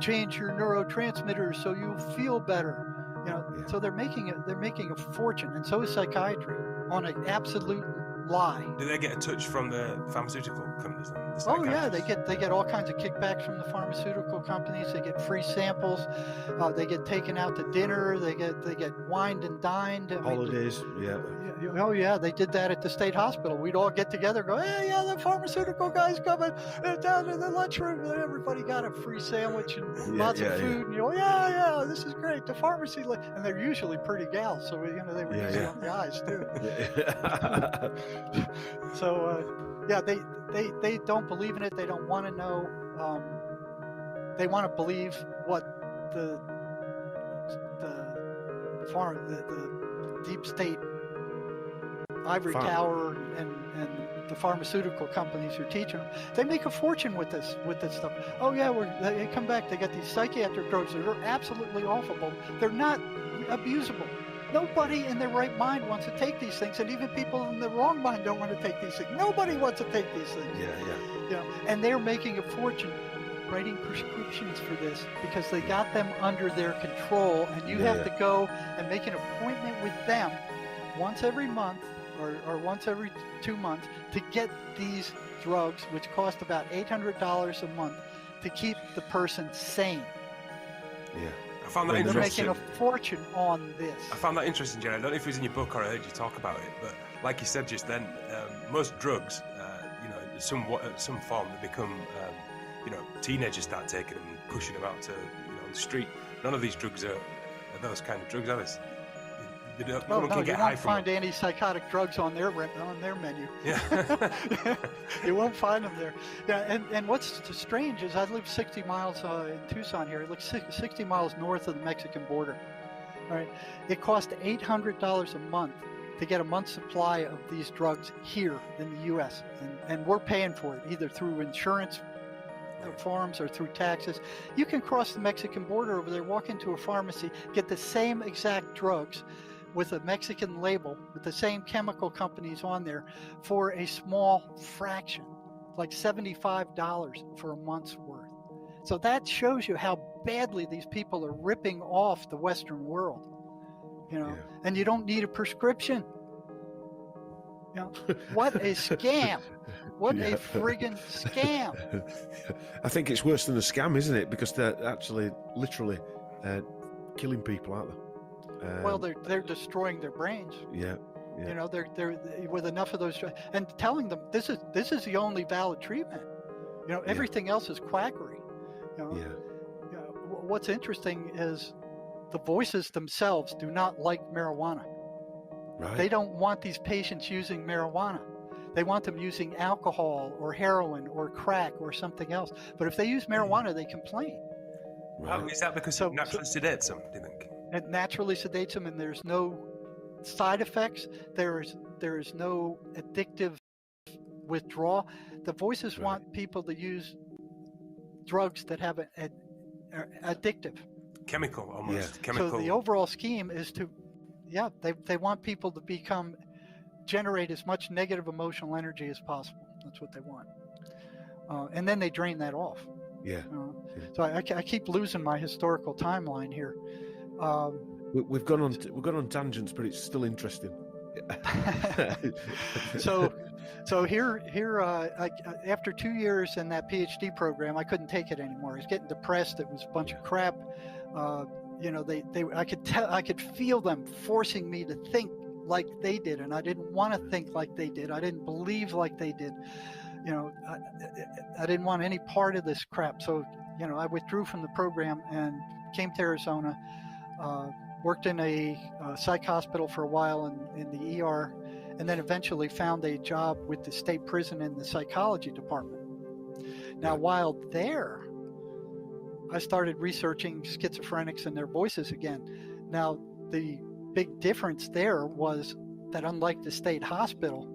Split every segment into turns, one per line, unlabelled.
change your neurotransmitters so you feel better. You know, so they're making a fortune, and so is psychiatry on an absolute lie.
Do they get a touch from the pharmaceutical companies then?
Oh yeah, they get all kinds of kickbacks from the pharmaceutical companies. They get free samples. They get taken out to dinner. They get wined and dined.
Holidays,
Oh yeah, they did that at the state hospital. We'd all get together, and go, hey, yeah, the pharmaceutical guy's coming down in the lunchroom, and everybody got a free sandwich and lots of food. And you go, yeah, this is great. The pharmacy, and they're usually pretty gals, so they were easy on the eyes too. So they don't believe in it. They don't want to know. They want to believe what the deep state ivory tower and the pharmaceutical companies are teaching them. They make a fortune with this stuff. Oh yeah, they come back. They got these psychiatric drugs that are absolutely awful. They're not abusable. Nobody in their right mind wants to take these things, and even people in the wrong mind don't want to take these things. Nobody wants to take these things. And they're making a fortune writing prescriptions for this because they got them under their control, and you have to go and make an appointment with them once every month or once every 2 months to get these drugs, which cost about $800 a month to keep the person sane.
I found that
They're
interesting.
making a fortune on this.
I found that interesting, Jerry. I don't know if it was in your book or I heard you talk about it, but like you said just then, most drugs, in some form, they become, teenagers start taking them and pushing them out to, on the street. None of these drugs are those kind of drugs, are they?
You won't find antipsychotic drugs on their menu.
Yeah.
You won't find them there. Yeah, and what's strange is I live 60 miles in Tucson here. It looks 60 miles north of the Mexican border. All right, it costs $800 a month to get a month's supply of these drugs here in the U.S. and we're paying for it either through insurance forms or through taxes. You can cross the Mexican border over there, walk into a pharmacy, get the same exact drugs with a Mexican label, with the same chemical companies on there for a small fraction, like $75 for a month's worth. So that shows you how badly these people are ripping off the Western world, and you don't need a prescription. What a scam. What a friggin' scam.
I think it's worse than a scam, isn't it? Because they're actually literally killing people, aren't they?
Well, they're destroying their brains.
They're
with enough of those, and telling them this is the only valid treatment. Everything else is quackery. What's interesting is the voices themselves do not like marijuana.
Right.
They don't want these patients using marijuana. They want them using alcohol or heroin or crack or something else. But if they use marijuana, they complain.
Right. Is that because it naturally sedates them, do you think?
It naturally sedates them, and there's no side effects. There is no addictive withdrawal. The voices want people to use drugs that have an addictive.
Chemical, almost.
Yeah.
Chemical.
So the overall scheme is to, they want people to generate as much negative emotional energy as possible. That's what they want. And then they drain that off. So I keep losing my historical timeline here.
We've gone on tangents, but it's still interesting.
So here, after 2 years in that PhD program, I couldn't take it anymore. I was getting depressed. It was a bunch of crap. I could feel them forcing me to think like they did, and I didn't want to think like they did. I didn't believe like they did. I didn't want any part of this crap. So, I withdrew from the program and came to Arizona. Worked in a psych hospital for a while in the ER, and then eventually found a job with the state prison in the psychology department. Now, while there, I started researching schizophrenics and their voices again. Now, the big difference there was that unlike the state hospital,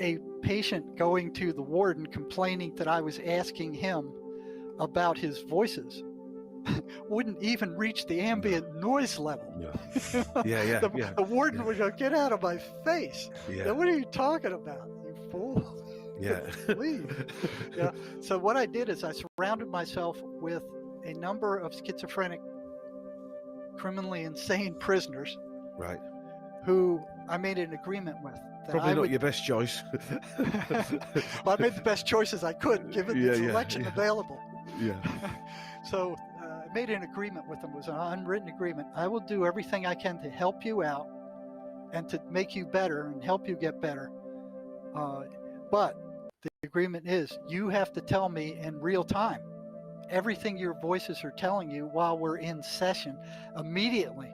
a patient going to the warden complaining that I was asking him about his voices wouldn't even reach the ambient noise level. The warden would go, "Get out of my face." What are you talking about, you fool?
Yeah.
Leave. Yeah. So what I did is I surrounded myself with a number of schizophrenic, criminally insane prisoners
Right.
who I made an agreement with. That
Probably
I
not
would,
your best choice.
well, I made the best choices I could, given the selection available.
Yeah.
So I made an agreement with them. It was an unwritten agreement. I will do everything I can to help you out and to make you better and help you get better. But the agreement is you have to tell me in real time everything your voices are telling you while we're in session immediately,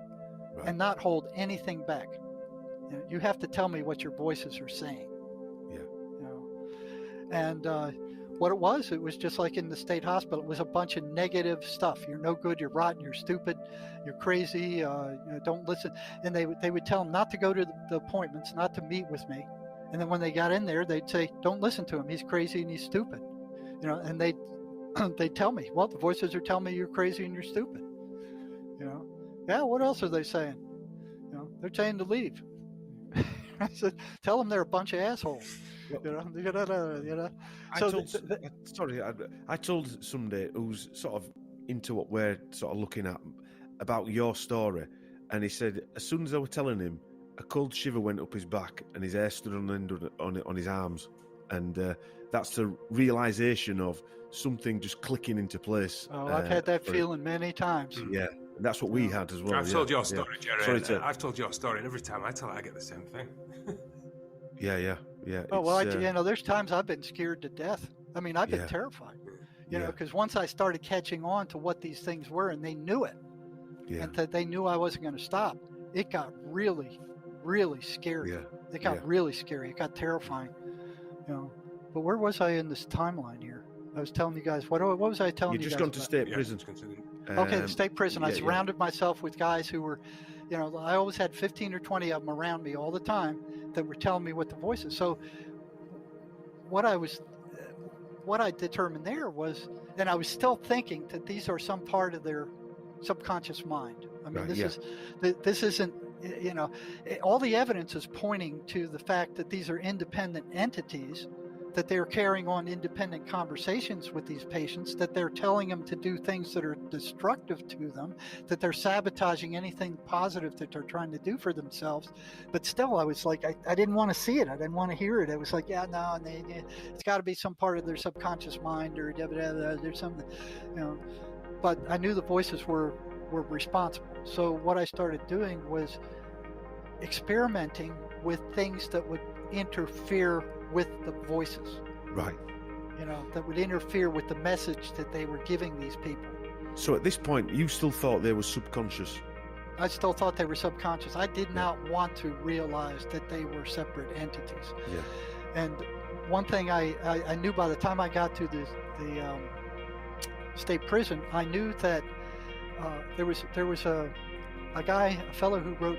Right.
and not hold anything back. You have to tell me what your voices are saying.
Yeah.
You know? And what it was just like in the state hospital. It was a bunch of negative stuff. You're no good. You're rotten. You're stupid. You're crazy. Don't listen. And they would tell them not to go to the appointments, not to meet with me. And then when they got in there, they'd say, "Don't listen to him. He's crazy and he's stupid." You know, and they tell me, "Well, the voices are telling me you're crazy and you're stupid." You know, yeah. What else are they saying? You know, they're saying to leave. I said, "Tell them they're a bunch of assholes." You know.
I told somebody who's sort of into what we're sort of looking at about your story, and he said as soon as I was telling him, a cold shiver went up his back and his hair stood on end on his arms, and that's the realization of something just clicking into place.
Oh, I've had that feeling many times.
Yeah, and that's what we had as well.
I've told your story, Jerry.
I've
told your story, and every time I tell it, I get the same thing.
Yeah.
Oh well, there's times I've been scared to death. I mean, I've been terrified. You know, because once I started catching on to what these things were, and they knew it, and that they knew I wasn't going to stop, it got really, really scary. It got really scary. It got terrifying. You know, but where was I in this timeline here? I was telling you guys what was I telling you?
You've just
guys
gone to state prison.
Okay, the state prison. I surrounded myself with guys who were, you know, I always had 15 or 20 of them around me all the time that were telling me what the voices. So what I determined there was, and I was still thinking that these are some part of their subconscious mind. I mean, this isn't, you know, all the evidence is pointing to the fact that these are independent entities, that they're carrying on independent conversations with these patients, that they're telling them to do things that are destructive to them, that they're sabotaging anything positive that they're trying to do for themselves. But still, I was like, I didn't want to see it. I didn't want to hear it. I was like, it's got to be some part of their subconscious mind, or there's something, you know. But I knew the voices were responsible. So what I started doing was experimenting with things that would interfere with the voices.
Right.
You know, that would interfere with the message that they were giving these people.
So at this point, you still thought they were subconscious?
I still thought they were subconscious. I did not want to realize that they were separate entities.
Yeah.
And one thing I knew by the time I got to the state prison, I knew that there was a fellow who wrote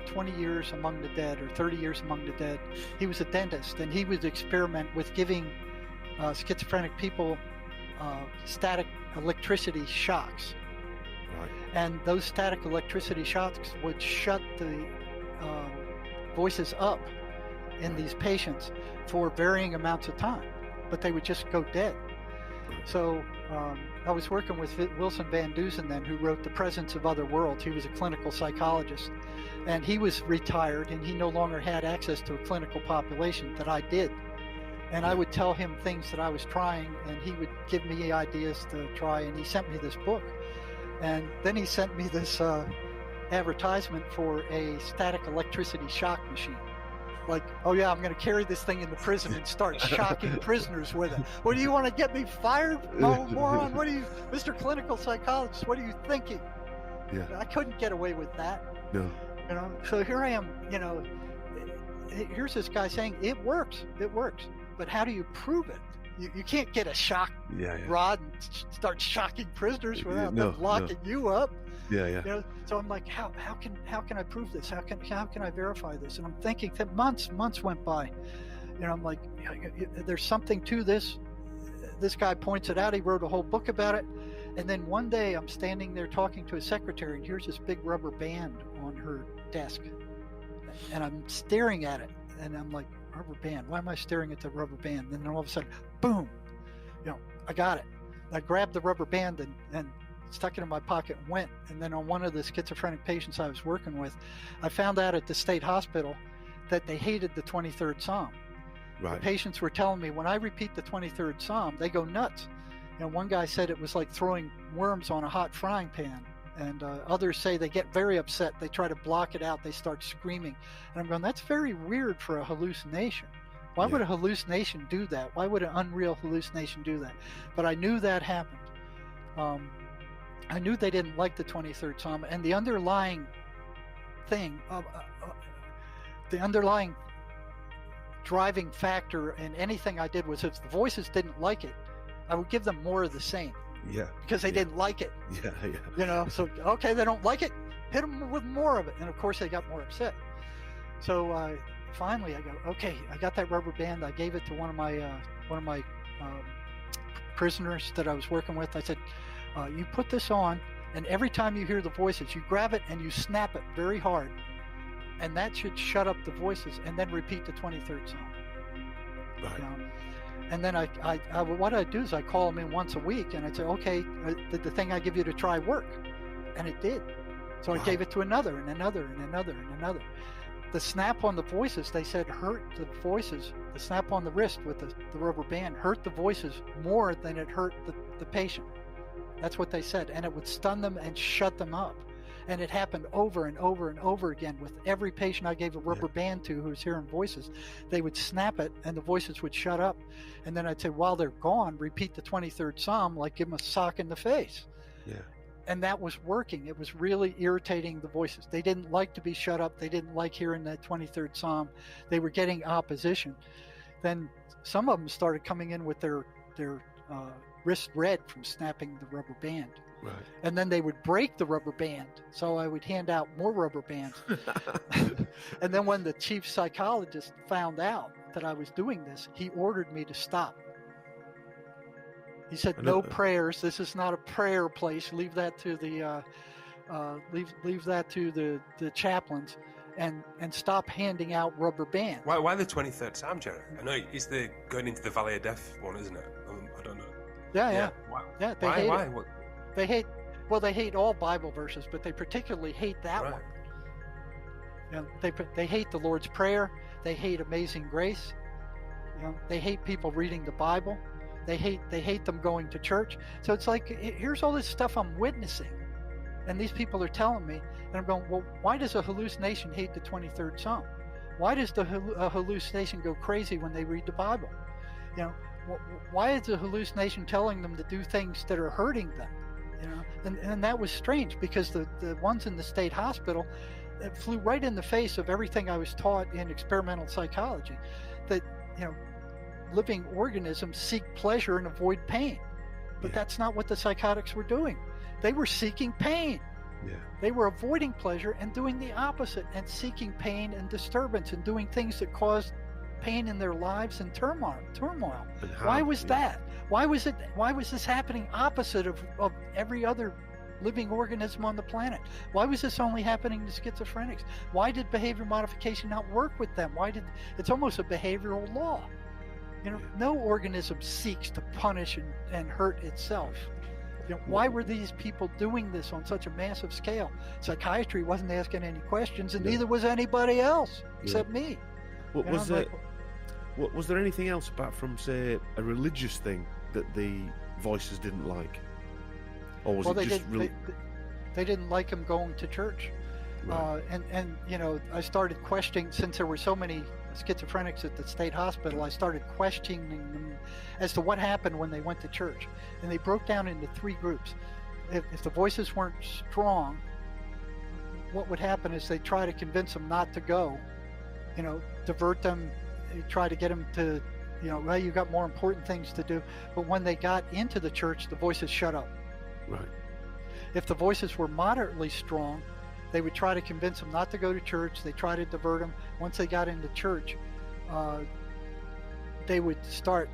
20 Years Among the Dead, or 30 Years Among the Dead. He was a dentist, and he would experiment with giving schizophrenic people static electricity shocks.
Right.
And those static electricity shocks would shut the voices up in these patients for varying amounts of time, but they would just go dead. So I was working with Wilson Van Dusen then, who wrote The Presence of Other Worlds. He was a clinical psychologist, and he was retired, and he no longer had access to a clinical population that I did. And I would tell him things that I was trying, and he would give me ideas to try, and he sent me this book. And then he sent me this advertisement for a static electricity shock machine. Like, oh yeah, I'm going to carry this thing into prison and start shocking prisoners with it. What, do you want to get me fired, moron? What are you, Mr. Clinical Psychologist? What are you thinking?
Yeah.
I couldn't get away with that.
No.
You know, so here I am. You know, here's this guy saying it works. It works. But how do you prove it? You can't get a shock rod and start shocking prisoners without them locking you up.
Yeah.
You know, so I'm like, how can I prove this? How can I verify this? And I'm thinking that months went by. You know, I'm like, there's something to this. This guy points it out. He wrote a whole book about it. And then one day I'm standing there talking to his secretary, and here's this big rubber band on her desk. And I'm staring at it, and I'm like, rubber band. Why am I staring at the rubber band? And then all of a sudden, boom, I got it. I grabbed the rubber band and stuck it in my pocket and went. And then on one of the schizophrenic patients I was working with, I found out at the state hospital that they hated the 23rd Psalm.
Right.
The patients were telling me when I repeat the 23rd Psalm, they go nuts. One guy said it was like throwing worms on a hot frying pan. And others say they get very upset. They try to block it out. They start screaming. And I'm going, that's very weird for a hallucination. Why would a hallucination do that? Why would an unreal hallucination do that? But I knew that happened. I knew they didn't like the 23rd Psalm. And the underlying thing, the underlying driving factor in anything I did was if the voices didn't like it, I would give them more of the same.
Yeah.
Because they didn't like it.
Yeah.
So, okay, they don't like it. Hit them with more of it. And of course, they got more upset. So finally, I go, okay, I got that rubber band. I gave it to one of my prisoners that I was working with. I said, you put this on, and every time you hear the voices, you grab it and you snap it very hard. And that should shut up the voices, and then repeat the 23rd Psalm.
Right.
And then what I do is I call them in once a week, and I'd say, okay, did the thing I give you to try work? And it did. So I gave it to another and another and another and another. The snap on the voices, they said, hurt the voices. The snap on the wrist with the rubber band hurt the voices more than it hurt the patient. That's what they said. And it would stun them and shut them up. And it happened over and over and over again with every patient I gave a rubber band to who was hearing voices. They would snap it and the voices would shut up. And then I'd say, while they're gone, repeat the 23rd Psalm, like give them a sock in the face.
Yeah.
And that was working. It was really irritating the voices. They didn't like to be shut up. They didn't like hearing that 23rd Psalm. They were getting opposition. Then some of them started coming in with their wrist red from snapping the rubber band.
Right.
And then they would break the rubber band. So I would hand out more rubber bands. And then when the chief psychologist found out that I was doing this, he ordered me to stop. He said, no prayers. This is not a prayer place. Leave that to the leave that to the chaplains, and stop handing out rubber bands.
Why the 23rd Psalm, Jerry? I know it's the going into the Valley of Death one, isn't it? I don't know.
Yeah.
Why?
Yeah.
Why?
They hate all Bible verses, but they particularly hate that one. They hate the Lord's Prayer. They hate Amazing Grace. They hate people reading the Bible. They hate them going to church. So it's like, here's all this stuff I'm witnessing, and these people are telling me, and I'm going, well, why does a hallucination hate the 23rd Psalm? Why does a hallucination go crazy when they read the Bible? Why is the hallucination telling them to do things that are hurting them? And that was strange, because the ones in the state hospital, it flew right in the face of everything I was taught in experimental psychology, that living organisms seek pleasure and avoid pain. But that's not what the psychotics were doing. They were seeking pain.
Yeah.
They were avoiding pleasure and doing the opposite, and seeking pain and disturbance, and doing things that caused pain in their lives and turmoil. Why was that? Why was this happening opposite of every other living organism on the planet? Why was this only happening to schizophrenics? Why did behavior modification not work with them? It's almost a behavioral law. No organism seeks to punish and hurt itself. Why were these people doing this on such a massive scale? Psychiatry wasn't asking any questions, and neither was anybody else except me.
Was there anything else apart from, say, a religious thing that the voices didn't like? Or was it just
they didn't like him going to church.
Right.
And I started questioning, since there were so many schizophrenics at the state hospital, I started questioning them as to what happened when they went to church. And they broke down into three groups. If the voices weren't strong, what would happen is they try to convince them not to go, divert them, try to get them to, well, you got more important things to do. But when they got into the church, the voices shut up.
Right.
If the voices were moderately strong, they would try to convince them not to go to church. They try to divert them. Once they got into church, they would start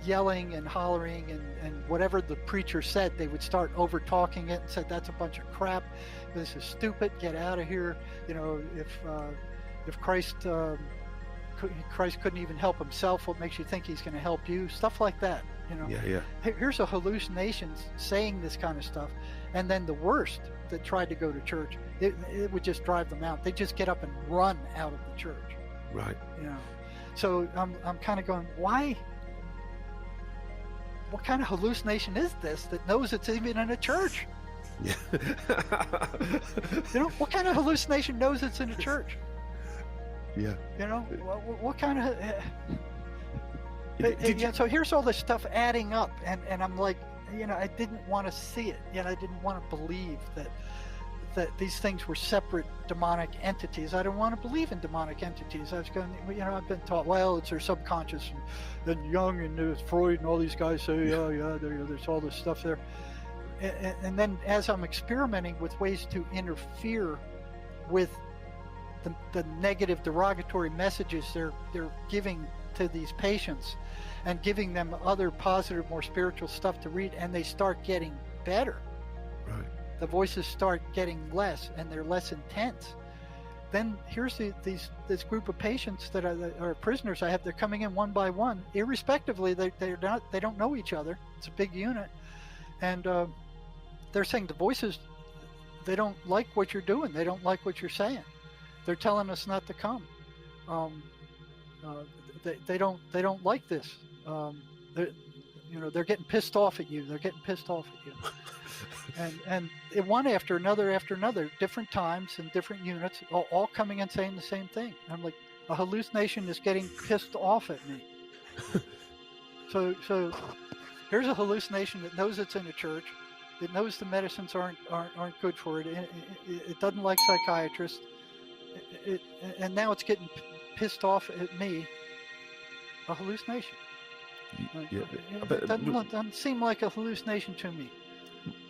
yelling and hollering, and whatever the preacher said, they would start over talking it and said, that's a bunch of crap. This is stupid. Get out of here. If Christ Christ couldn't even help himself. What makes you think he's going to help you? Stuff like that, you know.
Yeah.
Here's a hallucination saying this kind of stuff. And then the worst that tried to go to church, it would just drive them out. They just get up and run out of the church.
Right.
You know. So I'm kind of going, why? What kind of hallucination is this that knows it's even in a church?
Yeah.
You know, what kind of hallucination knows it's in a church?
Yeah.
You know, what kind of... So here's all this stuff adding up, and I'm like, you know, I didn't want to see it. You know, I didn't want to believe that these things were separate demonic entities. I don't want to believe in demonic entities. I was going, you know, I've been taught, well, it's their subconscious, and Jung and Freud and all these guys say, there's all this stuff there. And then as I'm experimenting with ways to interfere with the negative derogatory messages they're giving to these patients, and giving them other positive, more spiritual stuff to read, and they start getting better.
Right.
The voices start getting less, and they're less intense. Then here's this group of patients that are prisoners I have. They're coming in one by one, irrespectively. They don't know each other. It's a big unit, and they're saying the voices, they don't like what you're doing. They don't like what you're saying. They're telling us not to come. They don't like this. They're getting pissed off at you. They're getting pissed off at you. and one after another, different times and different units, all coming and saying the same thing. And I'm like, a hallucination is getting pissed off at me. So here's a hallucination that knows it's in a church. It knows the medicines aren't good for it. It doesn't like psychiatrists. And now it's getting pissed off at me. A hallucination.
Yeah,
it doesn't seem like a hallucination to me.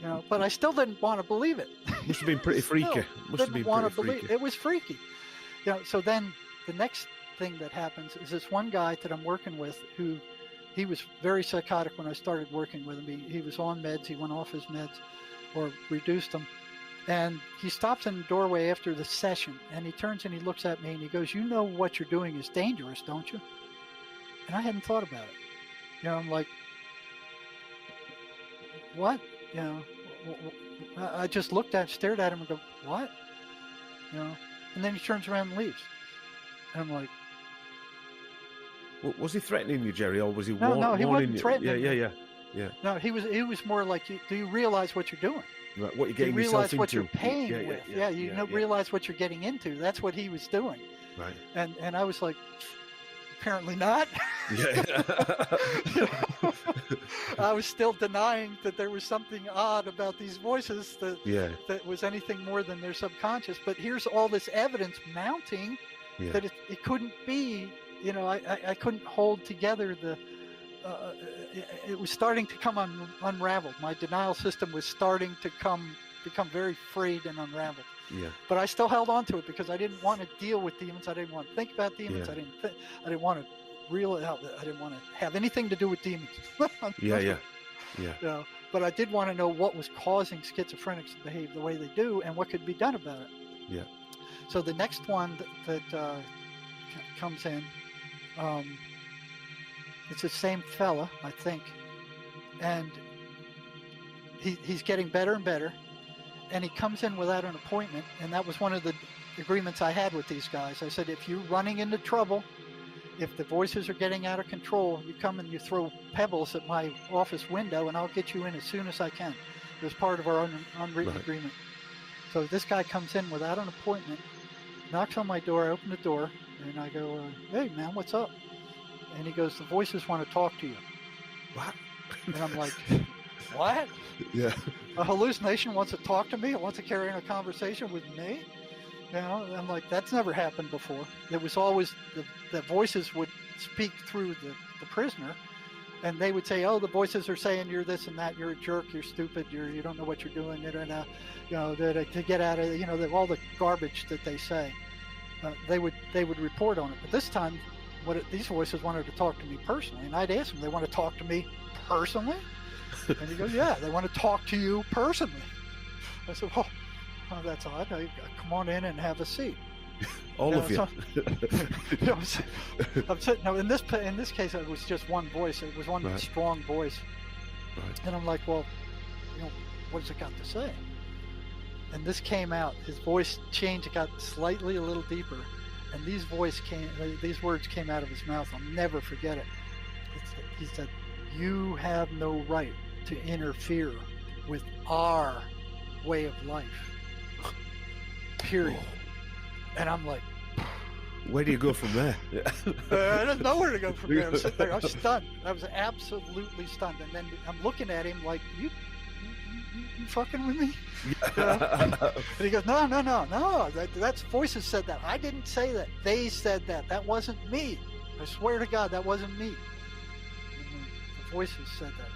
You know, but I still didn't want to believe it.
Must have been pretty freaky.
It was freaky. You know, so then the next thing that happens is this one guy that I'm working with who, he was very psychotic when I started working with him. He was on meds. He went off his meds or reduced them. And he stops in the doorway after the session, and he turns and he looks at me and he goes, you know what you're doing is dangerous, don't you? And I hadn't thought about it. You know, I'm like, what? You know, I just stared at him and go, what? You know, and then he turns around and leaves. And I'm like,
was he threatening you, Jerry, or was he warning you?
No, he wasn't threatening me.
Yeah.
No, he was more like, do you realize what you're doing?
Right, what you're getting
you
yourself
realize what
into.
You're paying with. You realize what you're getting into. That's what he was doing.
Right.
And I was like, apparently not.
Yeah.
I was still denying that there was something odd about these voices that was anything more than their subconscious. But here's all this evidence mounting that it couldn't be. You know, I couldn't hold together it was starting to come unraveled. My denial system was starting to become very frayed and unraveled.
Yeah.
But I still held on to it because I didn't want to deal with demons. I didn't want to think about demons.
Yeah.
I didn't want to have anything to do with demons.
Yeah.
You know, but I did want to know what was causing schizophrenics to behave the way they do and what could be done about it.
Yeah.
So the next one that comes in, it's the same fella, I think, and he's getting better and better, and he comes in without an appointment, and that was one of the agreements I had with these guys. I said, if you're running into trouble, if the voices are getting out of control, you come and you throw pebbles at my office window, and I'll get you in as soon as I can. It was part of our unwritten agreement. So this guy comes in without an appointment, knocks on my door, I open the door, and I go, hey, man, what's up? And he goes, the voices want to talk to you.
What?
And I'm like, what?
Yeah.
A hallucination wants to talk to me? It wants to carry on a conversation with me? You know, I'm like, that's never happened before. It was always the voices would speak through the prisoner, and they would say, oh, the voices are saying you're this and that, you're a jerk, you're stupid, you don't know what you're doing, you know, to get out of, you know, all the garbage that they say. They would report on it. But this time, these voices wanted to talk to me personally, and I'd ask them, they want to talk to me personally? And he goes, yeah, they want to talk to you personally. I said, oh, that's odd. Come on in and have a seat.
All of you.
So, I'm sitting. Now, in this case, it was just one voice. It was one
Right.
strong voice,
Right.
and I'm like, well, what has it got to say? And this came out. His voice changed. It got slightly a little deeper, and these words came out of his mouth. I'll never forget it. He said, "You have no right to interfere with our way of life." Period. And I'm like,
Where do you go from there?
I didn't know where to go from there. I was sitting there. I was stunned. I was absolutely stunned. And then I'm looking at him like, you fucking with me? And he goes, no. That's voices said that. I didn't say that. They said that. That wasn't me. I swear to God, that wasn't me. The voices said that.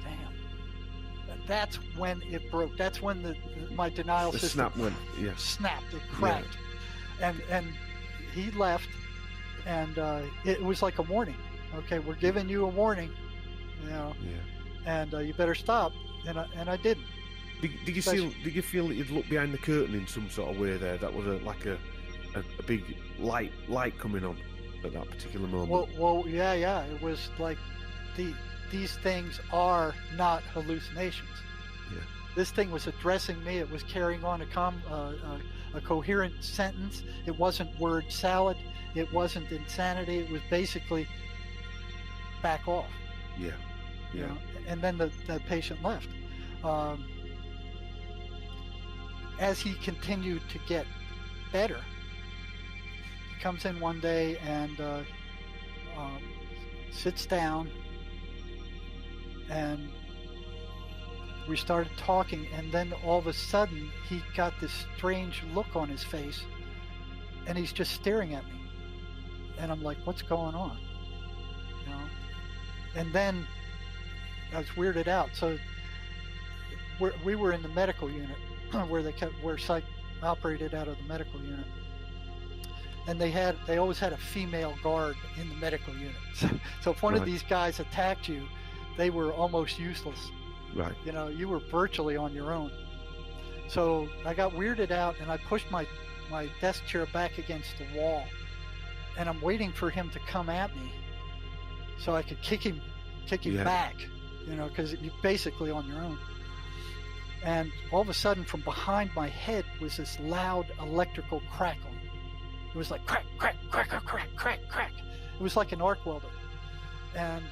Damn. And that's when it broke. That's when my denial
The
system
snap went. Yeah.
snapped. It cracked. And he left, and it was like a warning. Okay, we're giving you a warning,
Yeah.
and you better stop. And I didn't.
Did you feel that you'd look behind the curtain in some sort of way there? That was like a big light coming on at that particular moment.
Well, yeah. It was like these things are not hallucinations.
Yeah.
This thing was addressing me. It was carrying on a coherent sentence. It wasn't word salad. It wasn't insanity. It was basically back off.
Yeah.
You know? And then the patient left. As he continued to get better, he comes in one day and sits down, and we started talking, and then all of a sudden he got this strange look on his face, and he's just staring at me, and I'm like, what's going on? And then I was weirded out. So we were in the medical unit where psych operated out of the medical unit, and they always had a female guard in the medical unit. So if one of these guys attacked you, they were almost useless.
Right.
You were virtually on your own. So I got weirded out, and I pushed my desk chair back against the wall, and I'm waiting for him to come at me so I could kick him back, because you're basically on your own. And all of a sudden, from behind my head was this loud electrical crackling. It was like crack, crack, crack, crack, crack, crack, crack. It was like an arc welder. And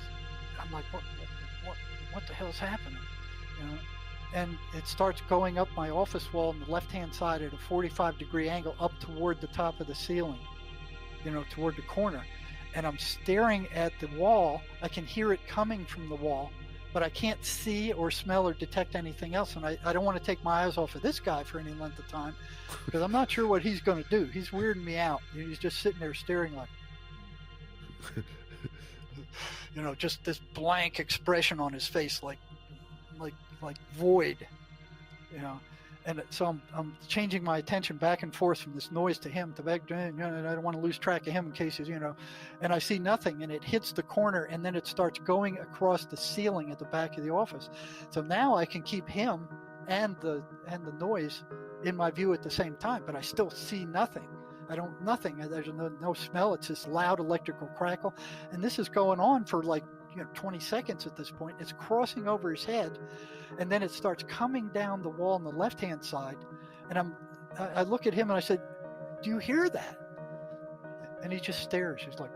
I'm like, what the hell's happening? And it starts going up my office wall on the left-hand side at a 45-degree angle up toward the top of the ceiling, toward the corner. And I'm staring at the wall. I can hear it coming from the wall, but I can't see or smell or detect anything else. And I don't want to take my eyes off of this guy for any length of time, because I'm not sure what he's going to do. He's weirding me out. He's just sitting there staring like, just this blank expression on his face, like void, And so I'm changing my attention back and forth from this noise to him to back, and I don't want to lose track of him in case he's, and I see nothing, and it hits the corner, and then it starts going across the ceiling at the back of the office. So now I can keep him and the noise in my view at the same time, but I still see nothing. Nothing. There's no smell. It's this loud electrical crackle, and this is going on for like 20 seconds at this point. It's crossing over his head, and then it starts coming down the wall on the left-hand side, and I look at him and I said, do you hear that? And he just stares. He's like,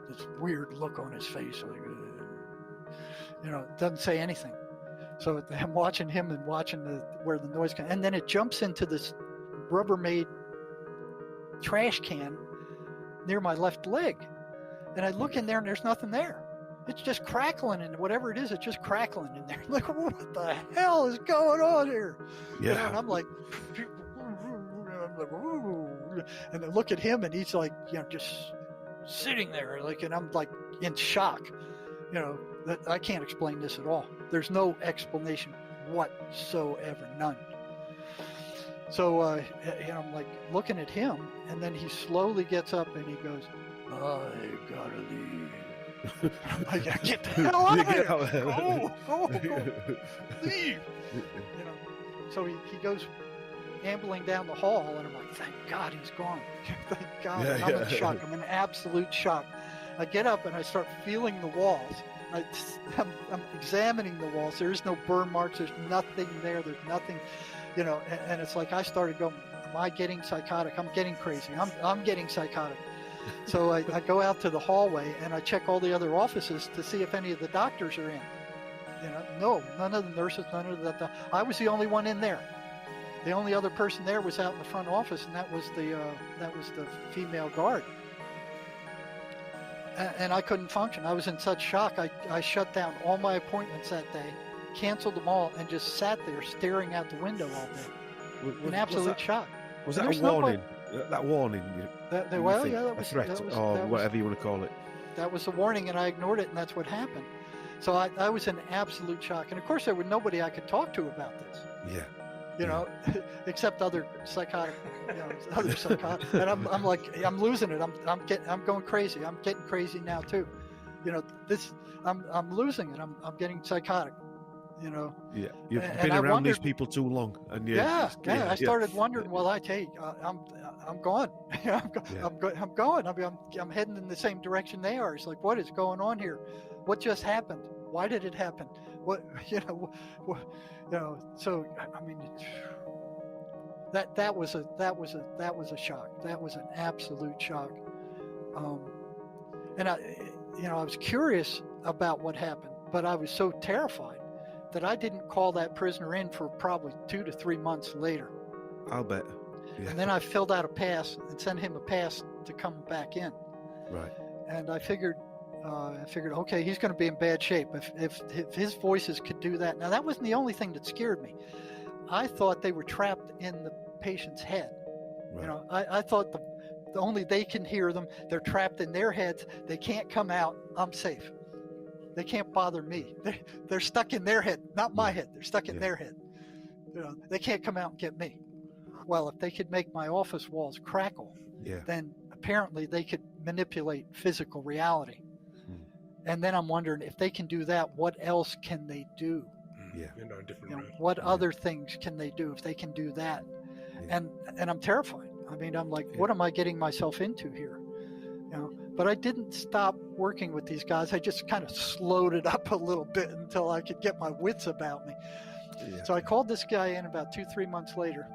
like this weird look on his face, doesn't say anything. So I'm watching him and watching where the noise comes, and then it jumps into this Rubbermaid trash can near my left leg. And I look in there, and there's nothing there. It's just crackling, and whatever it is, it's just crackling in there. Like, what the hell is going on here?
Yeah.
And I'm like, and I look at him, and he's like, just sitting there, like, and I'm like in shock. That I can't explain this at all. There's no explanation whatsoever, none. So, I'm like looking at him, and then he slowly gets up and he goes, I gotta leave. I'm like, get the hell out of here. Go, leave. So he goes ambling down the hall, and I'm like, thank God he's gone. Thank God.
Yeah,
I'm
yeah.
in shock. I'm in absolute shock. I get up and I start feeling the walls. I'm examining the walls. There is no burn marks. There's nothing there. There's nothing, and it's like I started going, am I getting psychotic? I'm getting crazy. I'm getting psychotic. So I go out to the hallway and I check all the other offices to see if any of the doctors are in. No, none of the nurses, none of the. I was the only one in there. The only other person there was out in the front office, and that was the female guard. And I couldn't function. I was in such shock. I shut down all my appointments that day, canceled them all, and just sat there staring out the window all day, in absolute shock.
Was that a warning? That warning?
That
a threat, or whatever you want to call it.
That was the warning, and I ignored it, and that's what happened. So I was in absolute shock. And of course, there was nobody I could talk to about this.
Yeah.
Except other psychotic, and I'm like, I'm losing it. I'm going crazy. I'm getting crazy now too. I'm losing it. I'm getting psychotic.
Yeah, you've been around these people too long, and
I started wondering. Well, I'm gone. I'm going. I'm heading in the same direction they are. It's like, what is going on here? What just happened? Why did it happen? What So I mean, that was a shock. That was an absolute shock. And I was curious about what happened, but I was so terrified that I didn't call that prisoner in for probably 2 to 3 months later.
I'll bet. Yeah.
And then I filled out a pass and sent him a pass to come back in.
Right.
And I figured, okay, he's going to be in bad shape if his voices could do that. Now, that wasn't the only thing that scared me. I thought they were trapped in the patient's head.
Right.
I thought the only they can hear them. They're trapped in their heads. They can't come out. I'm safe. They can't bother me. They're stuck in their head, not my head. They're stuck in their head. They can't come out and get me. Well, if they could make my office walls crackle, then apparently they could manipulate physical reality. And then I'm wondering, if they can do that, what else can they do? What other things can they do if they can do that? And I'm terrified. I mean, I'm like, what am I getting myself into here? But I didn't stop working with these guys. I just kind of slowed it up a little bit until I could get my wits about me. So I called this guy in about 2-3 months later.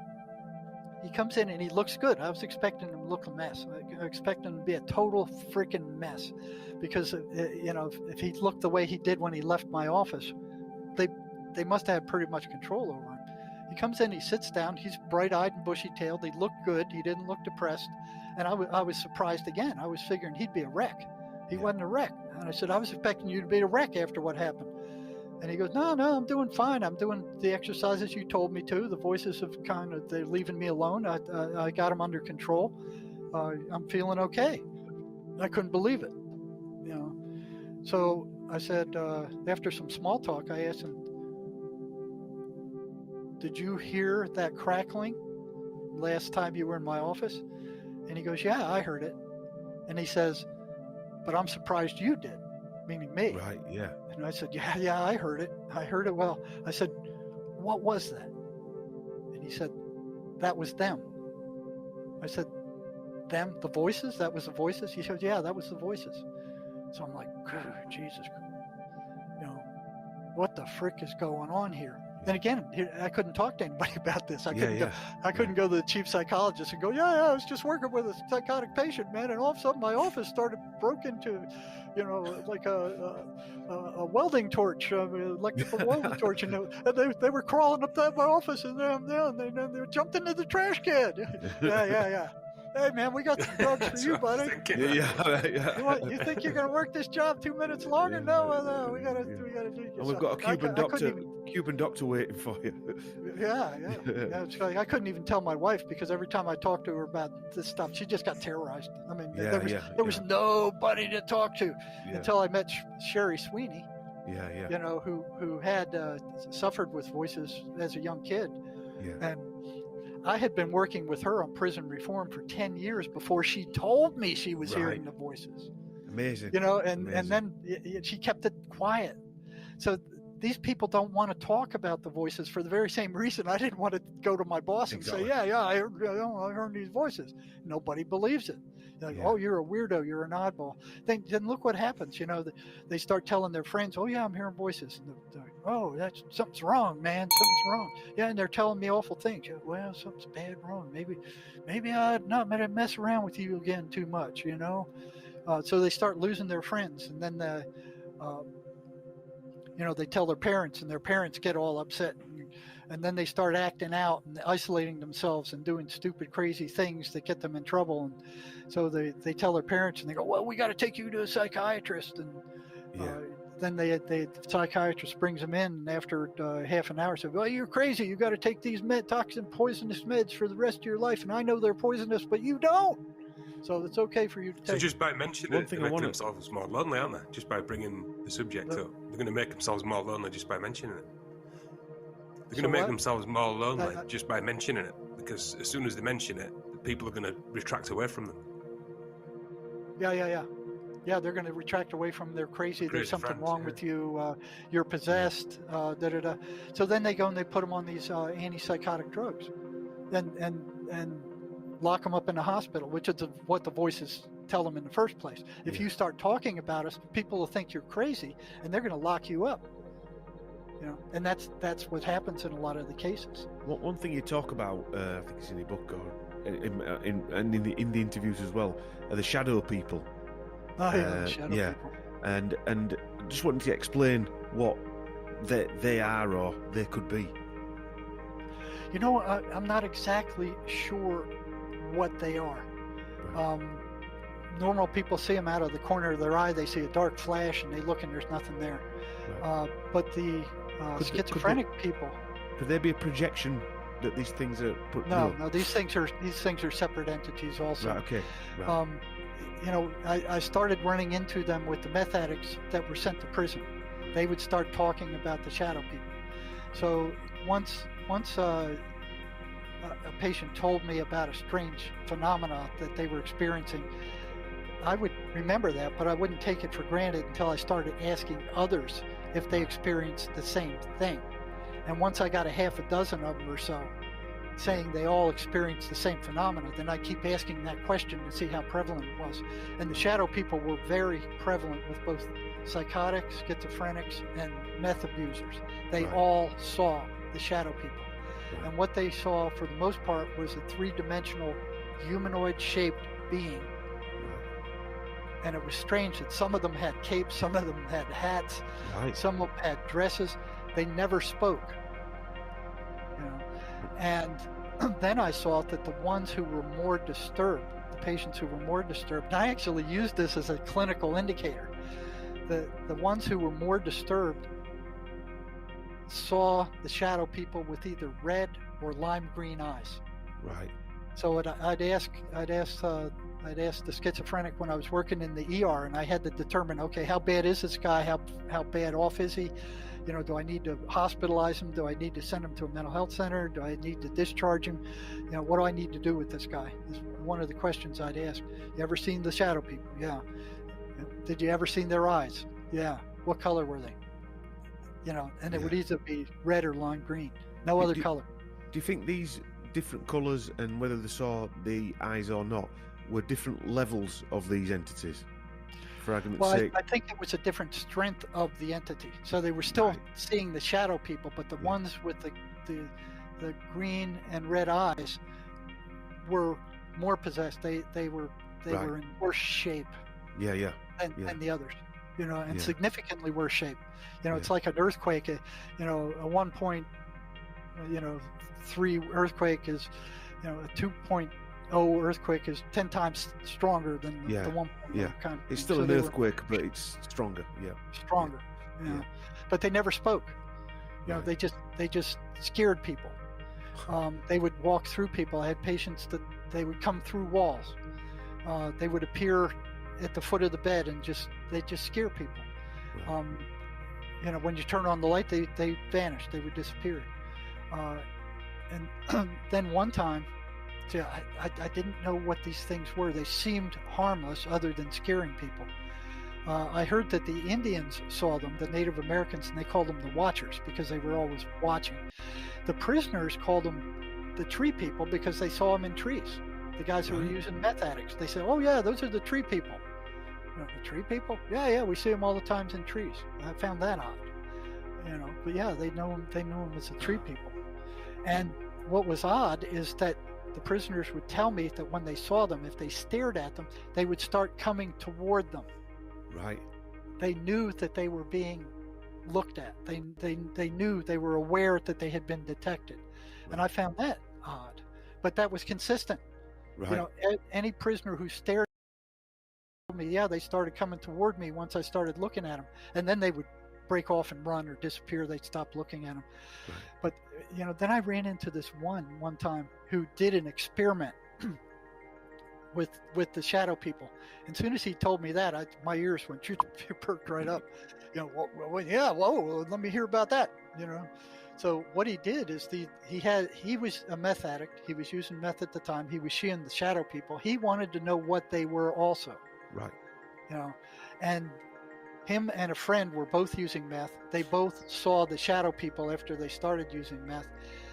He comes in and he looks good. I was expecting him to look a mess. I expected him to be a total freaking mess, because if he looked the way he did when he left my office, they must have pretty much control over him. He comes in, he sits down, he's bright-eyed and bushy-tailed. He looked good. He didn't look depressed. And I was surprised again. I was figuring he'd be a wreck. He wasn't a wreck. And I said, I was expecting you to be a wreck after what happened. And he goes, no, I'm doing fine. I'm doing the exercises you told me to. The voices have they're leaving me alone. I got them under control. I'm feeling okay. I couldn't believe it. So I said, after some small talk, I asked him, did you hear that crackling last time you were in my office? And he goes, yeah, I heard it. And he says, but I'm surprised you did, meaning me.
Right, yeah.
And I said, yeah, I heard it. I heard it well. I said, what was that? And he said, that was them. I said, them? The voices? That was the voices? He said, yeah, that was the voices. So I'm like, Jesus, what the frick is going on here? And again, I couldn't talk to anybody about this. I couldn't go to the chief psychologist and go, I was just working with a psychotic patient, man, and all of a sudden my office broke into, like a welding torch, electrical welding torch, and they were crawling up to my office, and they jumped into the trash can. Yeah. Hey, man, we got some drugs for you, buddy.
Yeah.
You think you're going to work this job 2 minutes longer? No, we got to do.
And we've got a Cuban doctor waiting for you.
Yeah. It's like, I couldn't even tell my wife, because every time I talked to her about this stuff, she just got terrorized. I mean, there was nobody to talk to until I met Sherry Sweeney. Who had suffered with voices as a young kid, and I had been working with her on prison reform for 10 years before she told me she was hearing the voices.
Amazing.
And then she kept it quiet. So these people don't want to talk about the voices for the very same reason I didn't want to go to my boss and say, I heard these voices. Nobody believes it. Like, oh, you're a weirdo, you're an oddball. Then look what happens. They start telling their friends, oh yeah, I'm hearing voices. And they're like, oh, something's wrong, man. Something's wrong. Yeah, and they're telling me awful things. Well, something's bad wrong. Maybe I'm not going to mess around with you again too much. So they start losing their friends, and then they tell their parents, and their parents get all upset, and then they start acting out and isolating themselves and doing stupid, crazy things that get them in trouble. And so they tell their parents, and they go, well, we got to take you to a psychiatrist. And then the psychiatrist brings them in, and after half an hour says, well, you're crazy. You got to take these poisonous meds for the rest of your life. And I know they're poisonous, but you don't. So it's okay for you to take.
So just by mentioning it, they're making themselves more lonely, aren't they? Just by bringing the subject up. They're going to make themselves more lonely just by mentioning it. They're going to make themselves more lonely just by mentioning it. Because as soon as they mention it, people are going to retract away from them.
Yeah, they're going to retract away from them. They're crazy. There's something wrong with you. You're possessed. So then they go and they put them on these antipsychotic drugs. And lock them up in the hospital, which is what the voices tell them in the first place. If you start talking about us, people will think you're crazy, and they're going to lock you up. And that's what happens in a lot of the cases.
One thing you talk about, I think it's in your book or in the interviews as well, are the shadow people.
The shadow people.
And just wanted to explain what they are or they could be.
I'm not exactly sure what they are. Normal people see them out of the corner of their eye. They see a dark flash and they look and there's nothing there. Right. But the schizophrenic people.
Could there be a projection that these things are?
No. These things are separate entities also.
Right. Okay. Right.
I started running into them with the meth addicts that were sent to prison. They would start talking about the shadow people. So once a patient told me about a strange phenomena that they were experiencing, I would remember that, but I wouldn't take it for granted until I started asking others if they experienced the same thing. And once I got a half a dozen of them or so saying they all experienced the same phenomena, then I keep asking that question to see how prevalent it was. And the shadow people were very prevalent with both psychotics, schizophrenics, and meth abusers. They all saw the shadow people. And what they saw for the most part was a three-dimensional humanoid-shaped being. And it was strange that some of them had capes, some of them had hats, some of them had dresses. They never spoke. And then I saw that the ones who were more disturbed, the patients who were more disturbed, and I actually used this as a clinical indicator, the ones who were more disturbed saw the shadow people with either red or lime green eyes. Right. So I'd ask the schizophrenic when I was working in the ER, and I had to determine, okay, how bad is this guy? How bad off is he? Do I need to hospitalize him? Do I need to send him to a mental health center? Do I need to discharge him? What do I need to do with this guy? This is one of the questions I'd ask. You ever seen the shadow people? Yeah. Did you ever seen their eyes? Yeah. What color were they? And it would either be red or lime green. No other color.
Do you think these different colours, and whether they saw the eyes or not, were different levels of these entities? For argument's sake.
I think it was a different strength of the entity. So they were still seeing the shadow people, but the ones with the green and red eyes were more possessed. They were in worse shape. Than the others. And significantly worse shape. It's like an earthquake. At 1.3 earthquake is, a 2.0 earthquake is 10 times stronger than the 1.0 kind of.
It's still an earthquake, but it's stronger.
Stronger. But they never spoke. They just scared people. They would walk through people. I had patients that they would come through walls. They would appear at the foot of the bed and they just scare people. When you turn on the light, they vanished. They would disappear. And then one time, I didn't know what these things were. They seemed harmless other than scaring people. I heard that the Indians saw them, the Native Americans, and they called them the Watchers because they were always watching. The prisoners called them the Tree People because they saw them in trees. The guys who were using meth addicts, they said, "Oh yeah, those are the Tree People." The Tree People? Yeah, we see them all the times in trees. I found that odd. But yeah, they knew them as the Tree People. And what was odd is that the prisoners would tell me that when they saw them, if they stared at them, they would start coming toward them.
Right.
They knew that they were being looked at. They knew, they were aware that they had been detected. Right. And I found that odd. But that was consistent.
Right.
Any prisoner who stared at me, they started coming toward me once I started looking at them. And then they would break off and run or disappear. They'd stop looking at them. Right. But, then I ran into this one time who did an experiment with the shadow people. And as soon as he told me that, my ears went perked right up. Whoa, let me hear about that. So what he did is he was a meth addict. He was using meth at the time. He was seeing the shadow people. He wanted to know what they were also.
Right.
And him and a friend were both using meth. They both saw the shadow people after they started using meth.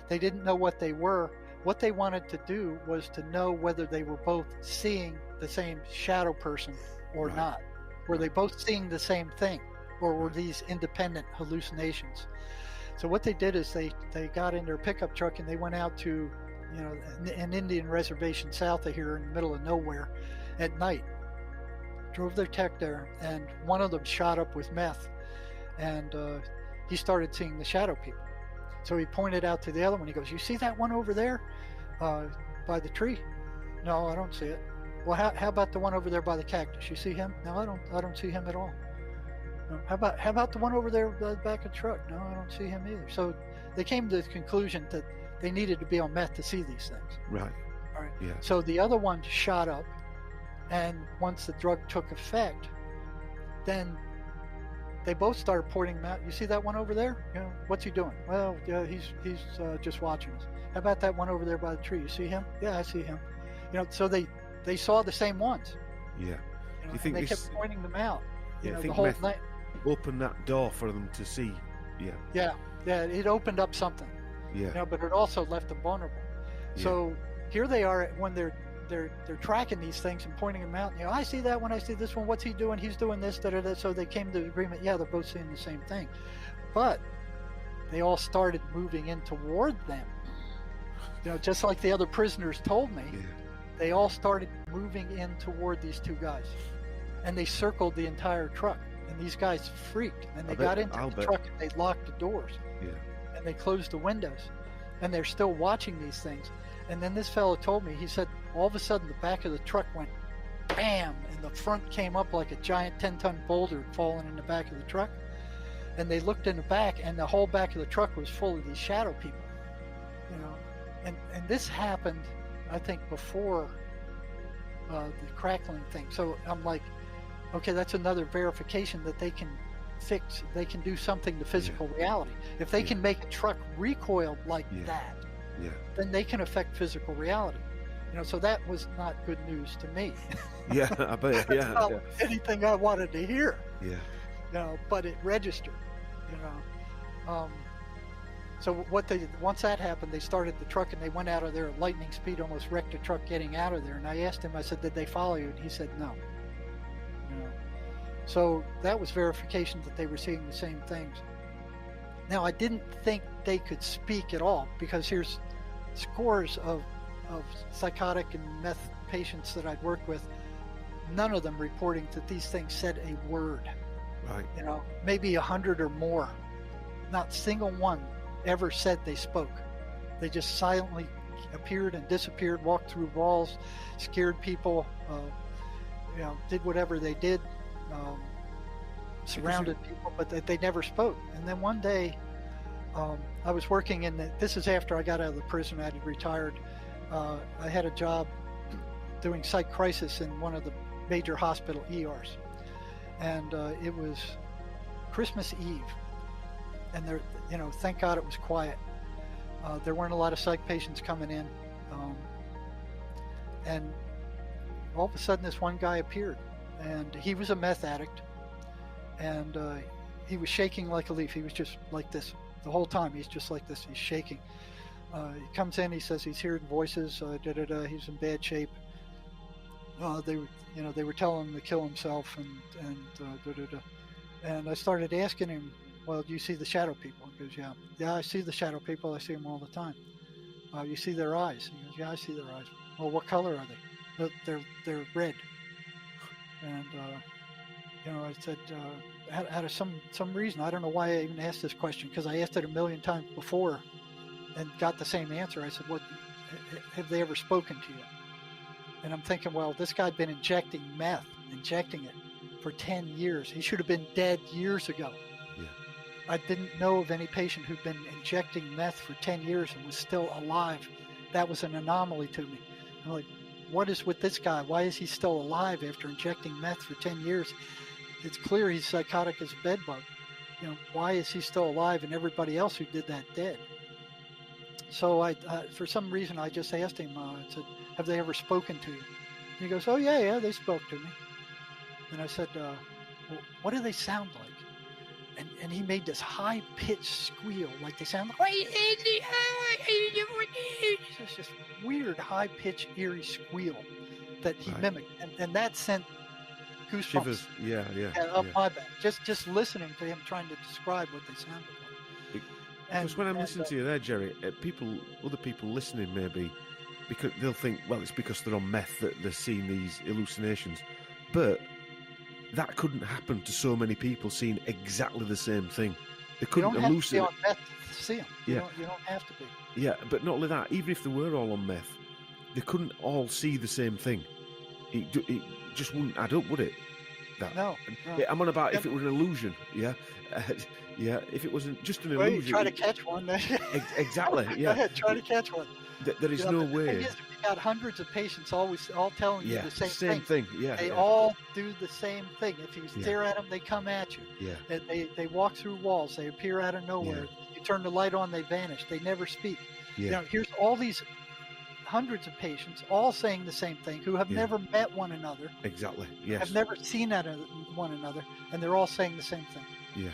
They didn't know what they were. What they wanted to do was to know whether they were both seeing the same shadow person or not. Were they both seeing the same thing, or were these independent hallucinations? So what they did is they got in their pickup truck and they went out to an Indian reservation south of here in the middle of nowhere at night. Drove their tech there, and one of them shot up with meth, and he started seeing the shadow people. So he pointed out to the other one. He goes, "You see that one over there by the tree?" "No, I don't see it." "Well, how about the one over there by the cactus? You see him?" "No, I don't see him at all." "No. How about the one over there by the back of the truck?" "No, I don't see him either." So they came to the conclusion that they needed to be on meth to see these things.
Right.
All right.
Yeah.
So the other one shot up, and once the drug took effect, then they both started pointing him out. "You see that one over there? What's he doing?" "Well, yeah, he's just watching us." "How about that one over there by the tree? You see him?" "Yeah, I see him." So they saw the same ones.
Yeah.
Do you think they kept pointing them out?
Yeah.
The whole night.
Open that door for them to see. Yeah.
Yeah. It opened up something.
Yeah.
But it also left them vulnerable. Yeah. So here they are when they're tracking these things and pointing them out. "I see that one. I see this one. What's he doing? He's doing this." So they came to the agreement. Yeah, they're both seeing the same thing, but they all started moving in toward them. Just like the other prisoners told me.
Yeah.
They all started moving in toward these two guys, and they circled the entire truck. And these guys freaked, and they got into the truck and they locked the doors.
Yeah.
And they closed the windows, and they're still watching these things. And then this fellow told me, he said, all of a sudden the back of the truck went bam, and the front came up like a giant 10-ton boulder falling in the back of the truck. And they looked in the back, and the whole back of the truck was full of these shadow people. And this happened, I think, before the crackling thing. So I'm like, okay, that's another verification that they can do something to physical reality. If they can make a truck recoil like that, then they can affect physical reality. So that was not good news to me.
Yeah, I bet. Yeah,
not anything I wanted to hear.
Yeah.
But it registered. So once that happened, they started the truck and they went out of there at lightning speed, almost wrecked the truck getting out of there. And I asked him, I said, "Did they follow you?" And he said, "No." So that was verification that they were seeing the same things. Now, I didn't think they could speak at all, because here's scores of psychotic and meth patients that I'd worked with, none of them reporting that these things said a word.
Right.
Maybe 100 or more. Not a single one ever said they spoke. They just silently appeared and disappeared, walked through walls, scared people, did whatever they did, surrounded people, but they never spoke. And then one day, I was working this is after I got out of the prison. I had retired. I had a job doing psych crisis in one of the major hospital ERs. And it was Christmas Eve. And there, thank God it was quiet. There weren't a lot of psych patients coming in. And all of a sudden this one guy appeared, and he was a meth addict. and he was shaking like a leaf. He was just like this the whole time. He's just like this. He's shaking. He comes in. He says he's hearing voices. He's in bad shape. They were telling him to kill himself, and I started asking him, well, do you see the shadow people? He goes, yeah, I see the shadow people. I see them all the time. You see their eyes? He goes, yeah, I see their eyes. Well, what color are they? They're red. And I said, out of some reason, I don't know why I even asked this question, because I asked it a million times before and got the same answer. I said, what have they ever spoken to you? And I'm thinking, well, this guy'd been injecting it for 10 years. He should have been dead years ago.
Yeah.
I didn't know of any patient who'd been injecting meth for 10 years and was still alive. That was an anomaly to me. I'm like, what is with this guy? Why is he still alive after injecting meth for 10 years? It's clear he's psychotic as a bedbug. Why is he still alive and everybody else who did that dead? So I, for some reason, I just asked him, I said, have they ever spoken to you? And he goes, oh, yeah, they spoke to me. And I said, well, what do they sound like? And he made this high-pitched squeal, like they sound like, it's just weird, high-pitched, eerie squeal that he mimicked. And that sent goosebumps.
Shivers, yeah.
Up my back. Just listening to him trying to describe what they sounded like.
Because when I'm listening to you there, Jerry, other people listening maybe, because they'll think, well, it's because they're on meth that they're seeing these hallucinations. But that couldn't happen to so many people seeing exactly the same thing. They couldn't hallucinate.
You don't have to be on meth to see them. You don't have to be.
Yeah, but not only that, even if they were all on meth, they couldn't all see the same thing. It just wouldn't add up, would it?
No.
I'm on about if it were an illusion, yeah? If it wasn't just an illusion.
You try to catch one.
Exactly, yeah.
Go ahead, try to catch one.
There is no way.
The thing is, we got hundreds of patients all telling you the same thing.
Yeah,
they all do the same thing. If you stare at them, they come at you.
Yeah.
They walk through walls. They appear out of nowhere.
Yeah.
You turn the light on, they vanish. They never speak.
Yeah.
Here's all these hundreds of patients all saying the same thing who have never met one another.
Exactly, yes.
Have never seen one another, and they're all saying the same thing.
Yeah.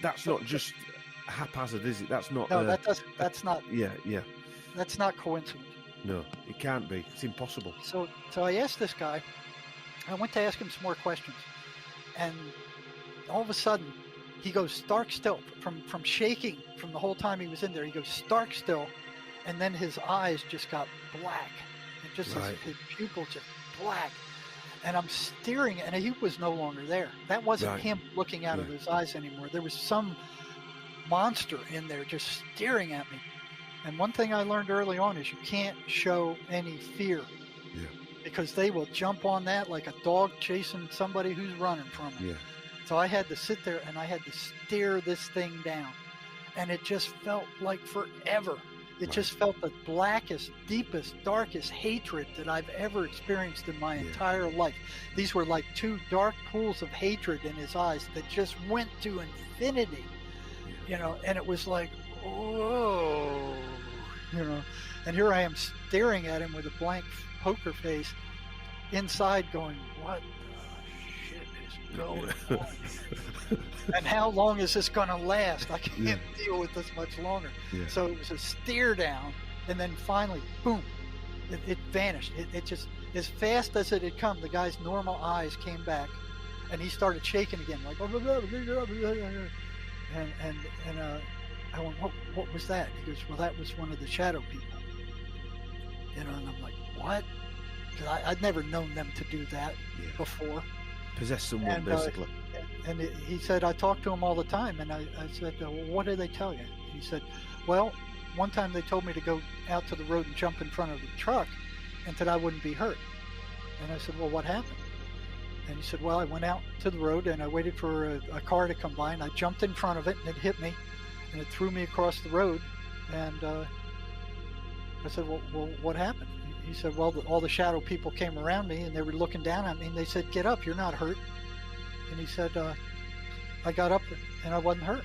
That's not just haphazard, is it? That's not.
No, that's not.
Yeah.
That's not coincidence.
No, it can't be. It's impossible.
So I asked this guy. I went to ask him some more questions, and all of a sudden, he goes stark still from shaking from the whole time he was in there. He goes stark still, and then his eyes just got black, and just his pupils just black. And I'm staring, and he was no longer there. That wasn't him looking out of his eyes anymore. There was some monster in there just staring at me. And one thing I learned early on is you can't show any fear.
Yeah.
Because they will jump on that like a dog chasing somebody who's running from them.
Yeah.
So I had to sit there and I had to stare this thing down. And it just felt like forever. It just felt the blackest, deepest, darkest hatred that I've ever experienced in my entire life. These were like two dark pools of hatred in his eyes that just went to infinity, and it was like, whoa, and here I am staring at him with a blank poker face inside going, what the shit is going on? And how long is this going to last? I can't deal with this much longer.
Yeah.
So it was a stare down, and then finally, boom, it vanished. It just, as fast as it had come, the guy's normal eyes came back, and he started shaking again, like, and I went, what was that? He goes, well, that was one of the shadow people. And I'm like, what? Because I'd never known them to do that before.
Possess someone, basically.
And he said, I talk to him all the time. And I said, well, what do they tell you? He said, well, one time they told me to go out to the road and jump in front of the truck and that I wouldn't be hurt. And I said, well, what happened? And he said, well, I went out to the road and I waited for a car to come by, and I jumped in front of it and it hit me and it threw me across the road. And I said, well, what happened? He said, well, all the shadow people came around me and they were looking down at me and they said, get up, you're not hurt. And he said, I got up and I wasn't hurt.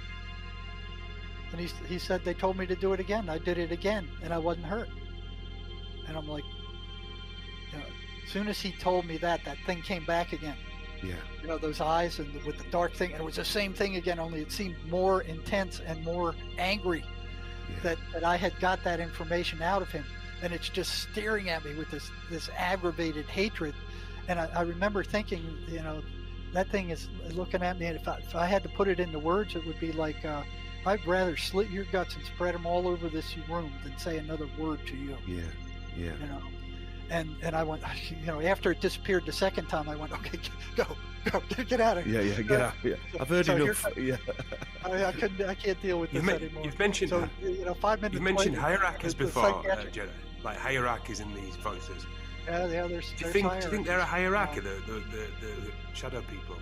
And he said, they told me to do it again. I did it again and I wasn't hurt. And I'm like, as soon as he told me that thing came back again.
Yeah.
You know, those eyes and with the dark thing. And it was the same thing again, only it seemed more intense and more angry that I had got that information out of him. And it's just staring at me with this aggravated hatred. And I remember thinking, you know, that thing is looking at me. And if I had to put it into words, it would be like, I'd rather slit your guts and spread them all over this room than say another word to you.
Yeah.
You know, and I went, you know, after it disappeared the second time, I went, okay, go, get out of here.
Yeah, get out. Yeah, I've heard enough. Yeah,
I can't deal with this anymore.
You've mentioned,
so, you know, 5 minutes.
You've mentioned
later,
hierarchies before, Jedi, like hierarchies in these voices.
Yeah, there's.
Do you think they're a hierarchy, the shadow people?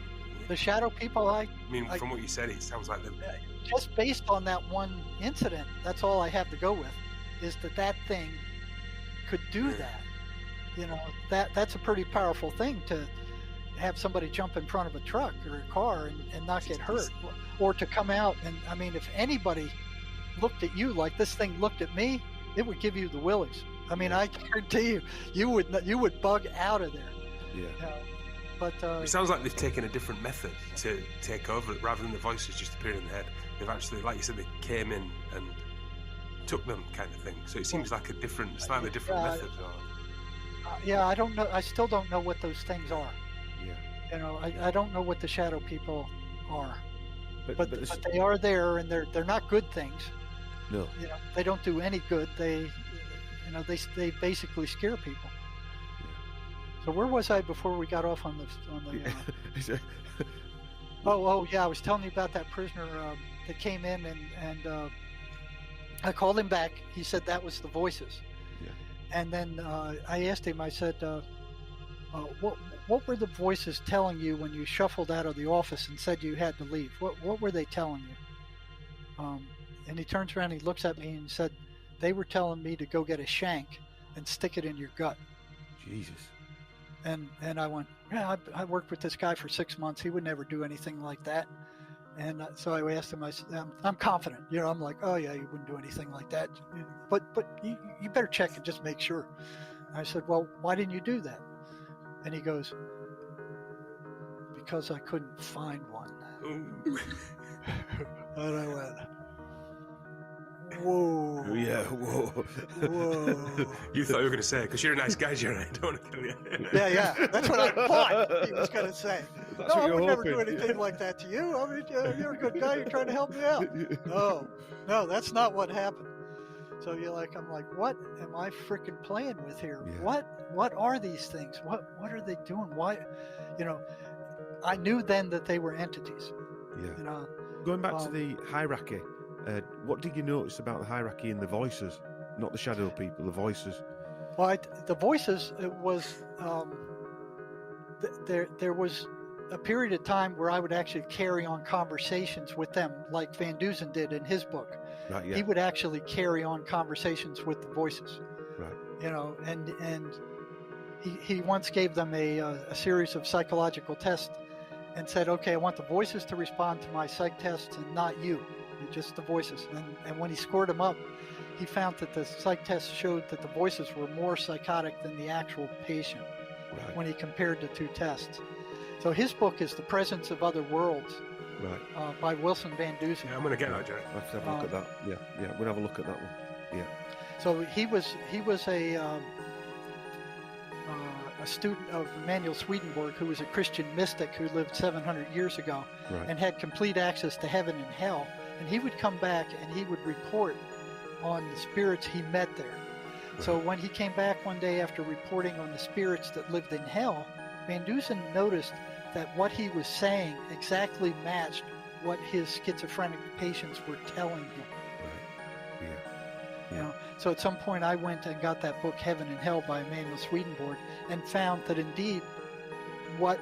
The shadow people, I
mean, from what you said, it sounds like them.
Just based on that one incident, that's all I have to go with, is that thing could do that. You know, that's a pretty powerful thing, to have somebody jump in front of a truck or a car and not get hurt, or to come out and, I mean, if anybody looked at you like this thing looked at me, it would give you the willies. I mean, I guarantee you would bug out of there.
Yeah.
You know? But
it sounds like they've taken a different method to take over it, rather than the voices just appearing in the head. They've actually, like you said, they came in and took them, kind of thing. So it seems like a slightly different method.
Yeah, I don't know. I still don't know what those things are.
Yeah.
You know, I don't know what the shadow people are. But they are there, and they're not good things.
No.
You know, they don't do any good. They basically scare people. So where was I before we got off on the? Oh yeah, I was telling you about that prisoner that came in and I called him back. He said that was the voices.
Yeah.
And then I asked him. I said, "What were the voices telling you when you shuffled out of the office and said you had to leave? What were they telling you?" And he turns around, he looks at me and said, "They were telling me to go get a shank and stick it in your gut."
Jesus.
And I went, yeah, I worked with this guy for 6 months. He would never do anything like that. And so I asked him, I said, I'm confident. You know, I'm like, oh yeah, you wouldn't do anything like that. But you better check and just make sure. I said, well, why didn't you do that? And he goes, because I couldn't find one. And I went, whoa.
Yeah, whoa.
Whoa.
You thought you were going to say, because you're a nice guy, Jerry. I don't want to kill you.
Yeah. That's what I thought he was going to say.
That's
No,
what
I would
you're
never
hoping.
do anything like that to you. I mean, you're a good guy. You're trying to help me out. No, that's not what happened. So I'm like, what am I freaking playing with here?
Yeah.
What are these things? What are they doing? Why? You know, I knew then that they were entities.
Yeah.
You know,
Going back to the hierarchy, what did you notice about the hierarchy in the voices? Not the shadow people, the voices.
well, the voices, it was there was a period of time where I would actually carry on conversations with them, like Van Dusen did in his book.
Right. Yeah.
He would actually carry on conversations with the voices.
Right.
You know, and he once gave them a series of psychological tests and said, okay, I want the voices to respond to my psych tests and not you, just the voices. And when he scored them up, he found that the psych tests showed that the voices were more psychotic than the actual patient.
Right.
When he compared the two tests. So his book is The Presence of Other Worlds.
Right.
By Wilson Van Dusen.
Yeah, I'm going to get that, Jerry.
I'll have to have a look at that. Yeah, we'll have a look at that one. Yeah.
So he was a student of Emanuel Swedenborg, who was a Christian mystic who lived 700 years ago,
Right.
and had complete access to heaven and hell. And he would come back and he would report on the spirits he met there. Right. So when he came back one day after reporting on the spirits that lived in hell, Van Dusen noticed that what he was saying exactly matched what his schizophrenic patients were telling him.
Right. Yeah.
You know? So at some point I went and got that book Heaven and Hell by Emanuel Swedenborg and found that indeed what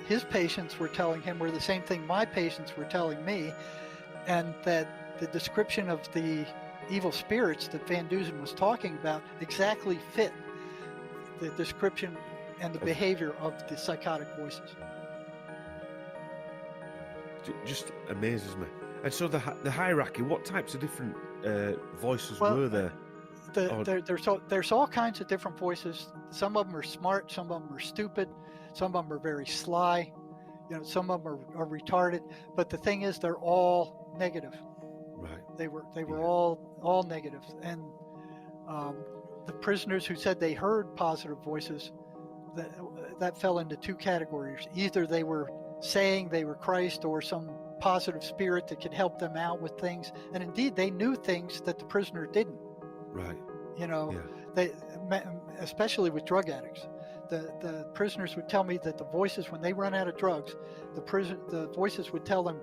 his patients were telling him were the same thing my patients were telling me, and that the description of the evil spirits that Van Dusen was talking about exactly fit the description and the behavior of the psychotic voices.
Just amazes me. And so the hierarchy, what types of different voices were there?
There's all kinds of different voices. Some of them are smart, some of them are stupid, some of them are very sly. some of them are retarded, but the thing is, they're all negative.
Right.
They were all negative, and the prisoners who said they heard positive voices, that fell into two categories. Either they were saying they were Christ or some positive spirit that could help them out with things, and indeed they knew things that the prisoner didn't.
Right.
They, especially with drug addicts, the prisoners would tell me that the voices, when they run out of drugs, the voices would tell them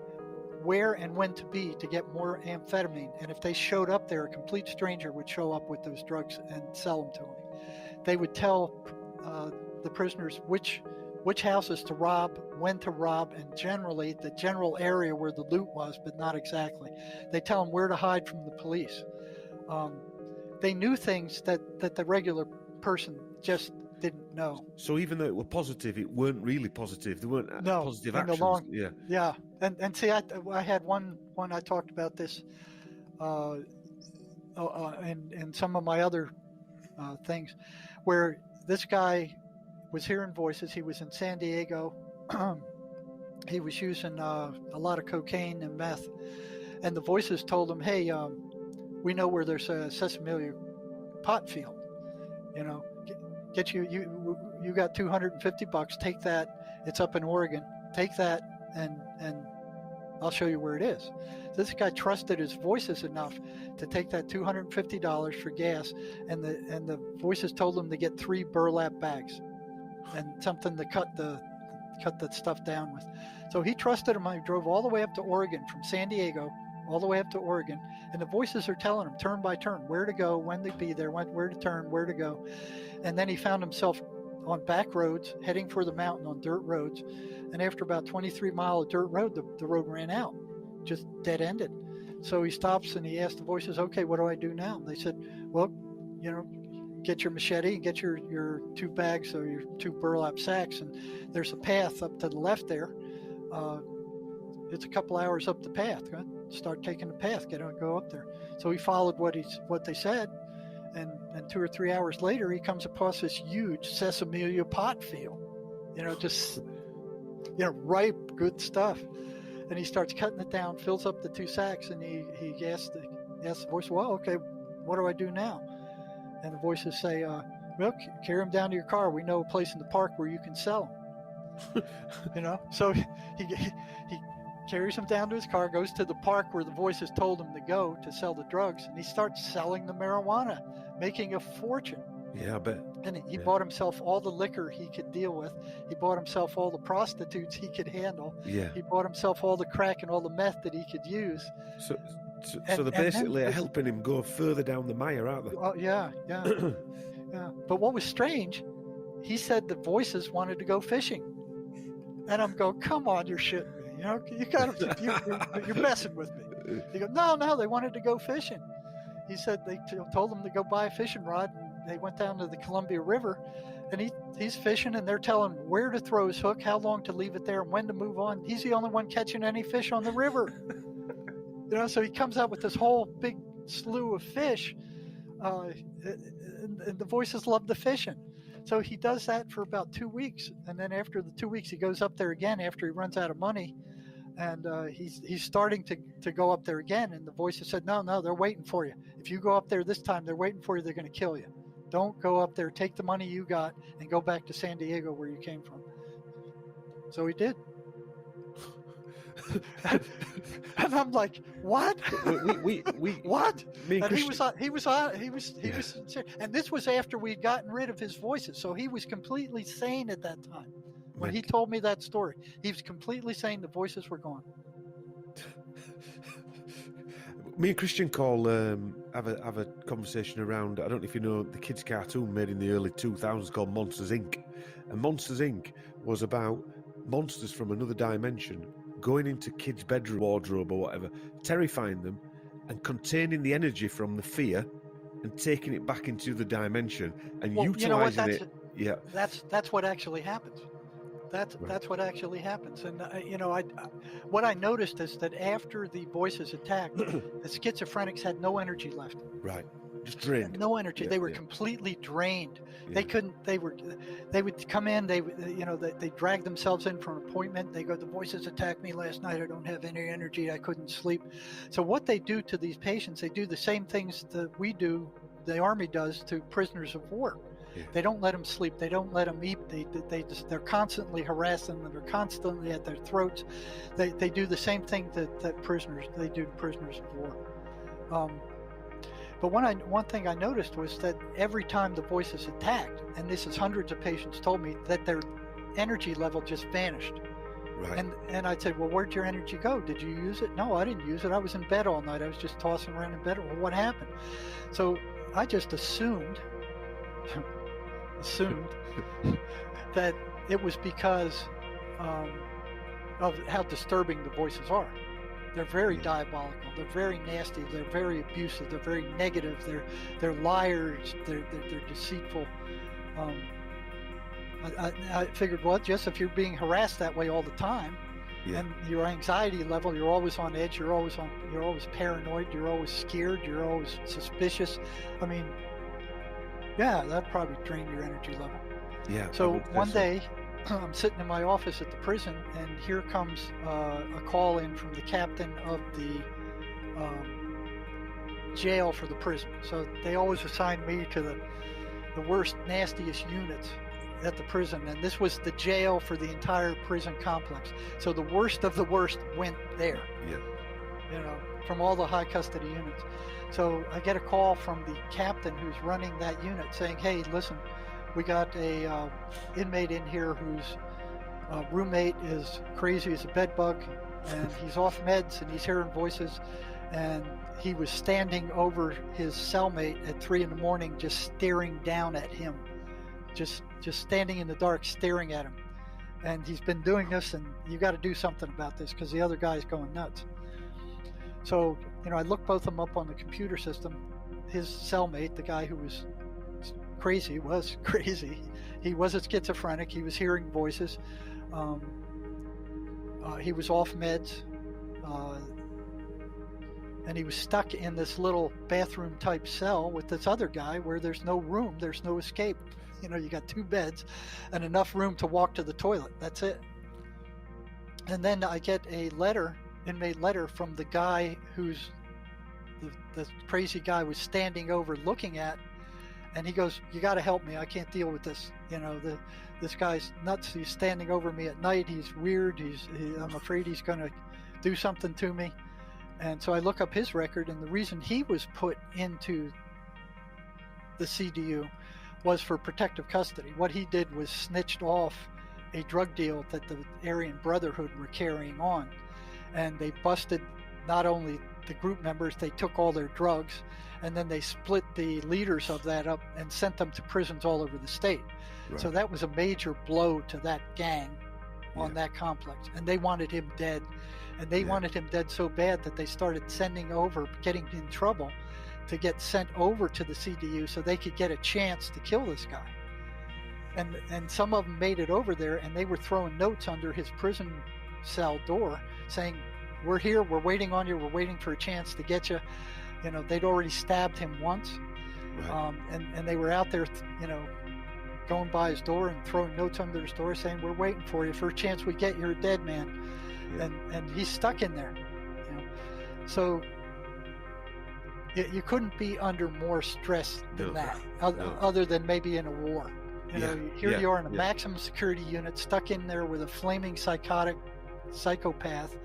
where and when to be to get more amphetamine, and if they showed up there, a complete stranger would show up with those drugs and sell them to them. They would tell the prisoners which houses to rob, when to rob, and generally the general area where the loot was, but not exactly. They tell them where to hide from the police. They knew things that the regular person just didn't know.
So even though it were positive, it weren't really positive. There weren't positive actions.
Yeah. And see, I had one I talked about this in some of my other things, where this guy was hearing voices. He was in San Diego. He was using a lot of cocaine and meth, and the voices told him, "Hey, we know where there's a sesamonia pot field. Get you got $250. Take that. It's up in Oregon. Take that, and I'll show you where it is." This guy trusted his voices enough to take that $250 for gas, and the voices told him to get 3 burlap bags and something to cut the stuff down with. So he trusted him. He drove all the way up to Oregon from San Diego, all the way up to Oregon, and the voices are telling him turn by turn where to go, when to be there, where to turn, where to go. And then he found himself on back roads heading for the mountain on dirt roads, and after about 23 miles of dirt road, the road ran out, just dead ended. So he stops and he asked the voices, "Okay, what do I do now?" And they said, "Well, get your machete and get your 2 bags or your 2 burlap sacks, and there's a path up to the left there. It's a couple hours up the path. Start taking the path. Go up there." So he followed what they said, and 2 or 3 hours later, he comes across this huge sesamonia pot field. Ripe, good stuff. And he starts cutting it down, fills up the 2 sacks, and he asks the voice, "Well, okay, what do I do now?" And the voices say, "Well, carry them down to your car. We know a place in the park where you can sell them." So he carries them down to his car, goes to the park where the voices told him to go to sell the drugs, and he starts selling the marijuana, making a fortune.
Yeah, I bet.
And he bought himself all the liquor he could deal with. He bought himself all the prostitutes he could handle.
Yeah.
He bought himself all the crack and all the meth that he could use.
So they're basically helping him go further down the mire, aren't they?
Oh, yeah. But what was strange, he said the voices wanted to go fishing. And I'm going, "Come on, you're shitting me. You're messing with me." He goes, No, they wanted to go fishing. He said they told him to go buy a fishing rod, and they went down to the Columbia River, and he's fishing, and they're telling him where to throw his hook, how long to leave it there, and when to move on. He's the only one catching any fish on the river. So he comes out with this whole big slew of fish, and the voices love the fishing. So he does that for about 2 weeks, and then after the 2 weeks, he goes up there again after he runs out of money, and he's starting to go up there again, and the voices said, no, they're waiting for you. If you go up there this time, they're waiting for you. They're going to kill you. Don't go up there. Take the money you got and go back to San Diego where you came from. So he did. And I'm like, what? What? And he was, and this was after we'd gotten rid of his voices. So he was completely sane at that time. When he told me that story, he was completely sane. The voices were gone.
Me and Christian Cole have a conversation around, I don't know if you know, the kids' cartoon made in the early 2000s called Monsters, Inc. And Monsters, Inc. was about monsters from another dimension going into kids' bedroom wardrobe or whatever, terrifying them and containing the energy from the fear and taking it back into the dimension and utilizing it. Yeah,
that's what actually happens. That's what actually happens. And what I noticed is that after the voices attacked, the schizophrenics had no energy left.
Right. Just drained.
No energy.
Yeah,
They were
yeah.
completely drained.
Yeah.
They couldn't. They would come in. They drag themselves in for an appointment. They go, the voices attacked me last night. I don't have any energy. I couldn't sleep. So what they do to these patients, they do the same things that we do, the Army does to prisoners of war.
Yeah.
They don't let them sleep. They don't let them eat. They're constantly harassing them. They're constantly at their throats. They do the same thing that they do to prisoners of war. But one thing I noticed was that every time the voices attacked, and this is hundreds of patients told me, that their energy level just vanished.
Right.
And I'd say, well, where'd your energy go? Did you use it? No, I didn't use it. I was in bed all night. I was just tossing around in bed. Well, what happened? So I just assumed that it was because of how disturbing the voices are. They're very diabolical. They're very nasty. They're very abusive. They're very negative. They're liars. They're deceitful. I figured, well, just if you're being harassed that way all the time, and your anxiety level, you're always on edge. You're always paranoid. You're always scared. You're always suspicious. I mean, yeah, that'd probably drain your energy level.
Yeah.
So one day, I'm sitting in my office at the prison, and here comes a call in from the captain of the jail for the prison. So they always assign me to the worst, nastiest units at the prison, and this was the jail for the entire prison complex. So the worst of the worst went there. Yeah. From all the high custody units. So I get a call from the captain who's running that unit saying, hey, listen, we got a inmate in here whose roommate is crazy as a bedbug, and he's off meds, and he's hearing voices, and he was standing over his cellmate at 3 a.m, just staring down at him, just standing in the dark, staring at him. And he's been doing this, and you got to do something about this because the other guy's going nuts. So, I looked both of them up on the computer system. His cellmate, the guy who was crazy, he was a schizophrenic. He was hearing voices. He was off meds. And he was stuck in this little bathroom type cell with this other guy where there's no room, there's no escape. You got 2 beds and enough room to walk to the toilet. That's it. And then I get a inmate letter from the guy who's the crazy guy was standing over looking at, and he goes, you got to help me. I can't deal with this. This guy's nuts. He's standing over me at night. He's weird. I'm afraid he's going to do something to me. And so I look up his record, and the reason he was put into the CDU was for protective custody. What he did was snitched off a drug deal that the Aryan Brotherhood were carrying on. And they busted not only the group members, they took all their drugs, and then they split the leaders of that up and sent them to prisons all over the state. Right. So that was a major blow to that gang on that complex. And they wanted him dead. And they wanted him dead so bad that they started getting in trouble to get sent over to the CDU so they could get a chance to kill this guy. And some of them made it over there, and they were throwing notes under his prison cell door saying, we're here, we're waiting on you, we're waiting for a chance to get you. They'd already stabbed him once. Right. And they were out there, going by his door and throwing notes under his door saying, we're waiting for you. For a chance we get, you're a dead man. Yeah. And he's stuck in there. So you couldn't be under more stress than that, other than maybe in a war. Here you are in a maximum security unit, stuck in there with a flaming psychotic psychopath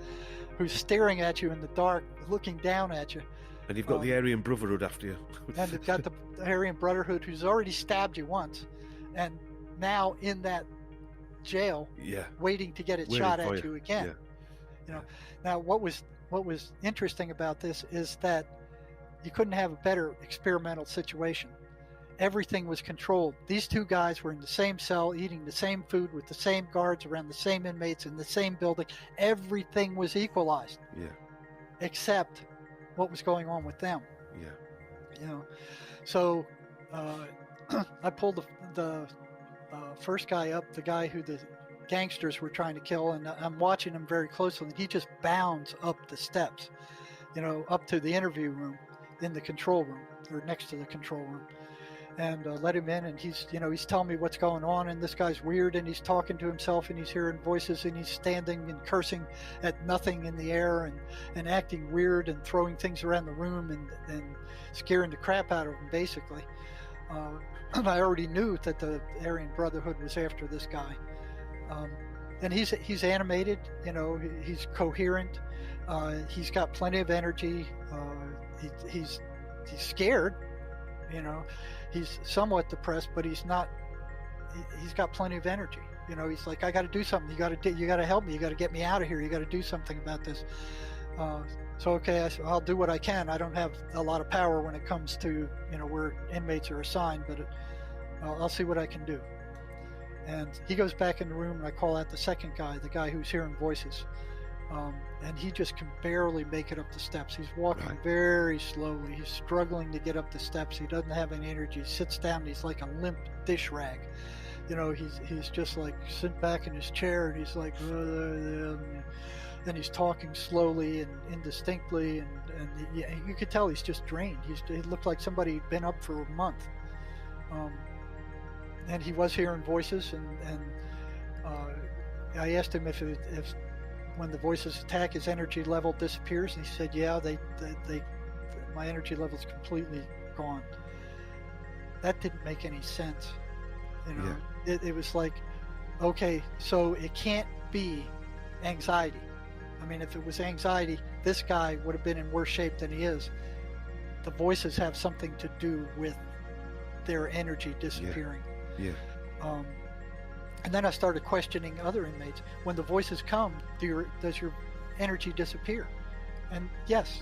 who's staring at you in the dark, looking down at you.
And you've got the Aryan Brotherhood after you.
And you've got the Aryan Brotherhood who's already stabbed you once, and now in that jail, waiting to get it shot at you again. Now what was interesting about this is that you couldn't have a better experimental situation. Everything was controlled. These 2 guys were in the same cell, eating the same food with the same guards around the same inmates in the same building. Everything was equalized. Except what was going on with them. So I pulled the first guy up, the guy who the gangsters were trying to kill, and I'm watching him very closely, and he just bounds up the steps, up to the interview room. in the control room, or next to the control room, and let him in. And he's telling me what's going on, and this guy's weird, and he's talking to himself, and he's hearing voices, and he's standing and cursing at nothing in the air, and acting weird, and throwing things around the room, and scaring the crap out of him, basically. And I already knew that the Aryan Brotherhood was after this guy. And he's animated, he's coherent, he's got plenty of energy, he's scared, he's somewhat depressed, but he's not. He's got plenty of energy. He's like, I got to do something. You got to help me. You got to get me out of here. You got to do something about this. So okay, I'll do what I can. I don't have a lot of power when it comes to where inmates are assigned, but I'll see what I can do. And he goes back in the room, and I call out the second guy, the guy who's hearing voices. And he just can barely make it up the steps. He's walking very slowly. He's struggling to get up the steps. He doesn't have any energy. He sits down, and he's like a limp dish rag. He's just like sitting back in his chair, and he's like, and he's talking slowly and indistinctly, and you could tell he's just drained. He looked like somebody who'd been up for a month. And he was hearing voices, and I asked him if when the voices attack, his energy level disappears, and he said, yeah, my energy level's completely gone. That didn't make any sense. It was like, okay, so it can't be anxiety. I mean, if it was anxiety, this guy would have been in worse shape than he is. The voices have something to do with their energy disappearing.
Yeah.
And then I started questioning other inmates. When the voices come, does your energy disappear? And yes,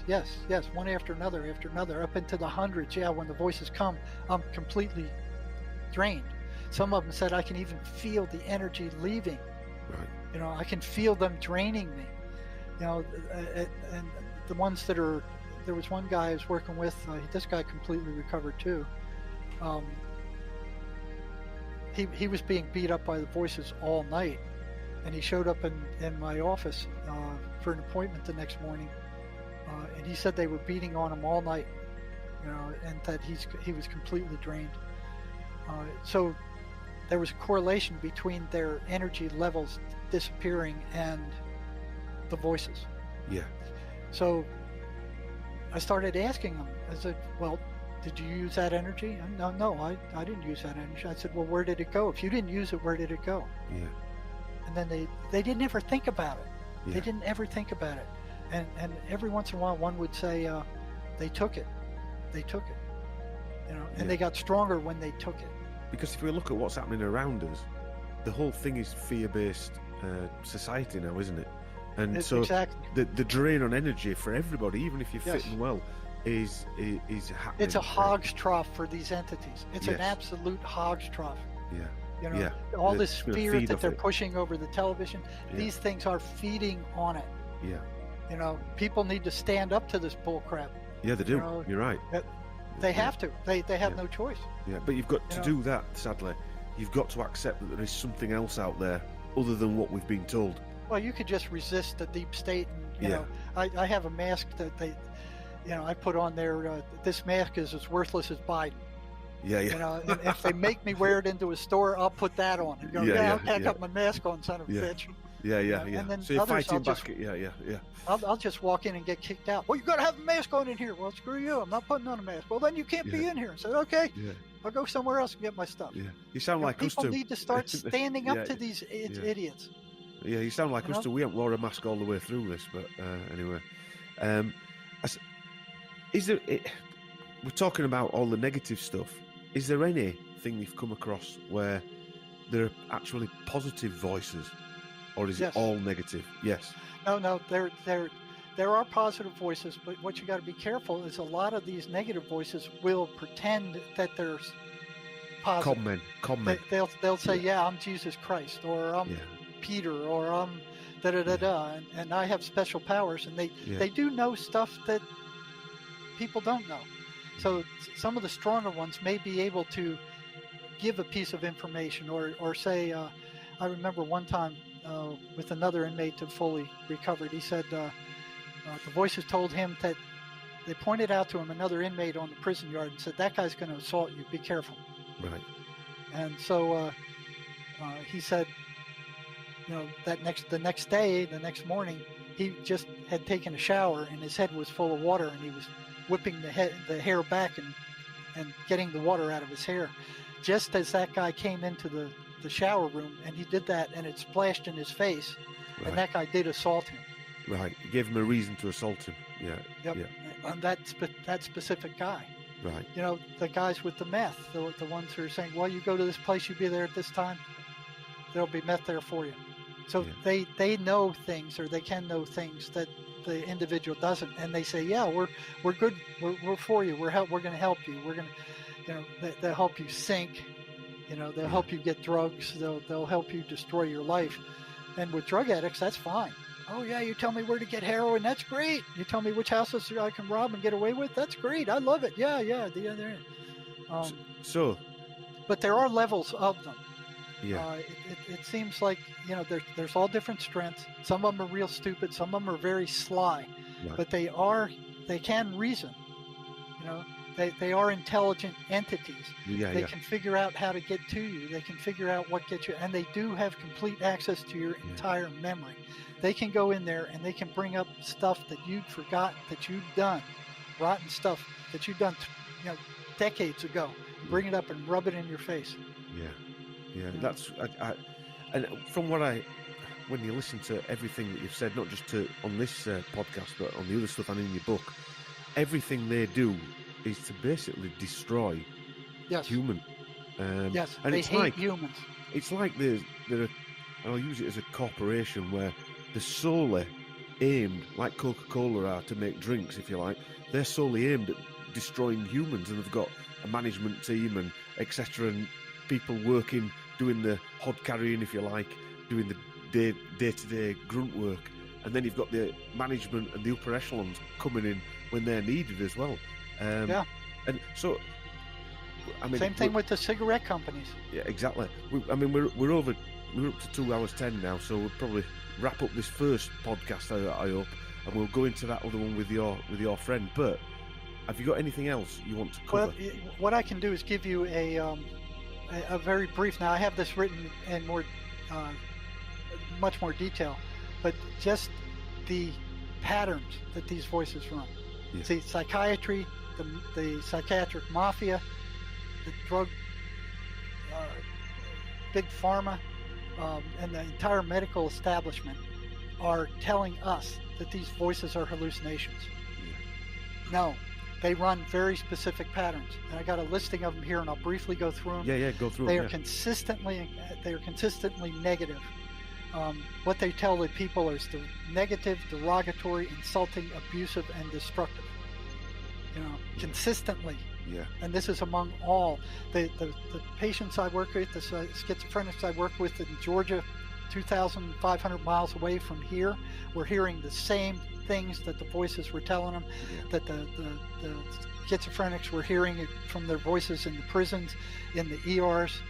one after another, up into the hundreds. Yeah, when the voices come, I'm completely drained. Some of them said I can even feel the energy leaving. Right. I can feel them draining me. And the ones that are, there was one guy I was working with, this guy completely recovered too. He was being beat up by the voices all night, and he showed up in my office for an appointment the next morning, and he said they were beating on him all night, and that he was completely drained. So there was a correlation between their energy levels disappearing and the voices.
Yeah.
So I started asking him. I said, well, did you use that energy? No, I didn't use that energy. I said, well, where did it go? If you didn't use it, where did it go?
Yeah.
And then they didn't ever think about it.
Yeah.
They didn't ever think about it. And every once in a while, one would say, they took it. They took it. And they got stronger when they took it.
Because if we look at what's happening around us, the whole thing is fear-based society now, isn't it? And so
exactly.
the drain on energy for everybody, even if you're fitting well, is happening.
It's a hog's trough for these entities. It's an absolute hog's trough.
Yeah.
All this fear that they're pushing over the television, these things are feeding on it.
Yeah.
People need to stand up to this bull crap.
Yeah, they do. You're right.
They have to. They have no choice.
Yeah, but you've got to do that, sadly. You've got to accept that there is something else out there other than what we've been told.
Well, you could just resist the deep state. And, you know, I have a mask that I put on there. This mask is as worthless as Biden.
Yeah.
And if they make me wear it into a store, I'll put that on. And go, I'll pack up my mask on, son of a bitch.
Yeah.
And then
so you're
others,
fighting back. Yeah.
I'll just walk in and get kicked out. Well, you got to have a mask on in here. Well, screw you. I'm not putting on a mask. Well, then you can't be in here. I said, okay.
Yeah.
I'll go somewhere else and get my stuff.
Yeah. You sound like us
people
two.
need to start standing up to these idiots.
Yeah, you sound like us two. We haven't wore a mask all the way through this, but anyway. We're talking about all the negative stuff. Is there anything you've come across where there are actually positive voices, or is it all negative? Yes.
No. There are positive voices, but what you got to be careful is a lot of these negative voices will pretend that there's positive.
Comment.
They'll say, I'm Jesus Christ, or I'm Peter, or I'm da-da-da-da, and I have special powers, and they do know stuff that people don't know. So some of the stronger ones may be able to give a piece of information, or say, I remember one time with another inmate who fully recovered, he said the voices told him that they pointed out to him another inmate on the prison yard and said, that guy's going to assault you. Be careful.
Right.
And so he said, the next morning, he just had taken a shower and his head was full of water, and he was whipping the hair back and getting the water out of his hair. Just as that guy came into the shower room, and he did that, and it splashed in his face,
Right.
and that guy did assault him.
Right. You gave him a reason to assault him. Yeah.
Yep.
Yeah.
And that specific guy.
Right.
The guys with the meth, the ones who are saying, well, you go to this place, you be there at this time, there'll be meth there for you. So they know things, or they can know things that the individual doesn't, and they say, yeah, we're good, we're for you, we're going to help you, we're going to, they'll help you sink, they'll help you get drugs, they'll help you destroy your life. And with drug addicts, that's fine. Oh yeah, you tell me where to get heroin, that's great. You tell me which houses I can rob and get away with, that's great. I love it. Yeah.
So,
but there are levels of them.
yeah.
It seems like there's all different strengths. Some of them are real stupid. Some of them are very sly,
Right.
but they can reason. They are intelligent entities.
Yeah.
They
Yeah.
can figure out how to get to you. They can figure out what gets you, and they do have complete access to your entire memory. They can go in there and they can bring up stuff that you'd forgotten that you'd done, rotten stuff that you'd done, decades ago. Bring it up and rub it in your face.
Yeah. That's and from when you listen to everything that you've said, not just on this podcast, but on the other stuff and in your book, everything they do is to basically destroy human.
Yes,
and
they
it's
hate humans.
It's like they're I'll use it as a corporation where they're solely aimed, like Coca-Cola are to make drinks, if you like. They're solely aimed at destroying humans, and they've got a management team and etc. and people working, doing the hod carrying, if you like, doing the day-to-day grunt work, and then you've got the management and the upper echelons coming in when they're needed as well. And so,
Same thing with the cigarette companies.
Yeah, exactly. We're up to 2 hours 10 now, so we'll probably wrap up this first podcast, I hope, and we'll go into that other one with your friend. But have you got anything else you want to cover?
Well, what I can do is give you a very brief. Now I have this written in much more detail, but just the patterns that these voices run.
Yeah.
See, psychiatry, the psychiatric mafia, the drug, big pharma, and the entire medical establishment are telling us that these voices are hallucinations. No, they run very specific patterns, and I got a listing of them here, and I'll briefly go through them.
Yeah, go through
them.
They
are consistently negative. What they tell the people is the negative, derogatory, insulting, abusive, and destructive. Consistently.
Yeah.
And this is among all the patients I work with, the schizophrenics I work with in Georgia, 2,500 miles away from here. We're hearing the same things that the voices were telling them, that the schizophrenics were hearing it from their voices in the prisons, in the ERs,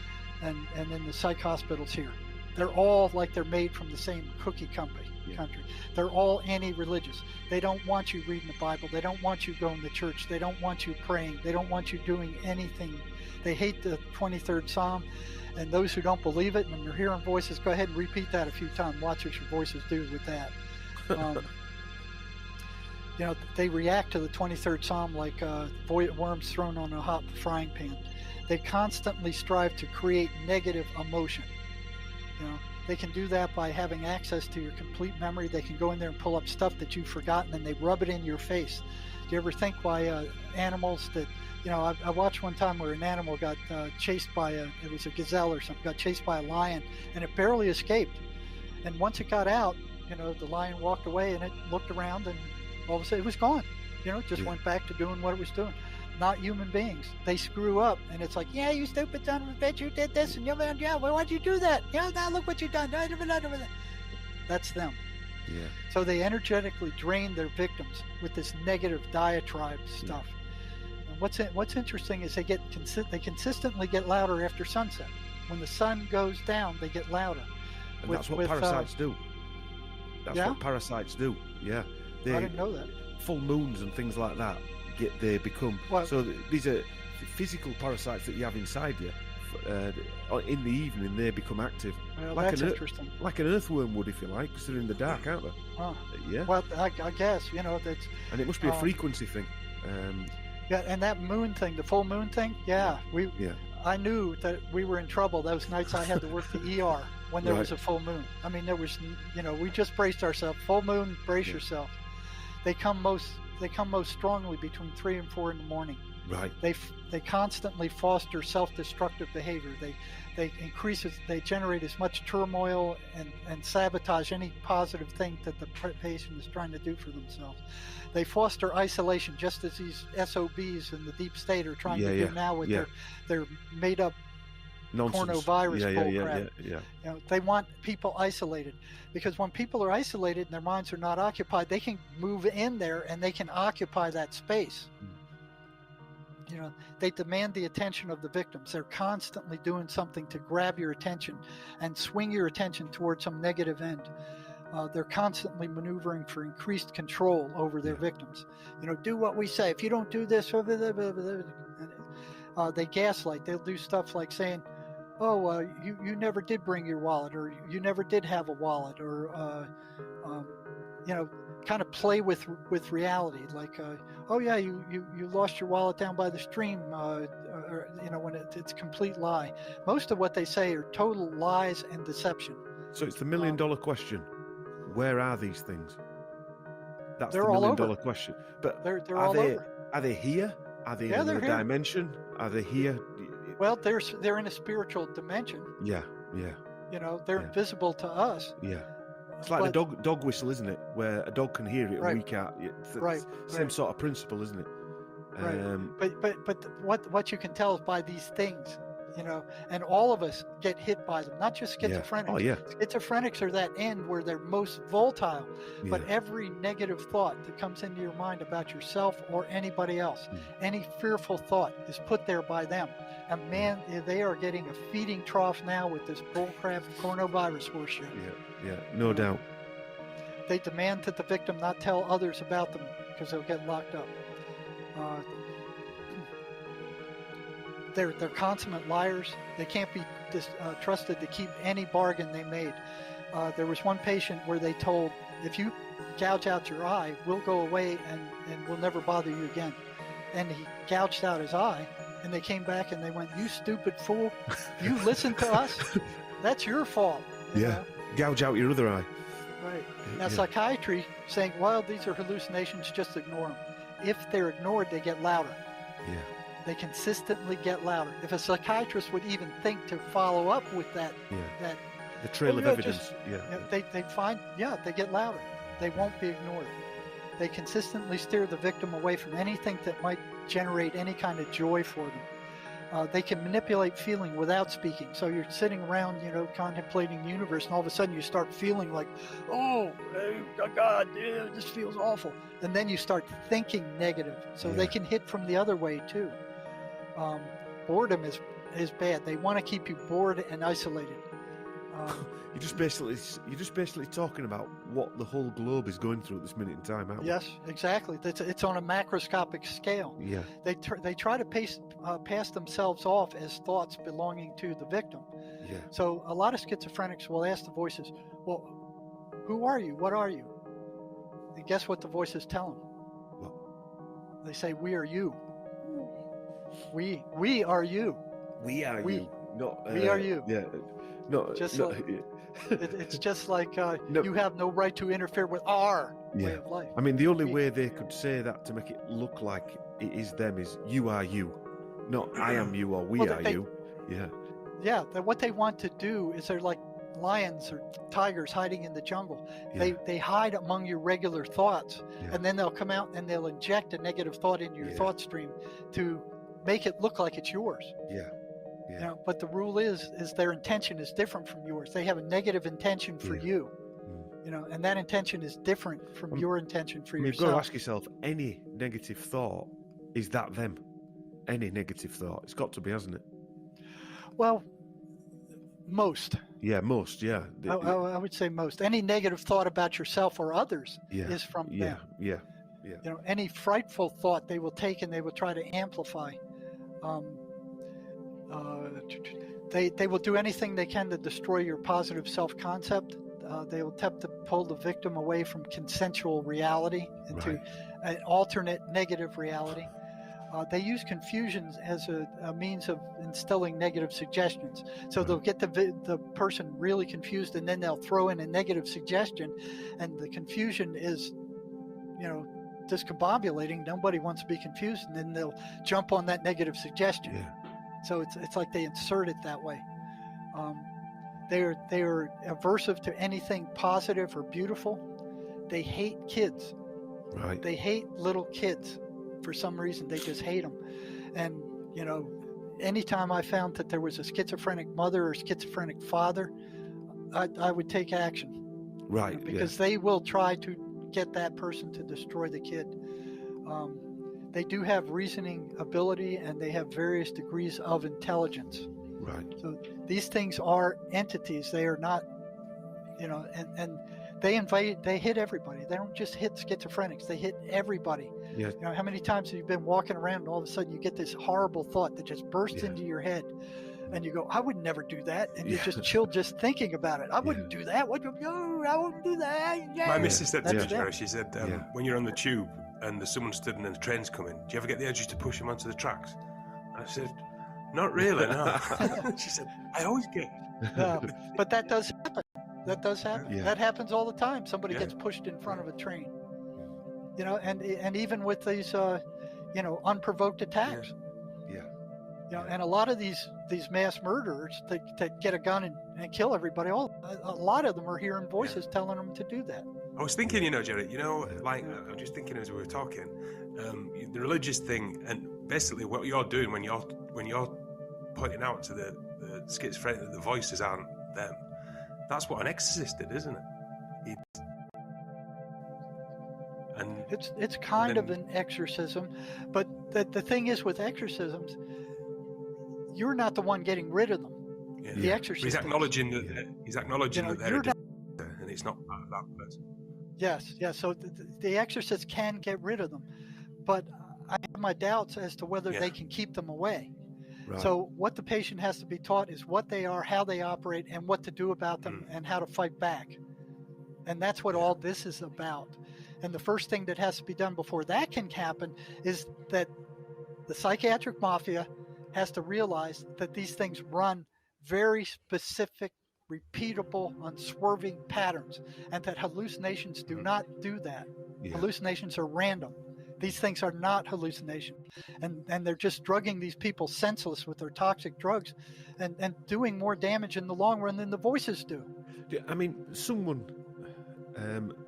and in the psych hospitals here. They're all like they're made from the same cookie country. They're all anti-religious. They don't want you reading the Bible. They don't want you going to church. They don't want you praying. They don't want you doing anything. They hate the 23rd Psalm. And those who don't believe it, and you're hearing voices, go ahead and repeat that a few times. Watch what your voices do with that. They react to the 23rd Psalm like worms thrown on a hot frying pan. They constantly strive to create negative emotion. They can do that by having access to your complete memory. They can go in there and pull up stuff that you've forgotten, and they rub it in your face. Do you ever think why animals that, I watched one time where an animal got chased by it was a gazelle or something, got chased by a lion, and it barely escaped. And once it got out, the lion walked away, and it looked around, and all of a sudden it was gone. Just went back to doing what it was doing. Not human beings. They screw up, and it's like, yeah, you stupid son of a bitch, you did this, and why'd you do that? Now look what you've done. That's them.
Yeah.
So they energetically drain their victims with this negative diatribe stuff. And what's interesting is they consistently get louder after sunset. When the sun goes down, they get louder.
And that's what parasites do. That's what parasites do. Yeah.
I didn't know that.
full moons and things like that, they become.
Well-
So these are physical parasites that you have inside you. In the evening, they become active,
Well,
like
that's
an
interesting.
like an earthworm would, if you like, because they're in the dark, aren't they?
Huh.
Yeah.
Well, I guess, that's...
And it must be a frequency thing.
Yeah, and that moon thing, the full moon thing,
Yeah.
I knew that we were in trouble those nights I had to work the ER when there
Right.
was a full moon. I mean, there was, we just braced ourselves. Full moon, brace yourself. They come most strongly between 3 and 4 in the morning.
Right.
They constantly foster self-destructive behavior. They generate as much turmoil and sabotage any positive thing that the patient is trying to do for themselves. They foster isolation, just as these SOBs in the deep state are trying to do now with their made-up
Nonsense.
coronavirus bullcrap.
Yeah.
They want people isolated, because when people are isolated and their minds are not occupied, they can move in there and they can occupy that space. They demand the attention of the victims. They're constantly doing something to grab your attention and swing your attention towards some negative end. They're constantly maneuvering for increased control over their victims. Do what we say. If you don't do this, they gaslight. They'll do stuff like saying, "Oh, you never did bring your wallet," or "You never did have a wallet," or kind of play with reality, like, "Oh yeah, you lost your wallet down by the stream," when it's a complete lie. Most of what they say are total lies and deception.
So it's the $1 million question. Where are these things? That's
they're
the $1
all
million
over.
Question. But
They're
are
all
they
over.
are they here? Are they in
Yeah,
another
they're here.
dimension? Are they here?
Well, they're in a spiritual dimension.
Yeah.
They're invisible to us.
Yeah. It's like the dog whistle, isn't it? Where a dog can hear it and we can't. It's the same sort of principle, isn't it?
Right. But what you can tell is by these things, and all of us get hit by them, not just schizophrenics.
Oh, yeah.
Schizophrenics are that end where they're most volatile, but
Yeah.
every negative thought that comes into your mind about yourself or anybody else, any fearful thought is put there by them. And man, they are getting a feeding trough now with this bullcrap coronavirus horseshit.
Yeah, no doubt.
They demand that the victim not tell others about them because they'll get locked up. They're consummate liars. They can't be trusted to keep any bargain they made. There was one patient where they told, "If you gouge out your eye, we'll go away and we'll never bother you again." And he gouged out his eye, and they came back and they went, "You stupid fool, you listened to us? That's your fault." You know?
Gouge out your other eye.
Right. Now, psychiatry saying, "Well, these are hallucinations, just ignore them." If they're ignored, they get louder.
Yeah.
They consistently get louder. If a psychiatrist would even think to follow up with that,
The trail of evidence.
they find, they get louder. They won't be ignored. They consistently steer the victim away from anything that might generate any kind of joy for them. They can manipulate feeling without speaking. So you're sitting around, contemplating the universe, and all of a sudden you start feeling like, "Oh, God, this feels awful." And then you start thinking negative. So they can hit from the other way too. Boredom is bad. They want to keep you bored and isolated.
You're just basically talking about what the whole globe is going through at this minute in time, aren't we?
Yes, exactly. It's on a macroscopic scale.
Yeah.
They try to pass themselves off as thoughts belonging to the victim.
Yeah.
So a lot of schizophrenics will ask the voices, "Well, who are you? What are you?" And guess what the voices tell them?
What?
They say, "We are you. We are you.
We are you. Not.
We are you."
Yeah. No.
Just
no,
like- It's just like
No.
you have no right to interfere with our way
Yeah.
of life.
I mean, the only way they could say that to make it look like it is them is "you are you," not "I am you" or "we
Well,
are
they-
you." Yeah.
Yeah, what they want to do is they're like lions or tigers hiding in the jungle.
Yeah.
They hide among your regular thoughts,
Yeah.
and then they'll come out and they'll inject a negative thought into your
Yeah.
thought stream to make it look like it's yours.
Yeah. Yeah.
But the rule is their intention is different from yours. They have a negative intention for
Yeah.
you. And that intention is different from your intention for
You've
yourself.
got to ask yourself: any negative thought, is that them? Any negative thought, it's got to be, hasn't it?
Well, most.
Yeah, most. Yeah.
I would say most. Any negative thought about yourself or others
Yeah.
is from
Yeah.
them.
Yeah. Yeah.
You know, any frightful thought they will take and they will try to amplify. They will do anything they can to destroy your positive self-concept. They will attempt to pull the victim away from consensual reality into an alternate negative reality. They use confusion as a means of instilling negative suggestions. So they'll get the person really confused, and then they'll throw in a negative suggestion, and the confusion is, you know, discombobulating. Nobody wants to be confused, and then they'll jump on that negative suggestion.
Yeah.
So it's like they insert it that way. They are aversive to anything positive or beautiful. They hate kids.
Right.
They hate little kids. For some reason, they just hate them. And, you know, anytime I found that there was a schizophrenic mother or schizophrenic father, I would take action.
Right.
Because they will try to get that person to destroy the kid. They do have reasoning ability, and they have various degrees of intelligence.
Right.
So these things are entities. They are not, you know, and they hit everybody. They don't just hit schizophrenics. They hit everybody.
Yeah.
You know, how many times have you been walking around and all of a sudden you get this horrible thought that just bursts into your head, and you go, I would never do that, and you just chill just thinking about it. I wouldn't do that. What? No, I wouldn't do that. Yeah.
My missus said to me, Jerry, she said,
Yeah.
when you're on the tube and there's someone stood and the train's coming, do you ever get the urge to push them onto the tracks? I said, not really, no. She said, I always get it.
But that does happen. That does happen.
Yeah.
That happens all the time. Somebody
Yeah.
gets pushed in front of a train. You know, and even with these, you know, unprovoked attacks.
Yeah.
You know, and a lot of these mass murderers that get a gun and kill everybody, a lot of them are hearing voices telling them to do that.
I was thinking, you know, Jerry, you know, like, I'm just thinking as we were talking, the religious thing, and basically what you're doing when you're pointing out to the schizophrenic that the voices aren't them, that's what an exorcist did, isn't it?
It's kind of an exorcism, but the thing is with exorcisms, you're not the one getting rid of them.
Yeah.
The exorcist.
He's acknowledging that they're a
not,
and it's not that person.
Yes. So the exorcist can get rid of them, but I have my doubts as to whether they can keep them away.
Right.
So what the patient has to be taught is what they are, how they operate, and what to do about them, and how to fight back. And that's what all this is about. And the first thing that has to be done before that can happen is that the psychiatric mafia has to realize that these things run very specific, repeatable, unswerving patterns, and that hallucinations do not do that.
Yeah.
Hallucinations are random. These things are not hallucinations. And they're just drugging these people senseless with their toxic drugs and doing more damage in the long run than the voices do.
I mean, someone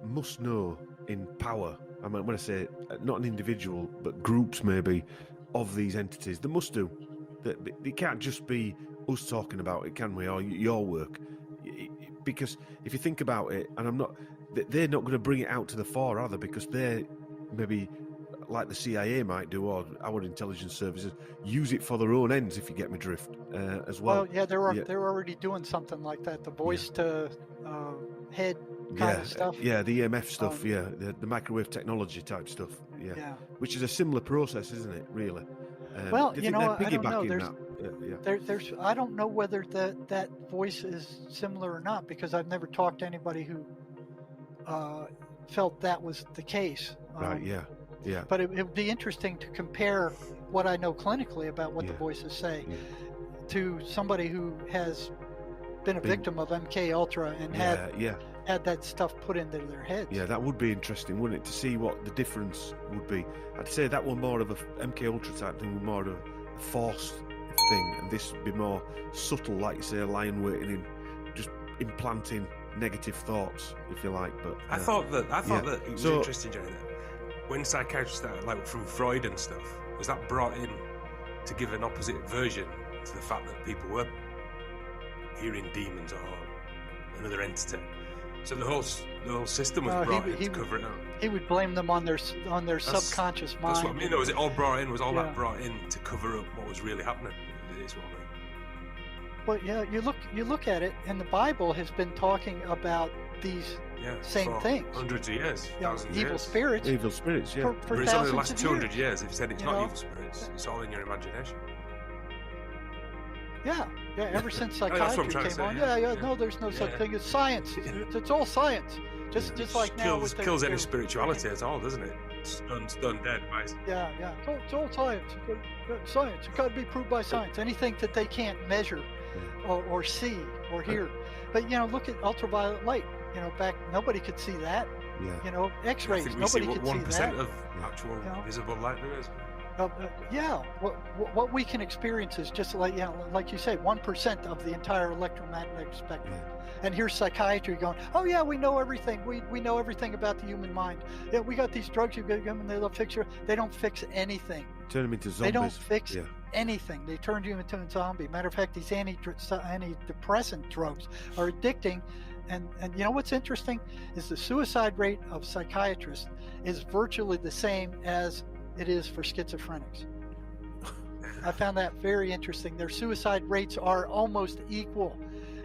must know in power. I mean, when I say not an individual, but groups maybe of these entities, they must do. It can't just be us talking about it, can we, or your work? Because if you think about it, and they're not going to bring it out to the fore, are they? Because they're maybe, like the CIA might do, or our intelligence services, use it for their own ends, if you get my drift, as well.
Well, yeah, they're already doing something like that, the voice to head kind of stuff.
Yeah, the EMF stuff, the microwave technology type stuff, yeah. Which is a similar process, isn't it, really?
Well,
you
know, I don't know.
There's
I don't know whether that voice is similar or not, because I've never talked to anybody who felt that was the case.
Right, yeah.
But it would be interesting to compare what I know clinically about what the voices say to somebody who has been a victim of MK Ultra and had that stuff put into their heads.
Yeah, that would be interesting, wouldn't it, to see what the difference would be. I'd say that one more of a MK Ultra type thing, more of a forced thing, and this would be more subtle, like you say, a lion waiting in, just implanting negative thoughts, if you like. But
I thought that it was interesting, Jerry, that when psychiatrists started, like from Freud and stuff, was that brought in to give an opposite version to the fact that people were hearing demons or another entity. So the whole system was brought in to cover it up.
He would blame them on their subconscious mind.
That's what I mean. Was it all brought in? Was all that brought in to cover up what was really happening? Is what I mean.
Well, yeah, you look at it, and the Bible has been talking about these
Yeah,
same
for
things.
hundreds of years,
You know,
thousands of
evil
years.
spirits.
Evil spirits, yeah.
For
But it's only
thousands
the last
of
200
years.
years they've said it's
You
not
know?
evil spirits. It's all in your imagination.
Yeah, ever since
that's what I'm
psychiatry
trying to
came
say,
on.
yeah.
No, there's no such
Yeah.
thing as science. It's all science. Just like now with
kills any
their-
spirituality at all, doesn't it? It's done dead.
Yeah. It's all science. Science. It got to be proved by science. Anything that they can't measure or see or hear. But look at ultraviolet light. Back nobody could see that.
Yeah.
I
X-rays.
think we
Nobody
see
could
1%
see that.
of actual visible light there is.
What we can experience is just like like you say, 1% of the entire electromagnetic spectrum.
Yeah.
And here's psychiatry going, oh yeah, we know everything. We know everything about the human mind. Yeah, we got these drugs you give them, they'll fix you. They don't fix anything.
Turn them into zombies.
They don't fix anything. They turn you into a zombie. Matter of fact, these antidepressant drugs are addicting. And you know what's interesting is the suicide rate of psychiatrists is virtually the same as it is for schizophrenics. I found that very interesting. Their suicide rates are almost equal.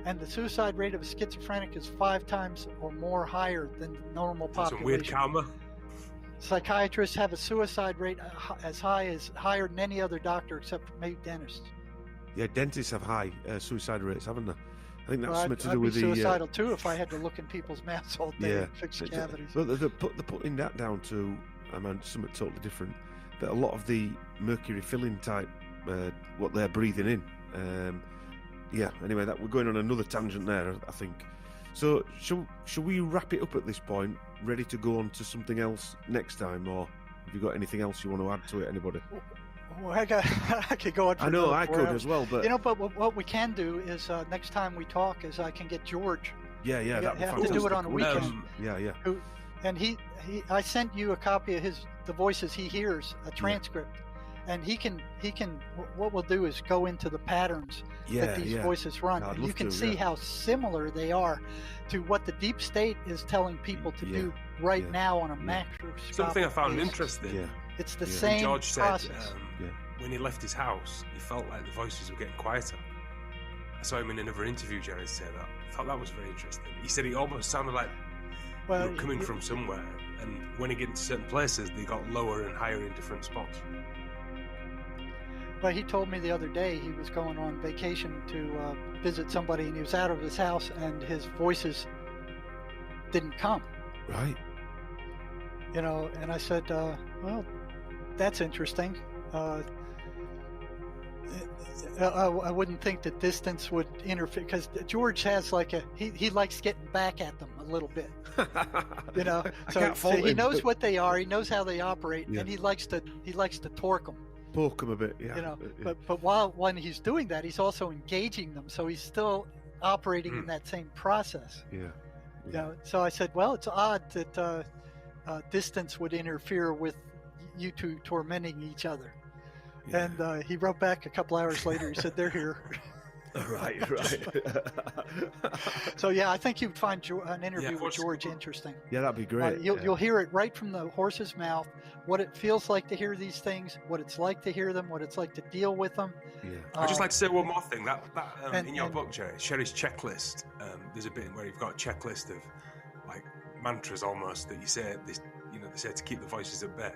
And the suicide rate of a schizophrenic is 5 times or more higher than the normal population.
Some weird karma.
Psychiatrists have a suicide rate higher than any other doctor except for maybe dentists.
Yeah, dentists have high suicide rates, haven't they? I think that's something to
I'd
do with
be
the
suicidal too if I had to look in people's mouths all day and fix cavities.
But they're putting that down to something totally different. That a lot of the mercury filling type, what they're breathing in. Anyway, that we're going on another tangent there, I think. So, shall we wrap it up at this point? Ready to go on to something else next time, or have you got anything else you want to add to it? Anybody?
Well, I could go on. For
I know I could
hours.
as well, but
but what we can do is next time we talk is I can get George.
Yeah, that'd be
have
fantastic.
to do it on a weekend.
Yeah.
I sent you a copy of the voices he hears, a transcript, and he can. What we'll do is go into the patterns that these voices run, and you can see how similar they are to what the deep state is telling people to do right now on a macroscopic
Something I found
basis.
interesting.
Yeah. It's the same
George
process.
said when he left his house, he felt like the voices were getting quieter. I saw him in another interview, Jerry, say that. I thought that was very interesting. He said it almost sounded like they were coming from somewhere, and when he get into certain places, they got lower and higher in different spots.
Well, he told me the other day he was going on vacation to visit somebody, and he was out of his house, and his voices didn't come.
Right.
And I said, well, that's interesting. I wouldn't think that distance would interfere, because George has he likes getting back at them a little bit. So he knows what they are, he knows how they operate, and he likes to torque them.
Poke them a bit, yeah.
But when he's doing that, he's also engaging them, so he's still operating in that same process.
Yeah.
So I said, well, it's odd that distance would interfere with you two tormenting each other.
Yeah.
And he wrote back a couple hours later. He said, they're here.
Right.
So I think you'd find an interview with George interesting.
Yeah, that'd be great.
You'll hear it right from the horse's mouth, what it feels like to hear these things, what it's like to hear them, what it's like to deal with them.
Yeah.
I'd just like to say one more thing. In your book, Jerry, Sherry's checklist, there's a bit where you've got a checklist of like mantras almost that you say this, they say to keep the voices at bay.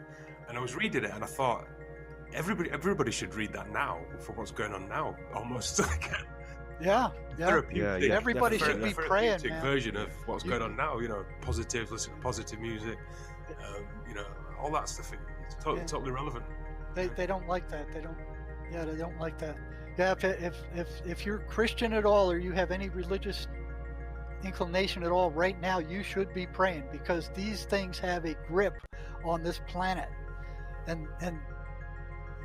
And I was reading it and I thought, everybody should read that now for what's going on now, almost like
everybody should be praying, man.
Version of what's going on now, positive, listen to positive music, all that stuff. It's totally relevant.
They don't like that. They don't like that. Yeah, if you're Christian at all, or you have any religious inclination at all, right now you should be praying, because these things have a grip on this planet, and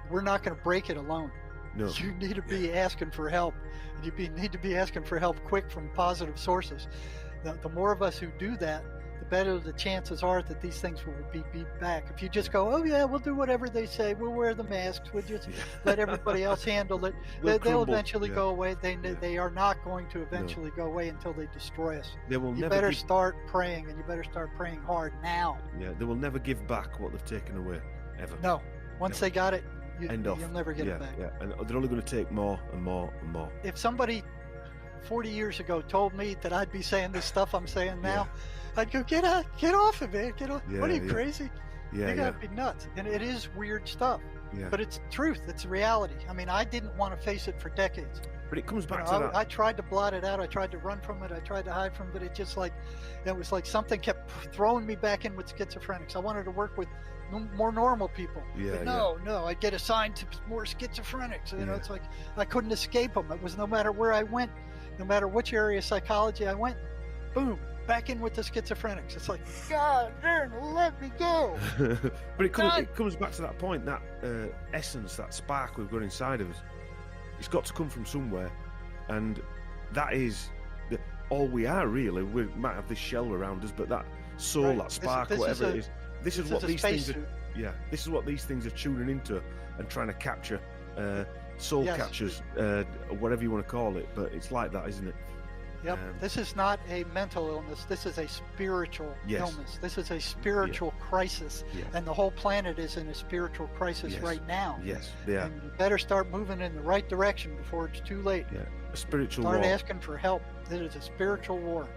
we're not going to break it alone.
No.
You need to be asking for help, and you need to be asking for help quick from positive sources. The more of us who do that, the better the chances are that these things will be beat back. If you just go, oh yeah, we'll do whatever they say, we'll wear the masks, we'll just let everybody else handle it, they'll eventually go away. They are not going to eventually go away until they destroy us.
You
better start praying, and you better start praying hard now.
Yeah, they will never give back what they've taken away, ever.
No. Once they got it, you'll never get it back.
Yeah, and they're only going to take more and more and more.
If somebody 40 years ago told me that I'd be saying this stuff I'm saying now, I'd go, get off of it, get off.
Yeah,
What are you,
yeah.
crazy?
Yeah,
You gotta be nuts. And it is weird stuff,
yeah.
but it's truth. It's reality. I mean, I didn't want to face it for decades.
But it comes back
You know,
to that.
I tried to blot it out. I tried to run from it. I tried to hide from it. It just like, it was like something kept throwing me back in with schizophrenics. I wanted to work with more normal people.
Yeah,
But no, I'd get assigned to more schizophrenics. You know, it's like I couldn't escape them. It was no matter where I went, no matter which area of psychology I went, boom, back in with the schizophrenics. It's like, God, darn, let me go.
But it comes back to that point, that essence, that spark we've got inside of us. It's got to come from somewhere, and that is all we are, really. We might have this shell around us, but that soul, that spark, whatever it is, this is what these things are. Yeah, this is what these things are tuning into and trying to capture. Soul catchers, whatever you want to call it, but it's like that, isn't it?
Yep. This is not a mental illness. This is a spiritual illness. This is a spiritual crisis, and the whole planet is in a spiritual crisis right now.
Yes, yeah.
And you better start moving in the right direction before it's too late.
Yeah, a spiritual
war.
Start
asking for help. It is a spiritual war.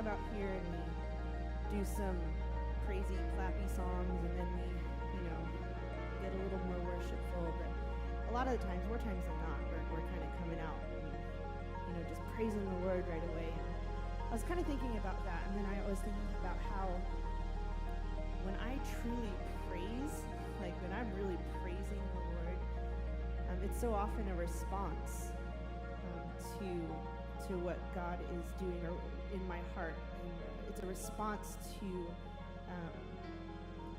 Out here and we do some crazy clappy songs, and then we, get a little more worshipful. But a lot of the times, more times than not, we're kind of coming out and, just praising the Lord right away. And I was kind of thinking about that, and then I was thinking about how when I truly praise, like when I'm really praising the Lord, it's so often a response to what God is doing in my heart. And it's a response to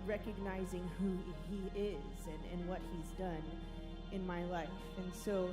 recognizing who He is and what He's done in my life. And so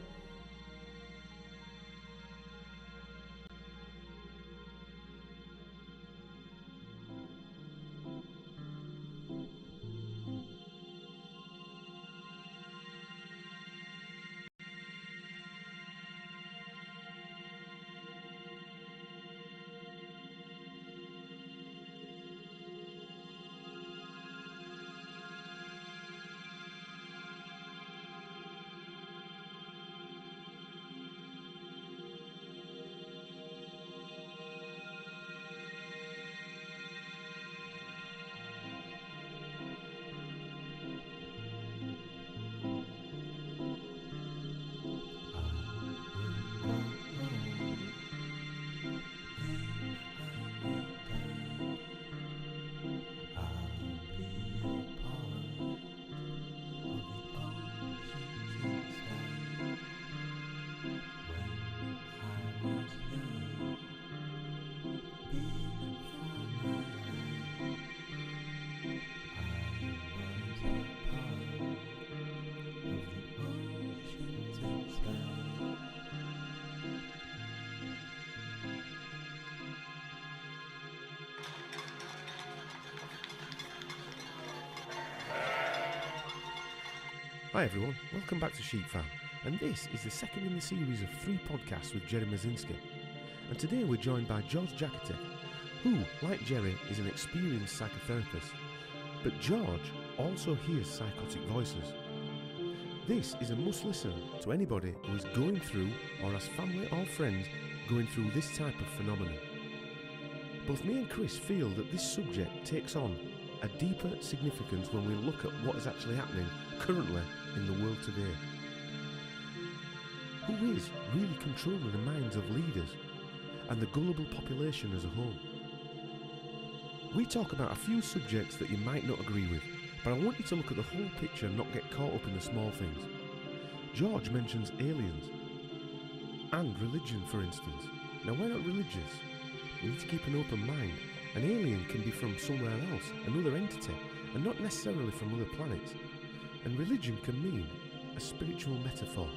Hi everyone, welcome back to Sheep Farm, and this is the second in the series of 3 podcasts with Jerry Mazinski. And today we're joined by George Jakatek, who, like Jerry, is an experienced psychotherapist. But George also hears psychotic voices. This is a must listen to anybody who is going through, or has family or friends going through this type of phenomenon. Both me and Chris feel that this subject takes on a deeper significance when we look at what is actually happening currently in the world today. Who is really controlling the minds of leaders and the gullible population as a whole? We talk about a few subjects that you might not agree with, but I want you to look at the whole picture and not get caught up in the small things. George mentions aliens. And religion, for instance. Now, we're not religious. We need to keep an open mind. An alien can be from somewhere else, another entity, and not necessarily from other planets. And religion can mean a spiritual metaphor.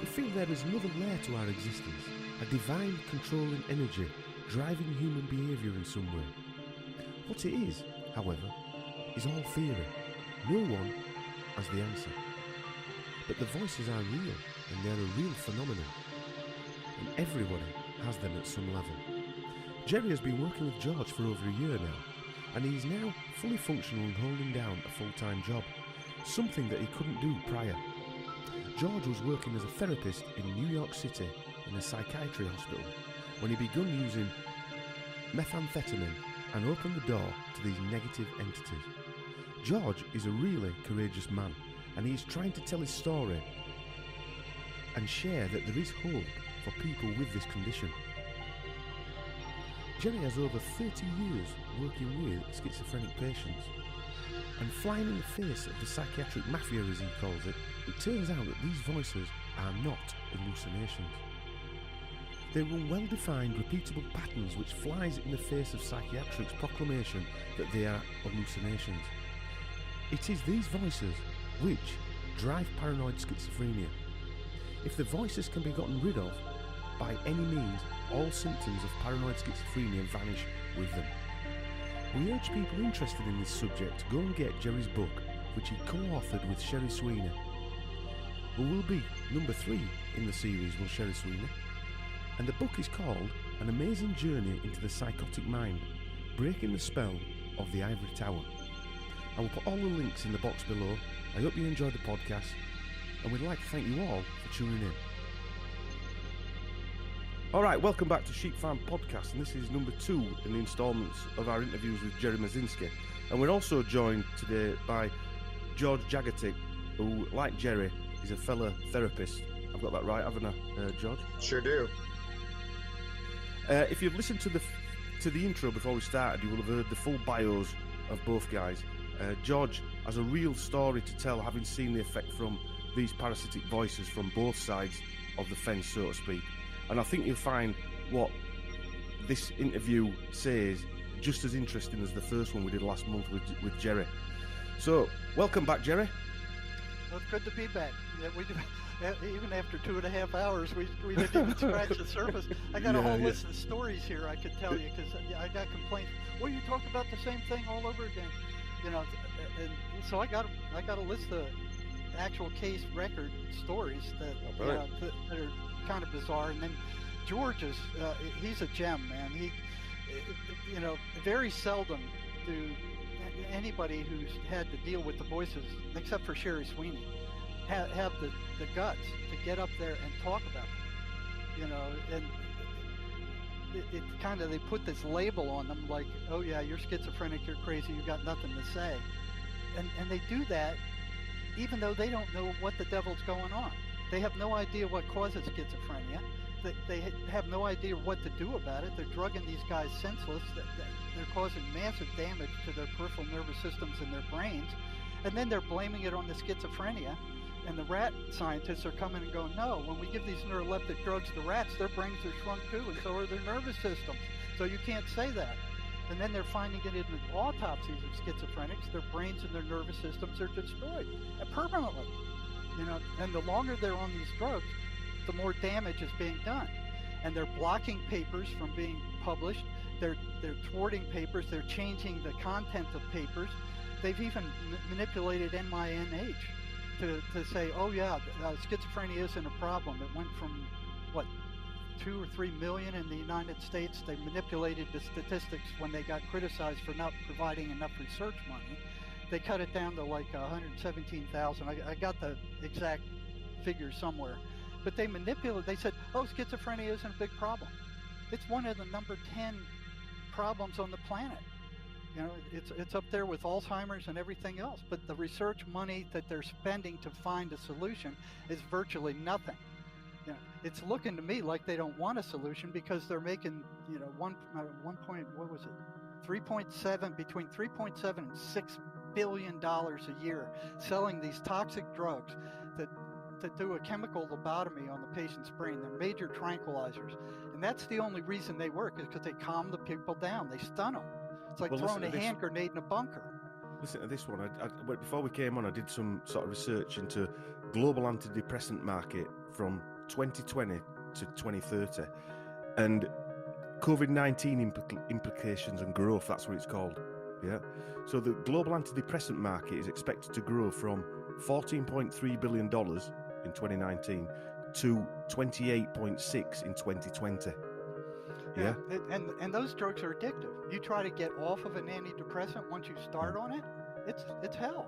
We feel there is another layer to our existence, a divine controlling energy driving human behaviour in some way. What it is, however, is all theory. No one has the answer. But the voices are real, and they're a real phenomenon. And everybody has them at some level. Jerry has been working with George for over a year now, and he is now fully functional and holding down a full-time job, something that he couldn't do prior. George was working as a therapist in New York City in a psychiatry hospital when he began using methamphetamine and opened the door to these negative entities. George is a really courageous man, and he is trying to tell his story and share that there is hope for people with this condition. Jerry has over 30 years working with schizophrenic patients, and flying in the face of the psychiatric mafia, as he calls it, it turns out that these voices are not hallucinations. They run well-defined, repeatable patterns which flies in the face of psychiatric's proclamation that they are hallucinations. It is these voices which drive paranoid schizophrenia. If the voices can be gotten rid of, by any means, all symptoms of paranoid schizophrenia vanish with them. We urge people interested in this subject to go and get Jerry's book, which he co-authored with Sherry Sweeney, who will be number 3 in the series, will Sherry Sweeney. And the book is called An Amazing Journey into the Psychotic Mind, Breaking the Spell of the Ivory Tower. I will put all the links in the box below. I hope you enjoyed the podcast, and we'd like to thank you all for tuning in. Alright, welcome back to Sheep Farm Podcast, and this is number 2 in the instalments of our interviews with Jerry Mazinski. And we're also joined today by George Jagatic, who, like Jerry, is a fellow therapist. I've got that right, haven't I, George?
Sure do.
If you've listened to the intro before we started, you will have heard the full bios of both guys. George has a real story to tell, having seen the effect from these parasitic voices from both sides of the fence, so to speak. And I think you'll find what this interview says just as interesting as the first one we did last month with Jerry. So, welcome back, Jerry.
Well, it's good to be back. Yeah, even after 2.5 hours, we didn't even scratch the surface. I got a whole list of stories here I could tell you, because I got complaints. Well, you talk about the same thing all over again, you know. And so I got a list of actual case record stories that that are kind of bizarre. And then George is he's a gem, man. He, you know, very seldom do anybody who's had to deal with the voices, except for Sherry Sweeney, have the guts to get up there and talk about it, you know. And it kind of, they put this label on them like, oh yeah, you're schizophrenic, you're crazy, you got nothing to say. And they do that even though they don't know what the devil's going on. They have no idea what causes schizophrenia. They have no idea what to do about it. They're drugging these guys senseless. They're causing massive damage to their peripheral nervous systems and their brains. And then they're blaming it on the schizophrenia. And the rat scientists are coming and going, no, when we give these neuroleptic drugs to rats, their brains are shrunk too, and so are their nervous systems. So you can't say that. And then they're finding it in the autopsies of schizophrenics. Their brains and their nervous systems are destroyed permanently. You know, and the longer they're on these drugs, the more damage is being done. And they're blocking papers from being published. They're thwarting papers. They're changing the content of papers. They've even manipulated NIMH to say, oh yeah, schizophrenia isn't a problem. It went from, what, 2 or 3 million in the United States. They manipulated the statistics when they got criticized for not providing enough research money. They cut it down to like 117,000. I got the exact figure somewhere. But they manipulated, they said, oh, schizophrenia isn't a big problem. It's one of the number 10 problems on the planet. You know, it's up there with Alzheimer's and everything else. But the research money that they're spending to find a solution is virtually nothing. You know, it's looking to me like they don't want a solution, because they're making, you know, between 3.7 and $6 billion a year selling these toxic drugs that to do a chemical lobotomy on the patient's brain. They're major tranquilizers, and that's the only reason they work, is because they calm the people down. They stun them. It's like throwing a hand grenade in a bunker.
Listen to this one. Before we came on, I did some sort of research into global antidepressant market from 2020 to 2030, and COVID-19 implications and growth. That's what it's called. Yeah. So the global antidepressant market is expected to grow from $14.3 billion in 2019 to 28.6 in 2020. Yeah.
And those drugs are addictive. You try to get off of an antidepressant, once you start on it, it's hell.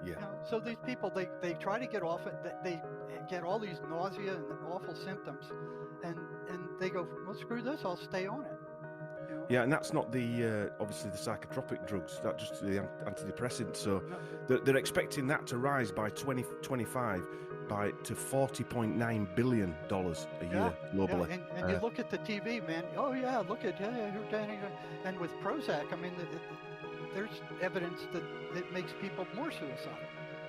Yeah.
You know, so these people, they try to get off it. They get all these nausea and awful symptoms, and they go, well, screw this, I'll stay on it. You know?
Yeah, and that's not the obviously the psychotropic drugs. That's just the antidepressants. So they're expecting that to rise by 2025 to $40.9 billion a year globally.
Yeah. And you look at the TV, man. Oh yeah, look at and with Prozac, I mean, there's evidence that it makes people more suicidal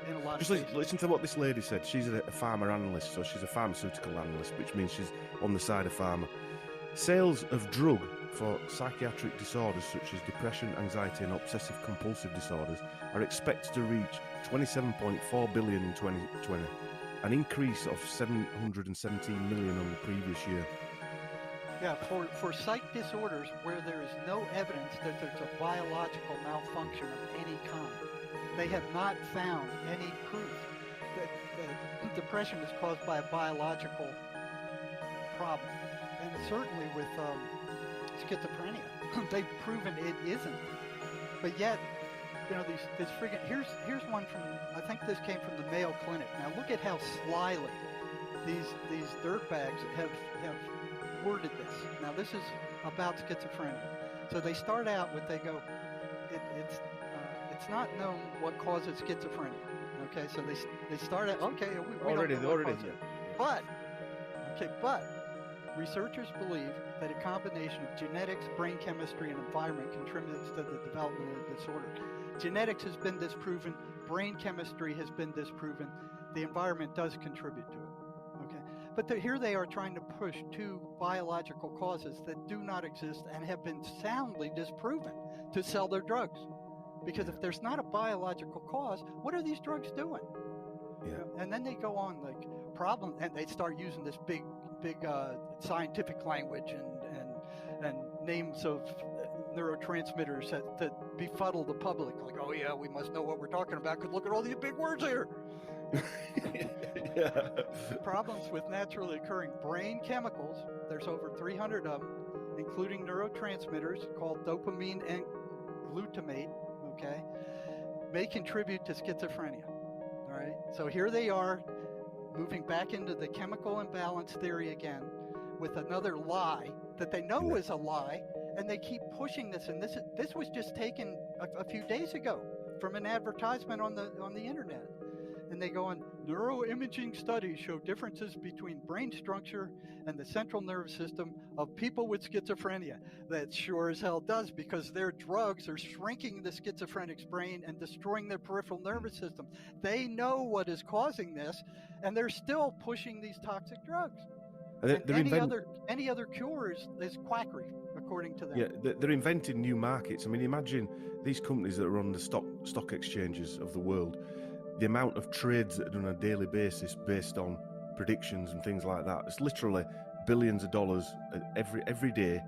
in a lot of cases.
Listen to what this lady said. She's a pharma analyst, so she's a pharmaceutical analyst, which means she's on the side of pharma. Sales of drug for psychiatric disorders such as depression, anxiety, and obsessive compulsive disorders are expected to reach $27.4 billion in 2020, an increase of $717 million on the previous year.
Yeah, for psych disorders where there is no evidence that there's a biological malfunction of any kind, they have not found any proof that depression is caused by a biological problem. And certainly with schizophrenia, they've proven it isn't. But yet, you know, this friggin' here's one from, I think this came from the Mayo Clinic. Now look at how slyly these dirtbags have worded this. Now this is about schizophrenia. So they start out with, they go, it's not known what causes schizophrenia. Okay, so they start out, okay, we don't know what causes it. But researchers believe that a combination of genetics, brain chemistry, and environment contributes to the development of the disorder. Genetics has been disproven, brain chemistry has been disproven, the environment does contribute to it. Okay, but here they are trying to push two biological causes that do not exist and have been soundly disproven to sell their drugs. Because if there's not a biological cause, what are these drugs doing?
Yeah.
And then they go on like problem, and they start using this big scientific language and names of neurotransmitters that befuddle the public. Like, oh yeah, we must know what we're talking about because look at all these big words here.
Yeah.
Problems with naturally occurring brain chemicals. There's over 300 of them, including neurotransmitters called dopamine and glutamate. Okay, may contribute to schizophrenia. All right. So here they are, moving back into the chemical imbalance theory again, with another lie that they know is a lie, and they keep pushing this. And this was just taken a few days ago from an advertisement on the internet. And they go on, neuroimaging studies show differences between brain structure and the central nervous system of people with schizophrenia. That sure as hell does, because their drugs are shrinking the schizophrenic's brain and destroying their peripheral nervous system. They know what is causing this, and they're still pushing these toxic drugs. Any other cure is quackery, according to them.
Yeah, they're inventing new markets. I mean, imagine these companies that are on the stock exchanges of the world, the amount of trades that are done on a daily basis based on predictions and things like that. It's literally billions of dollars every day,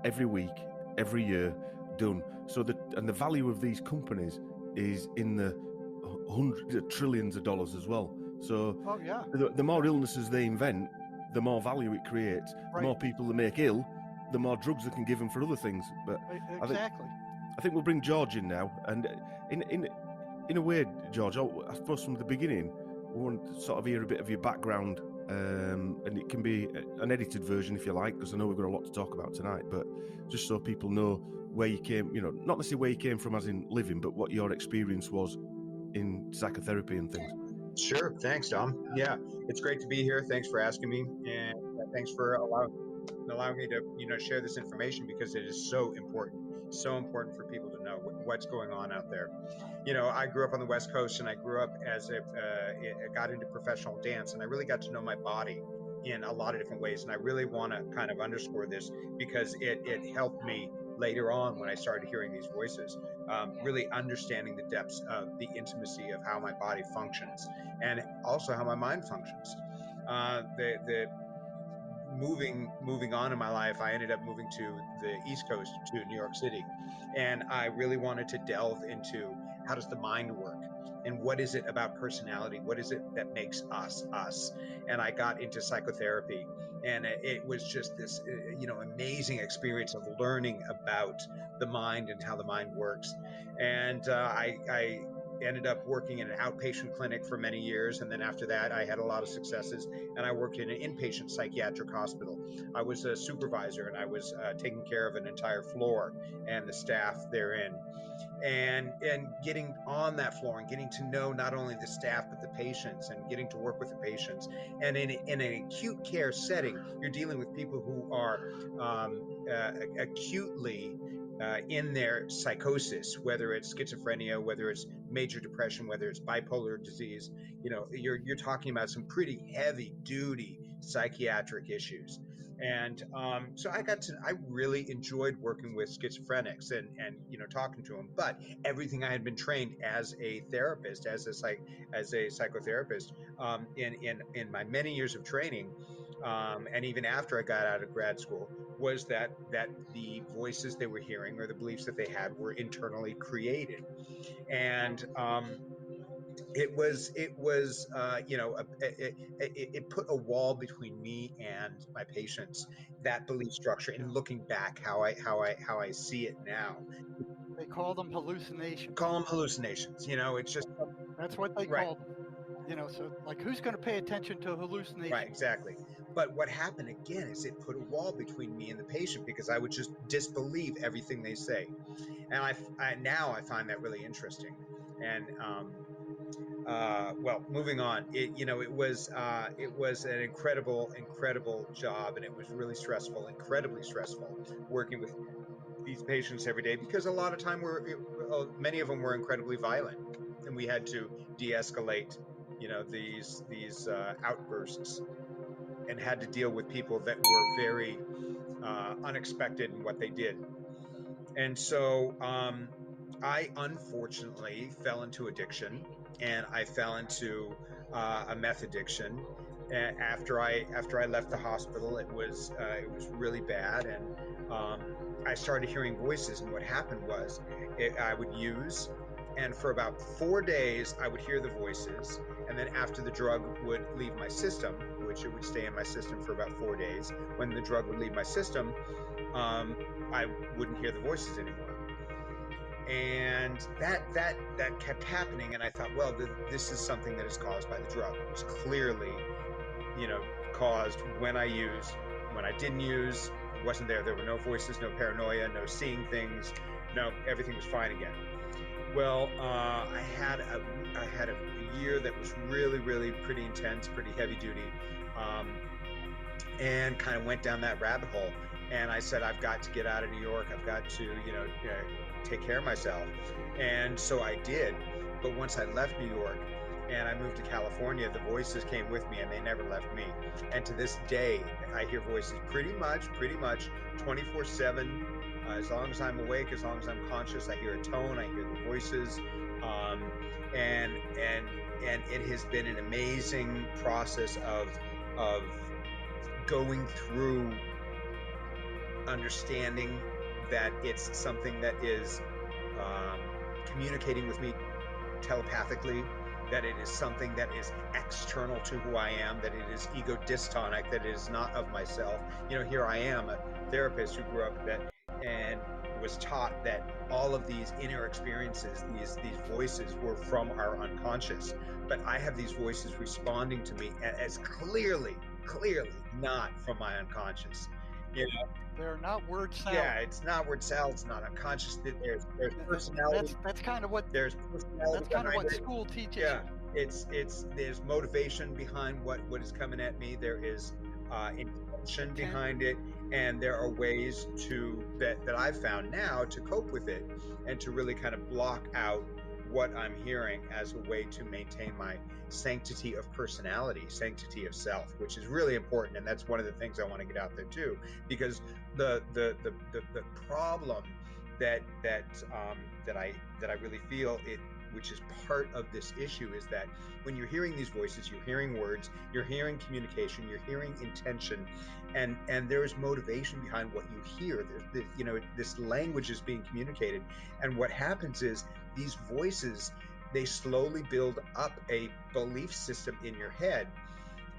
every week, every year done. So the value of these companies is in the hundreds of trillions of dollars as well. So the more illnesses they invent, the more value it creates. Right. The more people they make ill, the more drugs they can give them for other things. But
exactly.
I think we'll bring George in now, and in a way, George, I suppose from the beginning, we want to sort of hear a bit of your background, and it can be an edited version if you like, because I know we've got a lot to talk about tonight, but just so people know where you came, not necessarily where you came from as in living, but what your experience was in psychotherapy and things.
Sure. Thanks, Dom. Yeah, it's great to be here. Thanks for asking me, and thanks for allowing me to share this information, because it is so important. So important for people to know what's going on out there. You know, I grew up on the West Coast, and I grew up as I got into professional dance, and I really got to know my body in a lot of different ways. And I really want to kind of underscore this because it helped me later on when I started hearing these voices, really understanding the depths of the intimacy of how my body functions and also how my mind functions. The moving on in my life, I ended up moving to the East Coast, to New York City, and I really wanted to delve into how does the mind work and what is it about personality, what is it that makes us us. And I got into psychotherapy, and it was just this amazing experience of learning about the mind and how the mind works. And I ended up working in an outpatient clinic for many years, and then after that I had a lot of successes, and I worked in an inpatient psychiatric hospital. I was a supervisor, and I was taking care of an entire floor and the staff therein. And getting on that floor and getting to know not only the staff but the patients, and getting to work with the patients. And in an acute care setting, you're dealing with people who are acutely in their psychosis, whether it's schizophrenia, whether it's major depression, whether it's bipolar disease. You know, you're talking about some pretty heavy duty psychiatric issues. And so I really enjoyed working with schizophrenics and talking to them. But everything I had been trained as a therapist, as a psychotherapist, in my many years of training, and even after I got out of grad school, was that the voices they were hearing or the beliefs that they had were internally created. And it put a wall between me and my patients, that belief structure. And looking back, how I see it now,
They call them hallucinations.
call them hallucinations. You know, it's just
That's what they
right.
call them. You know, so like, who's going to pay attention to hallucinations?
Right, exactly. But what happened again is it put a wall between me and the patient, because I would just disbelieve everything they say. And I now I find that really interesting. And well, moving on, it was an incredible job, and it was really stressful, incredibly stressful, working with these patients every day, because a lot of time many of them were incredibly violent, and we had to de-escalate, these outbursts, and had to deal with people that were very unexpected in what they did. And so I unfortunately fell into addiction, and I fell into a meth addiction. After I left the hospital, it was really bad, and I started hearing voices. And what happened was, I would use, and for about 4 days I would hear the voices, and then after the drug would leave my system, which it would stay in my system for about 4 days, when the drug would leave my system, I wouldn't hear the voices anymore. And that kept happening, and I thought, well, this is something that is caused by the drug. It was clearly, caused when I used. When I didn't use, it wasn't there. There were no voices, no paranoia, no seeing things. No, everything was fine again. Well, I had a year that was really pretty intense, pretty heavy duty, and kind of went down that rabbit hole. And I said, I've got to get out of New York. I've got to, take care of myself. And so I did. But once I left New York and I moved to California, the voices came with me, and they never left me. And to this day, I hear voices pretty much 24/7. As long as I'm awake, as long as I'm conscious, I hear a tone, I hear the voices. And it has been an amazing process of going through understanding that it's something that is communicating with me telepathically, that it is something that is external to who I am, that it is ego dystonic, that it is not of myself. Here I am, a therapist who grew up and was taught that all of these inner experiences, these voices, were from our unconscious. But I have these voices responding to me as clearly not from my unconscious.
They're not word salad.
Yeah, it's not word salad. It's not unconscious. There's personality.
That's kind of what
There's personality.
That's kind of what school teaches.
Yeah, it's there's motivation behind what is coming at me. There is intention behind it, and there are ways that I've found now to cope with it and to really kind of block out what I'm hearing as a way to maintain my sanctity of personality, sanctity of self, which is really important. And that's one of the things I want to get out there too, because the problem that I really feel it, which is part of this issue, is that when you're hearing these voices, you're hearing words, you're hearing communication, you're hearing intention, and there's motivation behind what you hear. This language is being communicated, and what happens is these voices, they slowly build up a belief system in your head,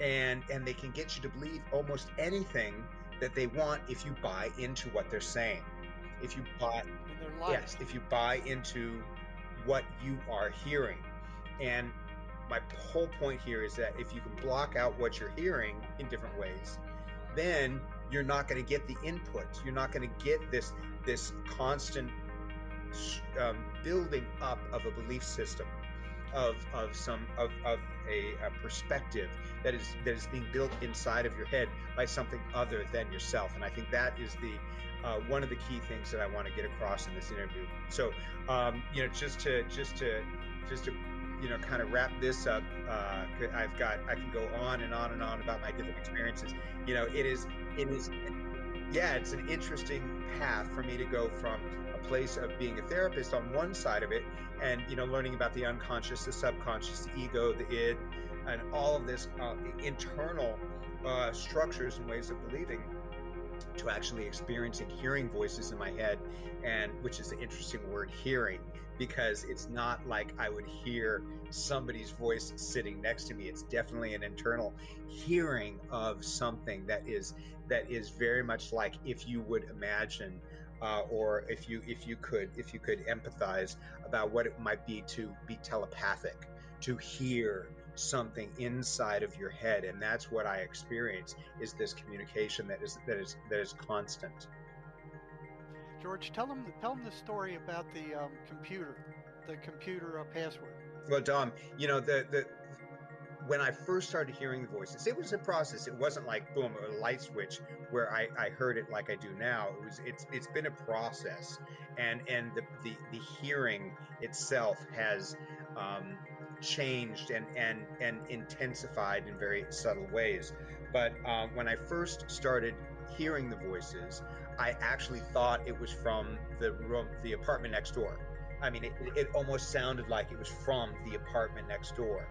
and they can get you to believe almost anything that they want if you buy into what they're saying. If you buy, yes, if you buy into what you are hearing. And my whole point here is that if you can block out what you're hearing in different ways, then you're not going to get the input. You're not going to get this constant building up of a belief system, of a perspective that is being built inside of your head by something other than yourself. And I think that is the one of the key things that I want to get across in this interview. So just to kind of wrap this up, I can go on and on and on about my different experiences. It's an interesting path for me to go from a place of being a therapist on one side of it, and learning about the unconscious, the subconscious, the ego, the id, and all of this internal structures and ways of believing, to actually experiencing hearing voices in my head, and which is an interesting word, hearing, because it's not like I would hear somebody's voice sitting next to me. It's definitely an internal hearing of something that is very much like, if you would imagine or if you could empathize about what it might be to be telepathic, to hear something inside of your head. And that's what I experience, is this communication that is constant.
George, tell them the story about the computer password.
Well, Dom, when I first started hearing the voices, it was a process. It wasn't like boom, a light switch where I heard it like I do now. It's been a process, and the hearing itself has changed and intensified in very subtle ways. But when I first started hearing the voices, I actually thought it was from the apartment next door. I mean, it almost sounded like it was from the apartment next door.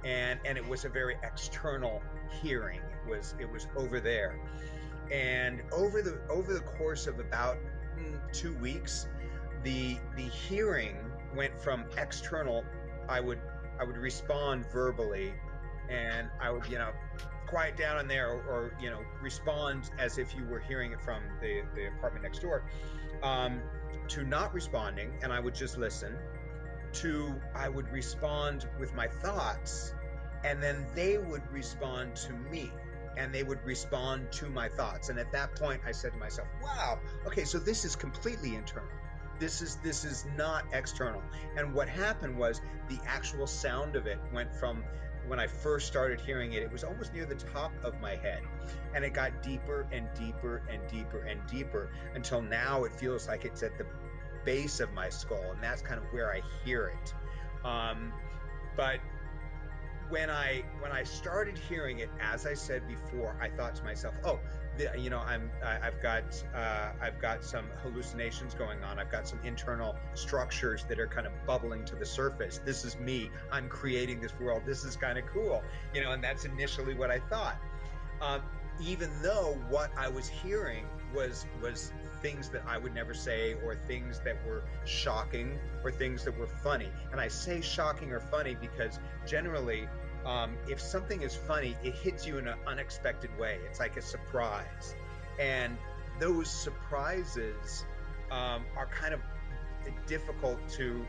And it was a very external hearing. It was over there. And over the course of about 2 weeks, the hearing went from external. I would respond verbally, and I would quiet down in there, or respond as if you were hearing it from the apartment next door, to not responding, and I would just listen, to I would respond with my thoughts, and then they would respond to me, and they would respond to my thoughts. And at that point I said to myself, wow, okay, so this is completely internal. This is not external. And what happened was, the actual sound of it went from, when I first started hearing it, it was almost near the top of my head, and it got deeper and deeper and deeper and deeper, until now it feels like it's at the base of my skull, and that's kind of where I hear it. But when I started hearing it, as I said before, I thought to myself, oh, I've got some hallucinations going on. I've got some internal structures that are kind of bubbling to the surface. This is me. I'm creating this world. This is kind of cool, and that's initially what I thought. Even though what I was hearing was things that I would never say, or things that were shocking, or things that were funny. And I say shocking or funny because generally, if something is funny, it hits you in an unexpected way. It's like a surprise. And those surprises are kind of difficult to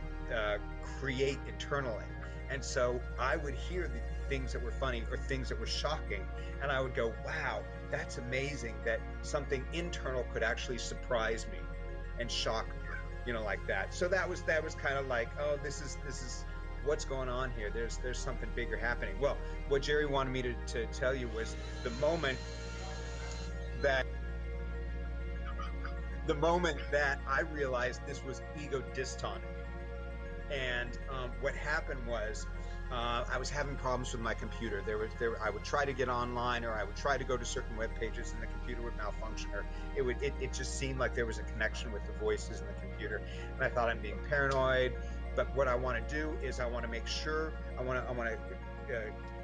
create internally. And so I would hear the things that were funny or things that were shocking, and I would go, wow, that's amazing that something internal could actually surprise me and shock me, like that. So that was kind of like, oh, this is what's going on here. There's something bigger happening. Well, what Jerry wanted me to tell you was, the moment that the moment that I realized this was ego dystonic. And what happened was I was having problems with my computer. I would try to get online, or I would try to go to certain web pages, and the computer would malfunction, or it just seemed like there was a connection with the voices in the computer. And I thought I'm being paranoid. But what I want to do is I want to make sure I want to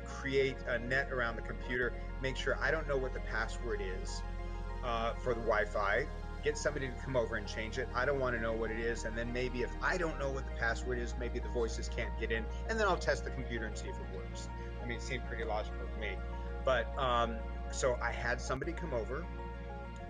create a net around the computer, make sure I don't know what the password is for the Wi-Fi. Get somebody to come over and change it. I don't want to know what it is. And then maybe if I don't know what the password is, maybe the voices can't get in. And then I'll test the computer and see if it works. I mean, it seemed pretty logical to me. But so I had somebody come over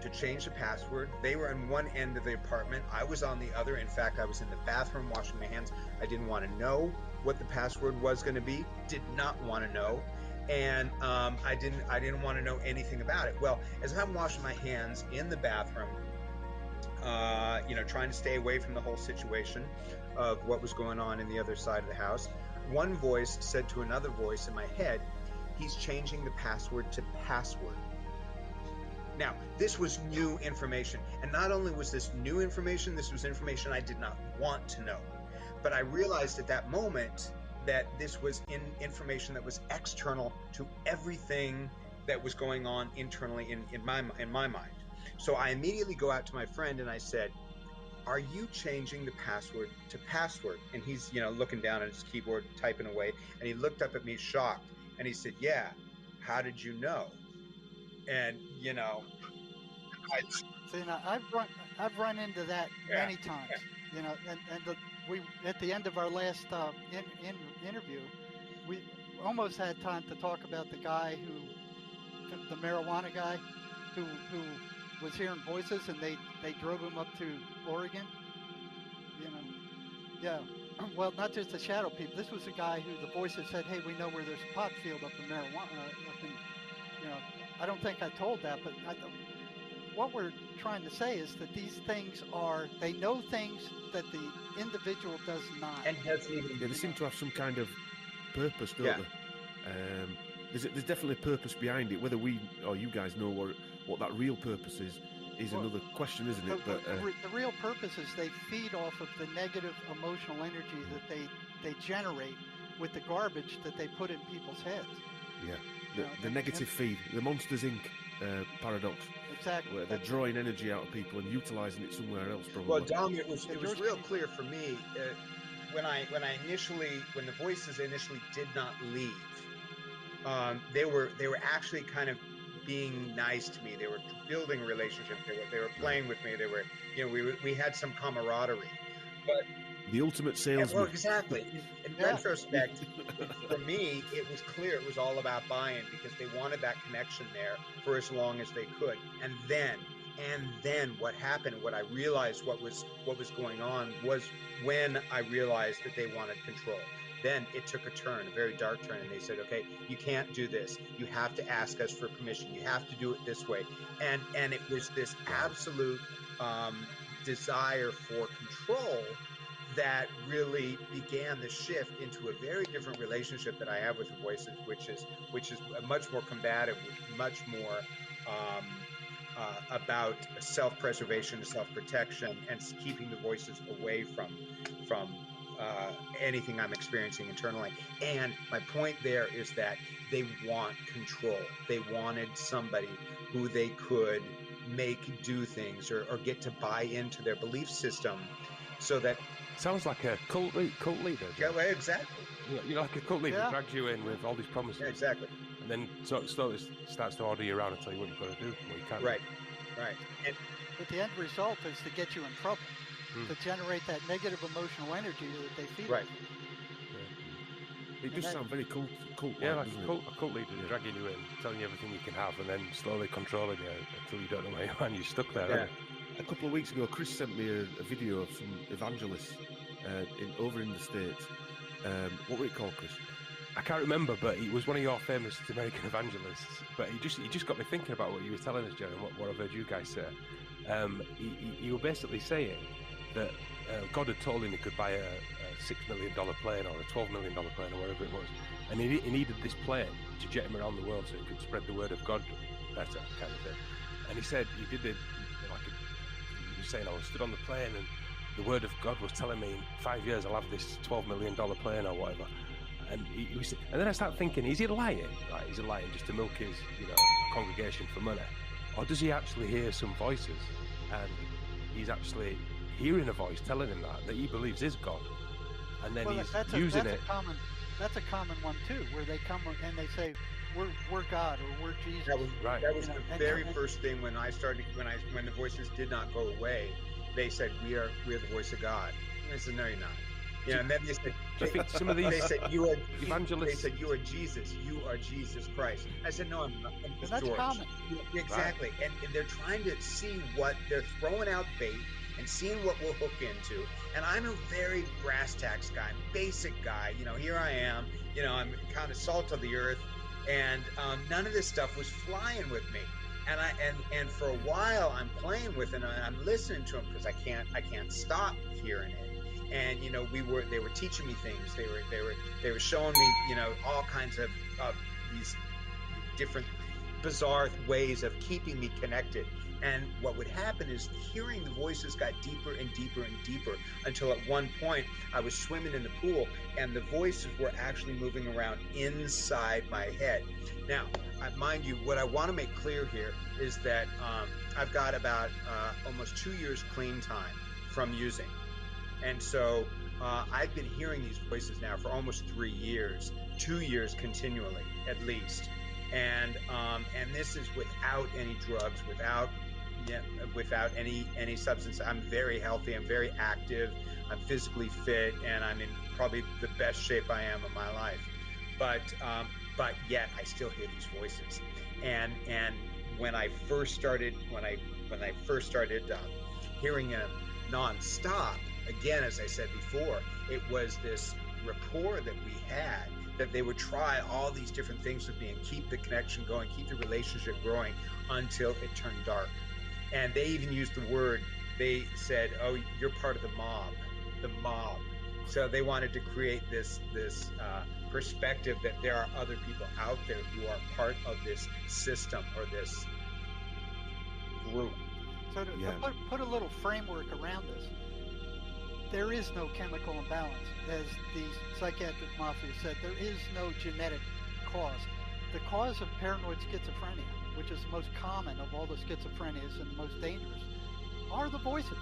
to change the password. They were on one end of the apartment. I was on the other. In fact, I was in the bathroom washing my hands. I didn't want to know what the password was going to be. Did not want to know. And I didn't want to know anything about it. Well, as I'm washing my hands in the bathroom, trying to stay away from the whole situation of what was going on in the other side of the house, one voice said to another voice in my head, "He's changing the password to password." Now, this was new information. And not only was this new information, this was information I did not want to know. But I realized at that moment that this was information that was external to everything that was going on internally in my mind. So I immediately go out to my friend and I said, "Are you changing the password to password?" And he's, looking down at his keyboard, typing away. And he looked up at me shocked. And he said, "Yeah, how did you know?" And,
See, now I've run into that many times, we at the end of our last interview, we almost had time to talk about the guy the marijuana guy who was hearing voices, and they drove him up to Oregon. Yeah. Well, not just the shadow people. This was a guy who the voices said, "Hey, we know where there's a pot field up in marijuana." I don't think I told that, but what we're trying to say is that these things they know things that the individual does not.
And doesn't even.
Yeah, they seem to have some kind of purpose, don't they? There's definitely a purpose behind it. Whether we or you guys know what that real purpose is another question, isn't it? But
the real purpose is they feed off of the negative emotional energy that they generate with the garbage that they put in people's heads.
Yeah, the negative feed, the Monsters Inc. Paradox.
Exactly.
Where they're drawing energy out of people and utilizing it somewhere else, probably.
Well, Dom, it was real clear for me when the voices initially did not leave. They were actually kind of being nice to me. They were building a relationship. They were playing with me. They were, we had some camaraderie. But
the ultimate salesman.
Well, exactly. In retrospect, for me, it was clear it was all about buy-in, because they wanted that connection there for as long as they could. And then what happened, what I realized what was going on was when I realized that they wanted control. Then it took a turn, a very dark turn, and they said, "Okay, you can't do this. You have to ask us for permission. You have to do it this way." And it was this absolute desire for control that really began the shift into a very different relationship that I have with the voices, which is much more combative, much more about self-preservation, self-protection, and keeping the voices away from anything I'm experiencing internally. And my point there is that they want control. They wanted somebody who they could make do things or get to buy into their belief system, so that
sounds like a cult leader.
Yeah, well, exactly.
Like a cult leader drags you in with all these promises.
Yeah, exactly.
And then slowly starts to order you around and tell you what you've got to do, what you can't do.
Right.
But the end result is to get you in trouble, to generate that negative emotional energy that they feed.
Right.
It does sound very cult.
Yeah, like a cult leader dragging you in, telling you everything you can have, and then slowly controlling you until you don't know where you are and you're stuck there.
Yeah.
A couple of weeks ago, Chris sent me a video of some evangelists over in the States. What were it called, Chris?
I can't remember, but he was one of your famous American evangelists. But he just got me thinking about what you were telling us, Jerry, and what I've heard you guys say. He was basically saying that God had told him he could buy a $6 million plane or a $12 million plane or whatever it was, and he needed this plane to jet him around the world so he could spread the word of God better, kind of thing. And he said he did it like he was saying, I was stood on the plane and the word of God was telling me in 5 years I'll have this $12 million plane or whatever. And he was, and then I started thinking, is he lying? Like, is he lying just to milk his, congregation for money, or does he actually hear some voices, and he's actually hearing a voice telling him that he believes is God, and then he's using it.
That's a common one too, where they come and they say, "We're God" or "We're Jesus."
That was
Right.
the very first thing when the voices did not go away. They said, "We are the voice of God." And I said, "No, you're not." And then they said,
I think some of these
they said, "You are
evangelists."
They said, "You are Jesus. You are Jesus Christ." I said, "No, I'm not. I'm just
that's
George."
common.
Exactly. Right. And they're trying to see what they're throwing out bait and seeing what we'll hook into. And I'm a very brass tacks guy, basic guy. Here I am. I'm kind of salt of the earth, and none of this stuff was flying with me. And for a while I'm playing with it and I'm listening to them because I can't stop hearing it. And they were teaching me things. They were showing me all kinds of these different bizarre ways of keeping me connected. And what would happen is hearing the voices got deeper and deeper and deeper until at one point I was swimming in the pool and the voices were actually moving around inside my head. Now, mind you, what I want to make clear here is that I've got about almost 2 years clean time from using. And so I've been hearing these voices now for almost 3 years, 2 years continually, at least. And this is without any drugs, without any substance. I'm very healthy. I'm very active. I'm physically fit, and I'm in probably the best shape I am in my life. But yet I still hear these voices. And when I first started hearing them nonstop, again, as I said before, it was this rapport that we had, that they would try all these different things with me and keep the connection going, keep the relationship growing until it turned dark. And they even used the word, they said, "Oh, you're part of the mob." So they wanted to create this perspective that there are other people out there who are part of this system or this group.
So to put a little framework around this, there is no chemical imbalance. As the psychiatric mafia said, there is no genetic cause. The cause of paranoid schizophrenia, which is the most common of all the schizophrenias and the most dangerous, are the voices,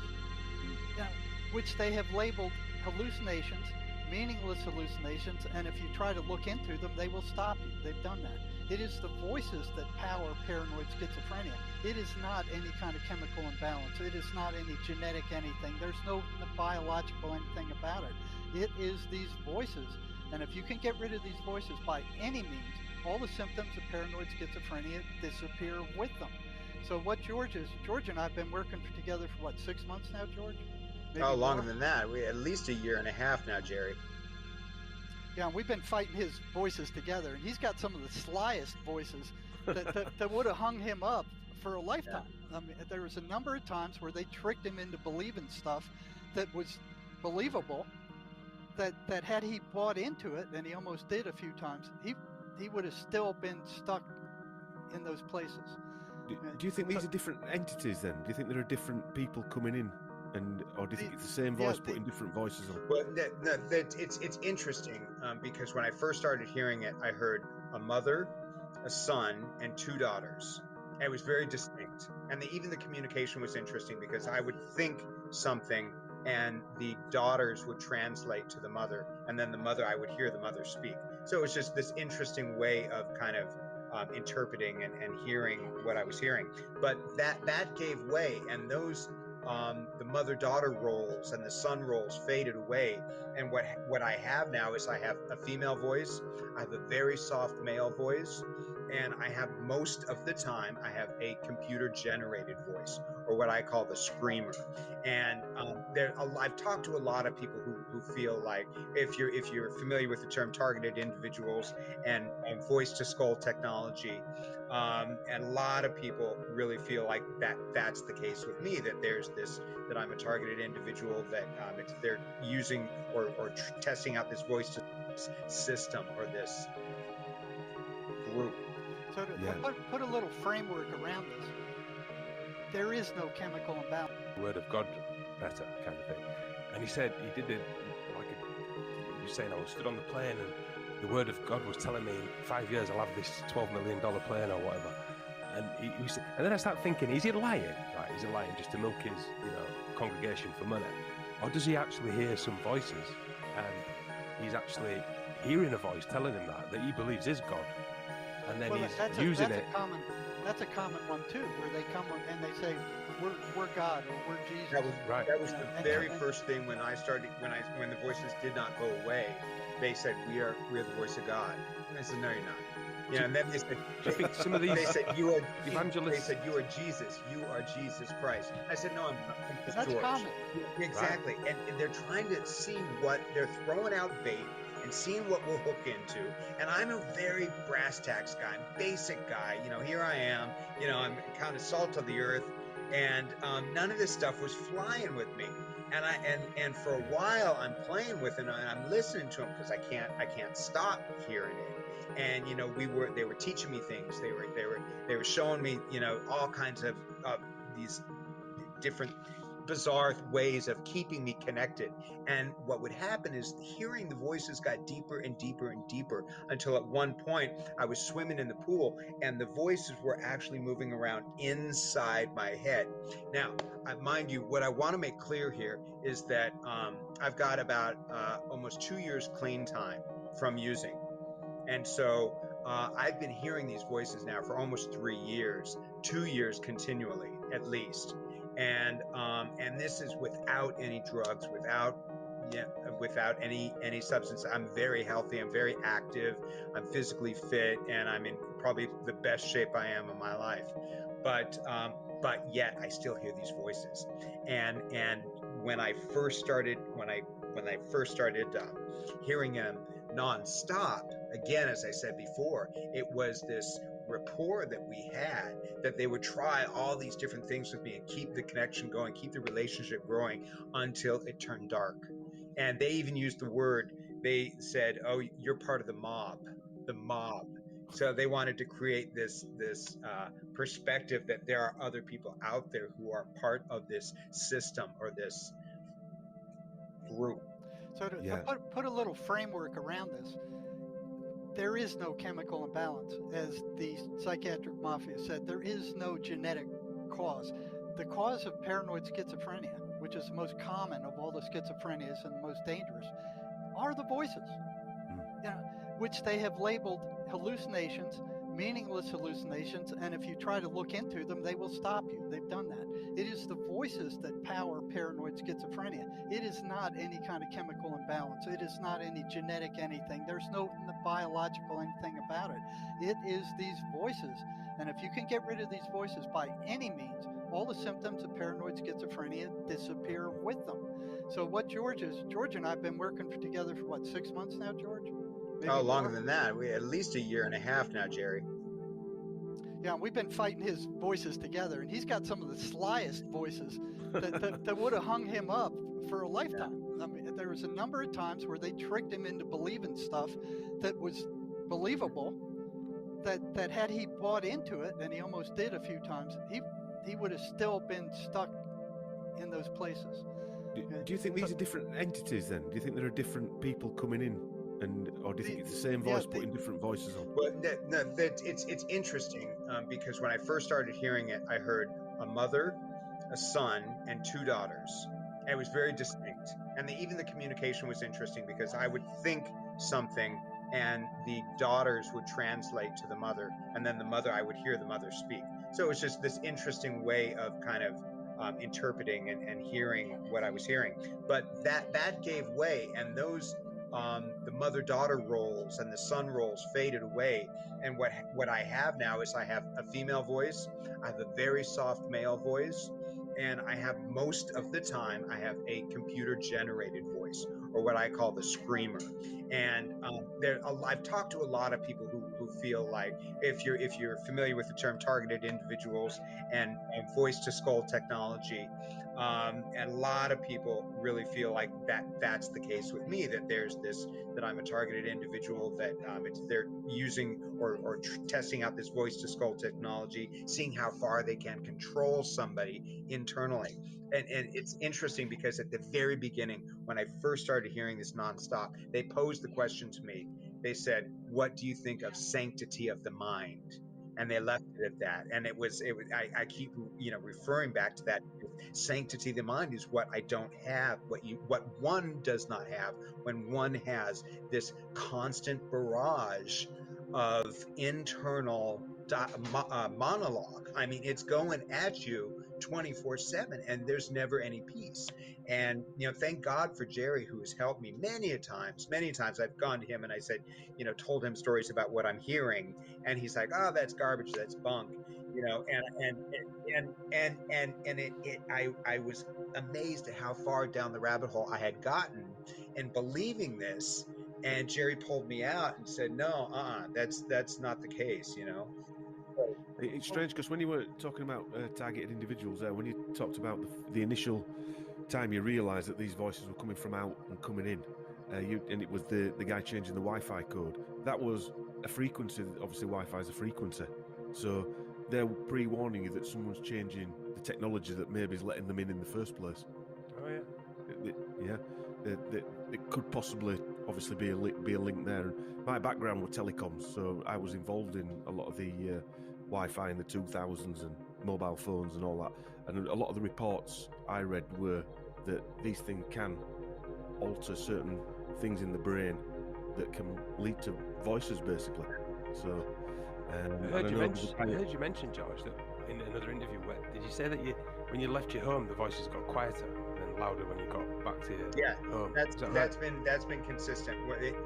which they have labeled hallucinations, meaningless hallucinations, and if you try to look into them, they will stop you. They've done that. It is the voices that power paranoid schizophrenia. It is not any kind of chemical imbalance. It is not any genetic anything. There's no biological anything about it. It is these voices. And if you can get rid of these voices by any means, all the symptoms of paranoid schizophrenia disappear with them. So what George and I have been working together for 6 months now, George?
Maybe longer than that. We at least 1.5 years now, Jerry.
Yeah, we've been fighting his voices together, and he's got some of the slyest voices that would have hung him up for a lifetime. Yeah. I mean, there was a number of times where they tricked him into believing stuff that was believable, that had he bought into it, and he almost did a few times, he would have still been stuck in those places.
Do you think these are different entities then? Do you think there are different people coming in? Or do you think it's the same voice putting different voices on?
Well, it's interesting because when I first started hearing it, I heard a mother, a son, and 2 daughters. And it was very distinct. And even the communication was interesting because I would think something and the daughters would translate to the mother, and then I would hear the mother speak. So it was just this interesting way of kind of interpreting and hearing what I was hearing. But that gave way, and those the mother-daughter roles and the son roles faded away, and what I have now is I have a female voice, I have a very soft male voice, and I have most of the time I have a computer-generated voice, or what I call the screamer. And I've talked to a lot of people who feel like if you're familiar with the term targeted individuals and voice-to-skull technology, and a lot of people really feel like that's the case with me, that I'm a targeted individual, that they're using or testing out this voice system or this group.
So to put a little framework around this, there is no chemical imbalance.
Word of God better kind of thing. And he said he did it like he was saying, I was stood on the plane and the word of God was telling me in 5 years I'll have this $12 million plane or whatever. And he said, and then I start thinking, is he lying? Right? Is he lying just to milk his, congregation for money? Or does he actually hear some voices and he's actually hearing a voice telling him that he believes is God? And then he's using it.
That's a common one too, where they come and they say, "We're God" or "We're Jesus."
That was
right.
That was the very first thing when the voices did not go away. They said, "We're the voice of God." And I said, "No, you're not." And then they said,
I think some of these
they said, "You are
evangelists."
They said, "You are Jesus. You are Jesus Christ." I said, "No, I'm not. I'm just
That's
George."
common.
Exactly. Right. And they're trying to see what they're throwing out bait and seeing what we'll hook into. And I'm a very brass tacks guy, basic guy. Here I am. I'm kind of salt of the earth, and none of this stuff was flying with me. And for a while I'm playing with it and I'm listening to them because I can't stop hearing it. And they were teaching me things. They were showing me all kinds of these different bizarre ways of keeping me connected. And what would happen is hearing the voices got deeper and deeper and deeper until at one point I was swimming in the pool and the voices were actually moving around inside my head. Now, mind you, what I want to make clear here is that I've got about almost 2 years clean time from using. And so I've been hearing these voices now for almost 3 years, 2 years continually, at least. And this is without any drugs, without any substance. I'm very healthy. I'm very active. I'm physically fit, and I'm in probably the best shape I am in my life. But yet I still hear these voices. And when I first started hearing them nonstop, again, as I said before, it was this rapport that we had, that they would try all these different things with me and keep the connection going, keep the relationship growing until it turned dark. And they even used the word, they said, "Oh, you're part of the mob." So they wanted to create this perspective that there are other people out there who are part of this system or this group.
So to put a little framework around this, there is no chemical imbalance. As the psychiatric mafia said, there is no genetic cause. The cause of paranoid schizophrenia, which is the most common of all the schizophrenias and the most dangerous, are the voices, which they have labeled hallucinations, meaningless hallucinations, and if you try to look into them, they will stop you. They've done that. It is the voices that power paranoid schizophrenia. It is not any kind of chemical imbalance. It is not any genetic anything. There's no biological anything about it. It is these voices. And if you can get rid of these voices by any means, all the symptoms of paranoid schizophrenia disappear with them. So what George and I have been working together for 6 months now, George?
Maybe longer than that. We at least 1.5 years now, Jerry.
Yeah, we've been fighting his voices together, and he's got some of the slyest voices that would have hung him up for a lifetime. I mean, there was a number of times where they tricked him into believing stuff that was believable, that had he bought into it, and he almost did a few times, he would have still been stuck in those places.
Do you think these are different entities then? Do you think there are different people coming in? Or do you think it's the same voice putting different voices on?
Well, it's interesting because when I first started hearing it, I heard a mother, a son, and 2 daughters. And it was very distinct. And even the communication was interesting because I would think something and the daughters would translate to the mother, and then I would hear the mother speak. So it was just this interesting way of kind of interpreting and hearing what I was hearing. But that gave way, and those the mother-daughter roles and the son roles faded away. And what I have now is I have a female voice, I have a very soft male voice, and I have most of the time I have a computer-generated voice, or what I call the screamer. And I've talked to a lot of people who feel like, if you're familiar with the term targeted individuals and voice to skull technology, and a lot of people really feel like that's the case with me, that I'm a targeted individual, that they're using or testing out this voice to skull technology, seeing how far they can control somebody internally. And it's interesting because at the very beginning, when I first started hearing this nonstop, they posed the question to me. They said, "What do you think of sanctity of the mind?" And they left it at that. And it was I keep referring back to that. Sanctity of the mind is what I don't have, what one does not have when one has this constant barrage of internal monologue. I mean, it's going at you 24/7, and there's never any peace. And thank God for Jerry, who has helped me many times. I've gone to him and I said, told him stories about what I'm hearing, and he's like, "Oh, that's garbage, that's bunk," I was amazed at how far down the rabbit hole I had gotten in believing this. And Jerry pulled me out and said, "No, that's not the case."
It's strange because when you were talking about targeted individuals there, when you talked about the initial time you realised that these voices were coming from out and coming in, and it was the guy changing the Wi-Fi code, that was a frequency. Obviously, Wi-Fi is a frequency, so they're pre-warning you that someone's changing the technology that maybe is letting them in the first place.
Oh yeah.
It could possibly, obviously, be a link there. And my background was telecoms, so I was involved in a lot of the Wi-Fi in the 2000s and mobile phones and all that. And a lot of the reports I read were that these things can alter certain things in the brain that can lead to voices, basically. So
I heard you mention, George, that in another interview, did you say that when you left your home, the voices got quieter and then louder when you got back to your home?
That's been consistent.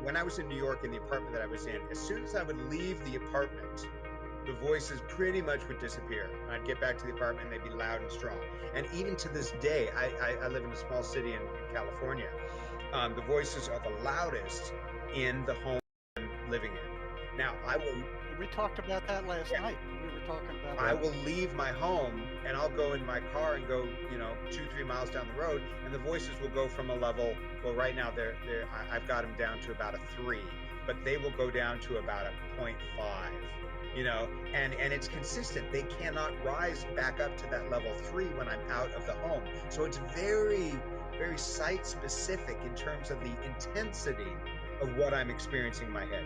When I was in New York in the apartment that I was in, as soon as I would leave the apartment, the voices pretty much would disappear. I'd get back to the apartment and they'd be loud and strong. And even to this day, I live in a small city in California. The voices are the loudest in the home I'm living in. Now,
we talked about that last night. We were talking about
I will leave my home and I'll go in my car and go 2-3 miles down the road, and the voices will go from a level, well, right now I've got them down to about a 3, but they will go down to about a 0.5, and it's consistent. They cannot rise back up to that level 3 when I'm out of the home. So it's very, very site specific in terms of the intensity of what I'm experiencing in my head.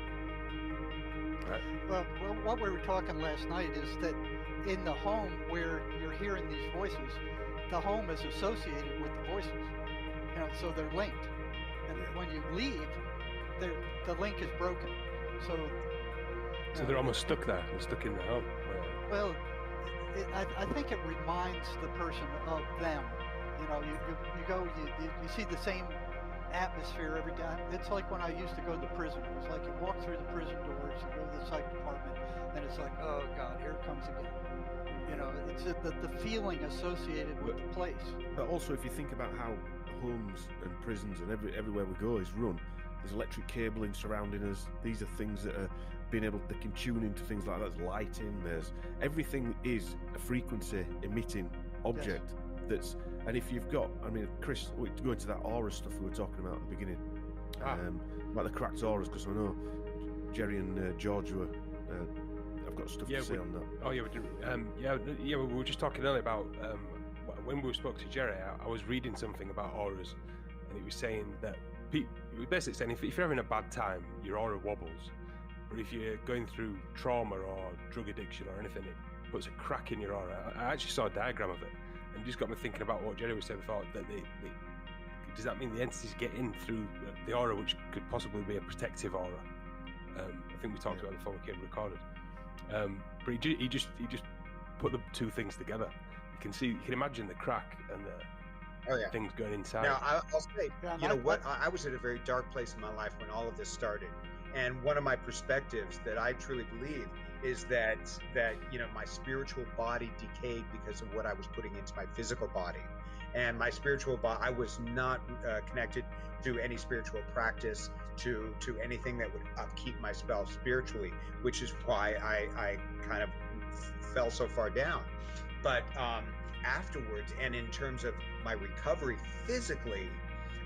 Well, what we were talking last night is that in the home where you're hearing these voices, the home is associated with the voices, so they're linked. And when you leave, the link is broken. So
they're almost stuck there. They're stuck in the home.
Well, I think it reminds the person of them. You go, you see the same atmosphere every time. It's like when I used to go to the prison. It was like you walk through the prison doors, you go to the psych department, and it's like, oh God, here it comes again. It's the feeling associated with the place.
But also, if you think about how homes and prisons and everywhere we go is run, there's electric cabling surrounding us. These are things that are being able to tune into things like that. There's lighting. There's everything is a frequency emitting object. Yes. That's. And if you've got, Chris, we go into that aura stuff we were talking about at the beginning, about the cracked auras, because I know Jerry and George have got stuff to say on that.
Oh yeah, we were just talking earlier about when we spoke to Jerry. I was reading something about auras, and he was saying that basically saying if you're having a bad time, your aura wobbles, but if you're going through trauma or drug addiction or anything, it puts a crack in your aura. I actually saw a diagram of it. And just got me thinking about what Jerry was saying before, that does that mean the entities get in through the aura, which could possibly be a protective aura? I think we talked about it before we came recorded. But he just put the two things together. You can imagine the crack and the things going inside.
Now I'll say, I was at a very dark place in my life when all of this started, and one of my perspectives that I truly believe is that my spiritual body decayed because of what I was putting into my physical body. and my spiritual I was not connected to any spiritual practice, to anything that would upkeep my spell spiritually, which is why I kind of fell so far down. But afterwards, and in terms of my recovery physically,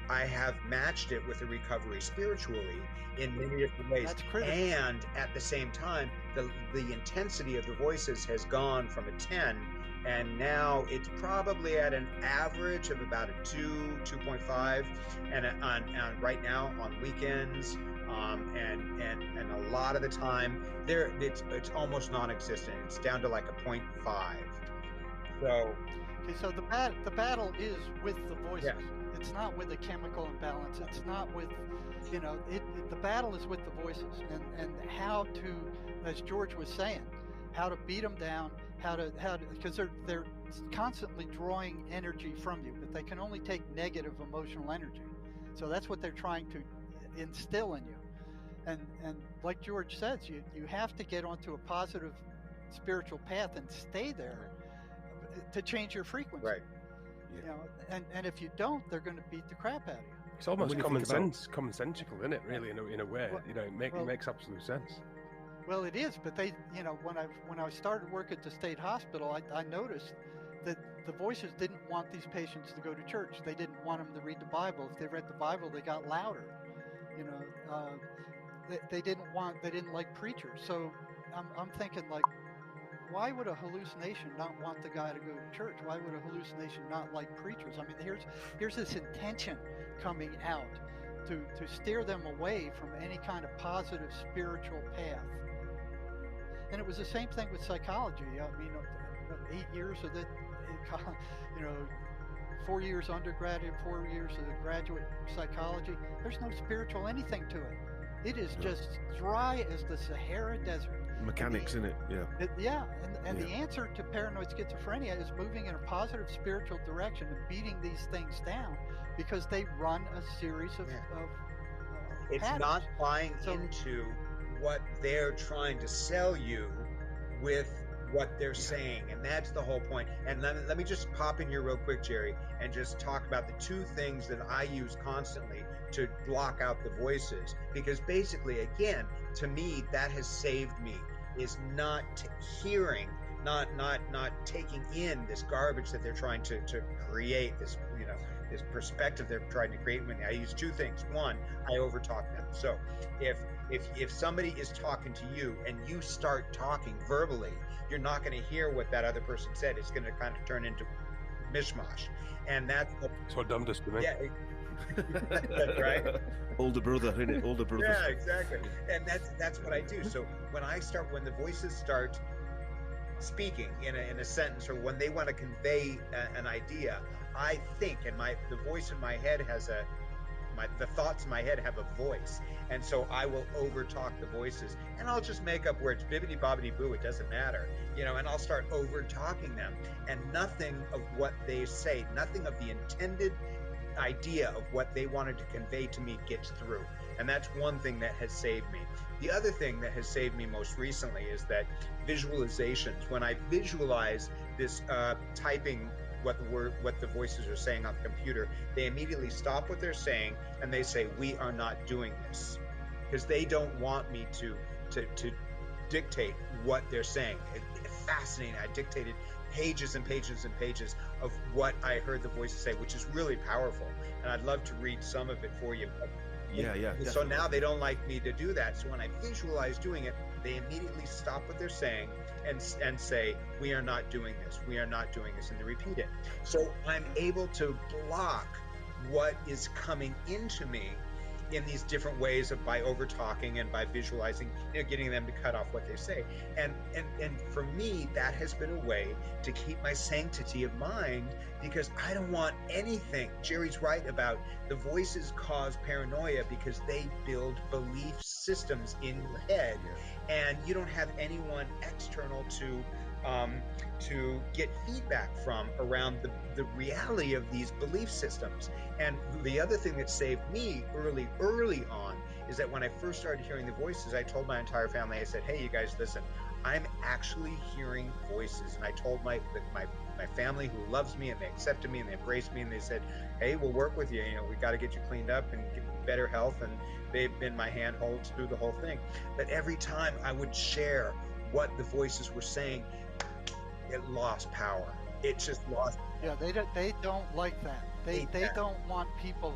I have matched it with a recovery spiritually in many different ways.
That's critical.
And at the same time, the intensity of the voices has gone from a 10, and now it's probably at an average of about a 2.5, and on right now on weekends, and a lot of the time it's almost non-existent. It's down to like a 0.5. So
okay, so the battle is with the voices.
Yeah.
It's not with a chemical imbalance. It's not with, the battle is with the voices, and how to, as George was saying, how to beat them down, how to because they're constantly drawing energy from you, but they can only take negative emotional energy. So that's what they're trying to instill in you. And like George says, you have to get onto a positive spiritual path and stay there to change your frequency.
Right.
And if you don't, they're going to beat the crap out of you.
It's almost commonsensical, isn't it? Really, in a way,
Well,
it makes absolute sense.
Well, it is, but they, when I started work at the state hospital, I noticed that the voices didn't want these patients to go to church. They didn't want them to read the Bible. If they read the Bible, they got louder. They didn't like preachers. So I'm thinking, like, why would a hallucination not want the guy to go to church? Why would a hallucination not like preachers? I mean, here's this intention coming out to steer them away from any kind of positive spiritual path. And it was the same thing with psychology. I mean, 8 years of it, 4 years undergraduate, 4 years of graduate psychology. There's no spiritual anything to it. It is just dry as the Sahara Desert.
Mechanics in it, yeah.
The answer to paranoid schizophrenia is moving in a positive spiritual direction and beating these things down, because they run a series of
it's
patterns.
not buying into what they're trying to sell you with what they're saying, and that's the whole point. And let me just pop in here real quick, Jerry, and just talk about the two things that I use constantly to block out the voices, because basically, again, to me, that has saved me, is not hearing, not taking in this garbage that they're trying to create, this this perspective they're trying to create. When I use two things: one, I overtalk them. So if somebody is talking to you and you start talking verbally, you're not going to hear what that other person said. It's going to kind of turn into mishmash, and that's
what Dom does to me.
Yeah. Right.
Older brother, innit? Older brother.
Yeah, exactly. And that's what I do. So when the voices start speaking in a sentence, or when they want to convey an idea, I think, and the voice in my head has the thoughts in my head have a voice, and so I will overtalk the voices, and I'll just make up words, bibbidi bobbidi boo, it doesn't matter, and I'll start overtalking them, and nothing of what they say, nothing of the intended idea of what they wanted to convey to me gets through. And that's one thing that has saved me. The other thing that has saved me most recently is that visualizations, when I visualize this typing what the voices are saying on the computer, they immediately stop what they're saying and they say, we are not doing this, because they don't want me to dictate what they're saying. It's fascinating. I dictated pages and pages and pages of what I heard the voices say, which is really powerful, and I'd love to read some of it for you.
Yeah.
So
definitely.
now they don't like me to do that. So when I visualize doing it, they immediately stop what they're saying and say, we are not doing this. We are not doing this. And they repeat it. So I'm able to block what is coming into me in these different ways by over talking and by visualizing, getting them to cut off what they say. And for me, that has been a way to keep my sanctity of mind, because I don't want anything. Jerry's right about the voices cause paranoia because they build belief systems in your head, and you don't have anyone external to get feedback from around the reality of these belief systems. And the other thing that saved me early on is that when I first started hearing the voices, I told my entire family, I said, hey, you guys, listen, I'm actually hearing voices. And I told my family, who loves me, and they accepted me and they embraced me, and they said, hey, we'll work with you. You know, we got to get you cleaned up and get better health. And they've been my handholds through the whole thing. But every time I would share what the voices were saying, it lost power. It just lost.
Yeah, they don't like that. They don't want people.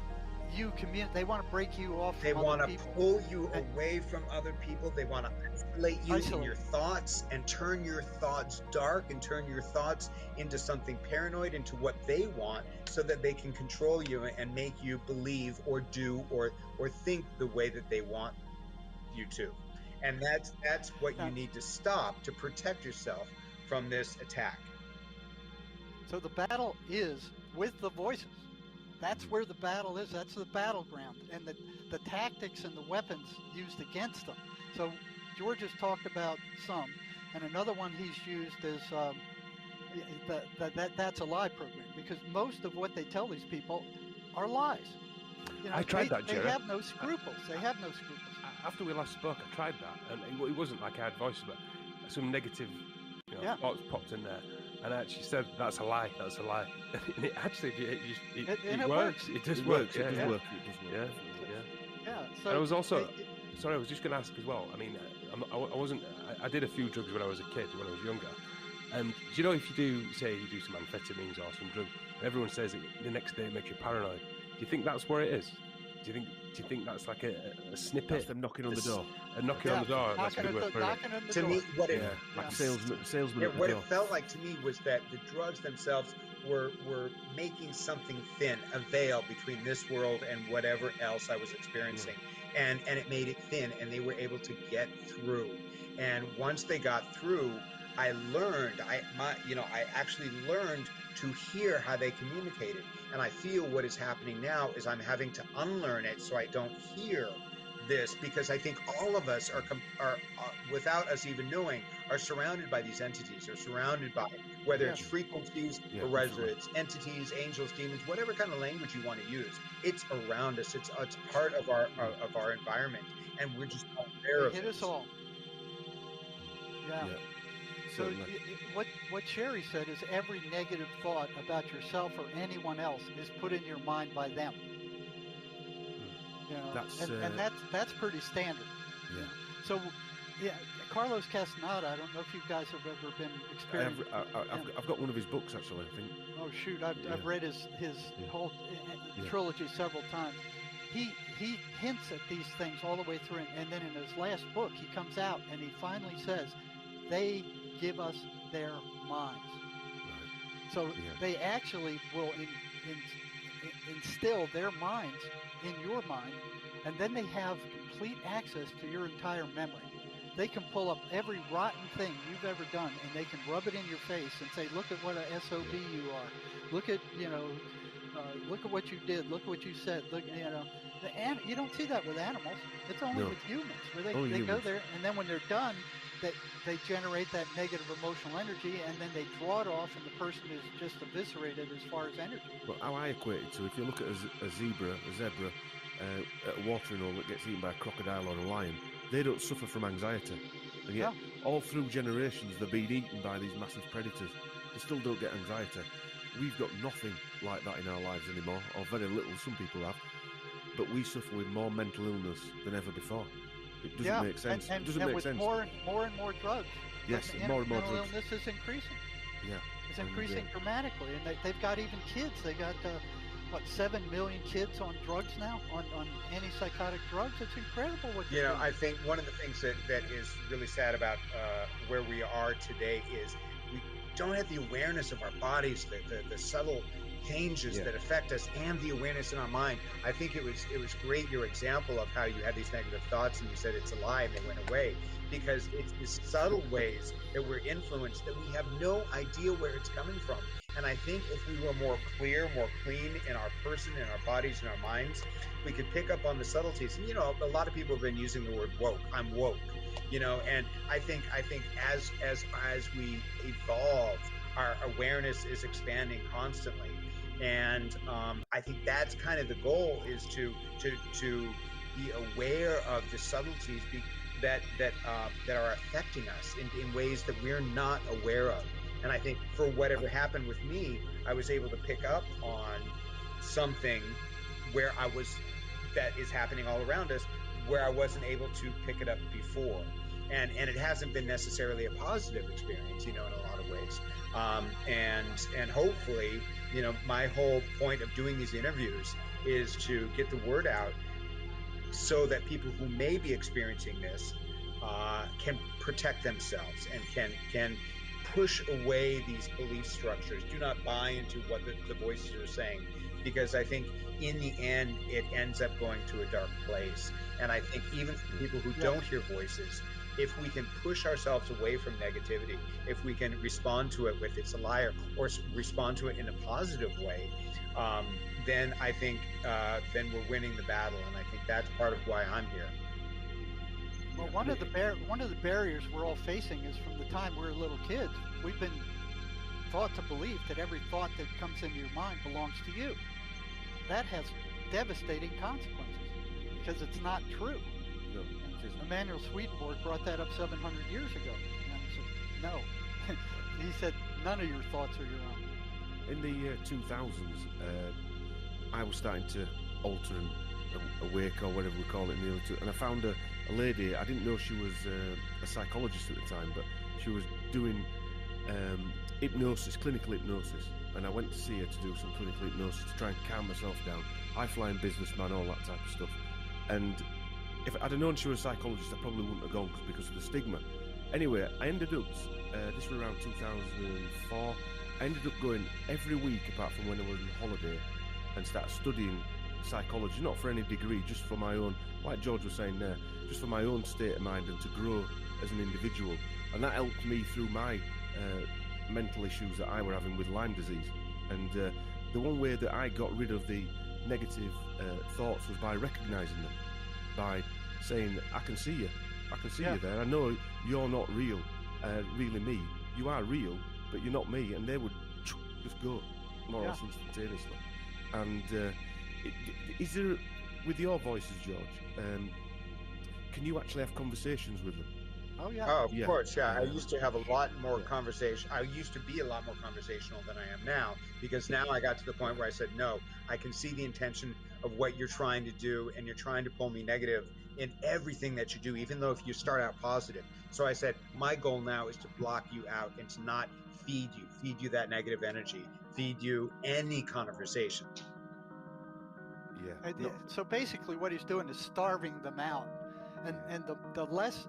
They want to break you off.
They want to pull you
And-
away from other people. They want to isolate you in your thoughts and turn your thoughts dark and turn your thoughts into something paranoid, into what they want, so that they can control you and make you believe or do or think the way that they want you to. And that's what you need to stop to protect yourself from this attack.
So the battle is with the voices. That's where the battle is. That's the battleground. And the tactics and the weapons used against them. So George has talked about some. And another one he's used is that's a lie program. Because most of what they tell these people are lies. You know,
I tried that, Jerry.
They have no scruples.
After we last spoke, I tried that. And it wasn't like I had voices, but some negative thoughts popped in there. And I actually said, that's a lie, that's a lie. And it actually, it works. It does work.
It does work.
Yeah. So
I was also, sorry, I was just going to ask as well. I mean, I did a few drugs when I was a kid, when I was younger. And do you know, if you do some amphetamines or some drug, everyone says it, the next day it makes you paranoid. Do you think that's where it is? Do you think that's like a snippet?
That's them knocking on the door.
Knocking on the door.
Knocking on the
door. Me, what it,
like salesman.
What it felt like to me was that the drugs themselves were making something thin, a veil between this world and whatever else I was experiencing, and it made it thin, and they were able to get through. And once they got through, I learned. I actually learned to hear how they communicated. And I feel what is happening now is I'm having to unlearn it so I don't hear this, because I think all of us are without us even knowing, are surrounded by these entities, are surrounded by, whether it's frequencies or whether it's entities, angels, demons, whatever kind of language you want to use. It's around us. It's part of our environment, and we're just not aware of it.
Hit us all. Yeah. So what Sherry said is every negative thought about yourself or anyone else is put in your mind by them. You know, and that's pretty standard.
Yeah.
So, Carlos Castaneda, I don't know if you guys have ever been experienced.
I've got one of his books actually, I think.
Oh shoot, I've read his whole trilogy several times. He hints at these things all the way through, and then in his last book, he comes out and he finally says, they give us their minds. Right. So they actually will instill their minds in your mind, and then they have complete access to your entire memory. They can pull up every rotten thing you've ever done, and they can rub it in your face and say, look at what a SOB you are. Look at, look at what you did. Look at what you said. Look, you don't see that with animals. It's only with humans, where they go there, and then when they're done, they generate that negative emotional energy, and then they draw it off, and the person is just eviscerated as far as energy.
Well, how I equate it to, if you look at a zebra at a watering hole that gets eaten by a crocodile or a lion, they don't suffer from anxiety. And yet, all through generations, they're being eaten by these massive predators. They still don't get anxiety. We've got nothing like that in our lives anymore, or very little, some people have. But we suffer with more mental illness than ever before. It doesn't make sense.
And with more and more drugs.
Yes, more and more
mental
drugs.
Illness is increasing.
Yeah.
It's increasing dramatically. And they've got even kids. They got, 7 million kids on drugs now, on antipsychotic drugs. It's incredible what they're doing.
I think one of the things that is really sad about where we are today is we don't have the awareness of our bodies, the subtle changes that affect us, and the awareness in our mind. I think it was great, your example of how you had these negative thoughts and you said it's a lie and they went away, because it's these subtle ways that we're influenced that we have no idea where it's coming from. And I think if we were more clear, more clean in our person, in our bodies, in our minds, we could pick up on the subtleties. And a lot of people have been using the word woke. I'm woke, and I think as we evolve, our awareness is expanding constantly. And I think that's kind of the goal, is to be aware of the subtleties that are affecting us in ways that we're not aware of. And I think for whatever happened with me, I was able to pick up on something where that is happening all around us, where I wasn't able to pick it up before. And it hasn't been necessarily a positive experience, in a lot of ways. And hopefully, my whole point of doing these interviews is to get the word out so that people who may be experiencing this can protect themselves and can push away these belief structures. Do not buy into what the voices are saying, because I think in the end it ends up going to a dark place. And I think even for people who don't hear voices, if we can push ourselves away from negativity, if we can respond to it with "it's a liar" or respond to it in a positive way, then I think then we're winning the battle. And I think that's part of why I'm here.
Well, one of the barriers we're all facing is from the time we're little kids. We've been taught to believe that every thought that comes into your mind belongs to you. That has devastating consequences because it's not true.
No,
Emanuel Swedenborg brought that up 700 years ago. And I said, no. He said, none of your thoughts are your own.
In the 2000s, I was starting to alter and awake, or whatever we call it in the early and I found a lady. I didn't know she was a psychologist at the time, but she was doing hypnosis, clinical hypnosis, and I went to see her to do some clinical hypnosis to try and calm myself down. High-flying businessman, all that type of stuff. And if I'd have known she was a psychologist, I probably wouldn't have gone because of the stigma. Anyway, I ended up, this was around 2004, I ended up going every week apart from when I was on holiday and started studying psychology, not for any degree, just for my own, like George was saying there, just for my own state of mind and to grow as an individual. And that helped me through my mental issues that I were having with Lyme disease. And the one way that I got rid of the negative thoughts was by recognising them, by saying, I can see you, you there, I know you're not real, really me, you are real, but you're not me, and they would just go more or less instantaneously. And is there, with your voices, George, can you actually have conversations with them?
Oh, yeah.
Oh, of course, yeah. I used to have a lot more conversation. I used to be a lot more conversational than I am now, because now I got to the point where I said, no, I can see the intention of what you're trying to do, and you're trying to pull me negative in everything that you do, even though if you start out positive. So I said, my goal now is to block you out and to not feed you that negative energy, feed you any conversation.
Yeah.
So basically what he's doing is starving them out. And the less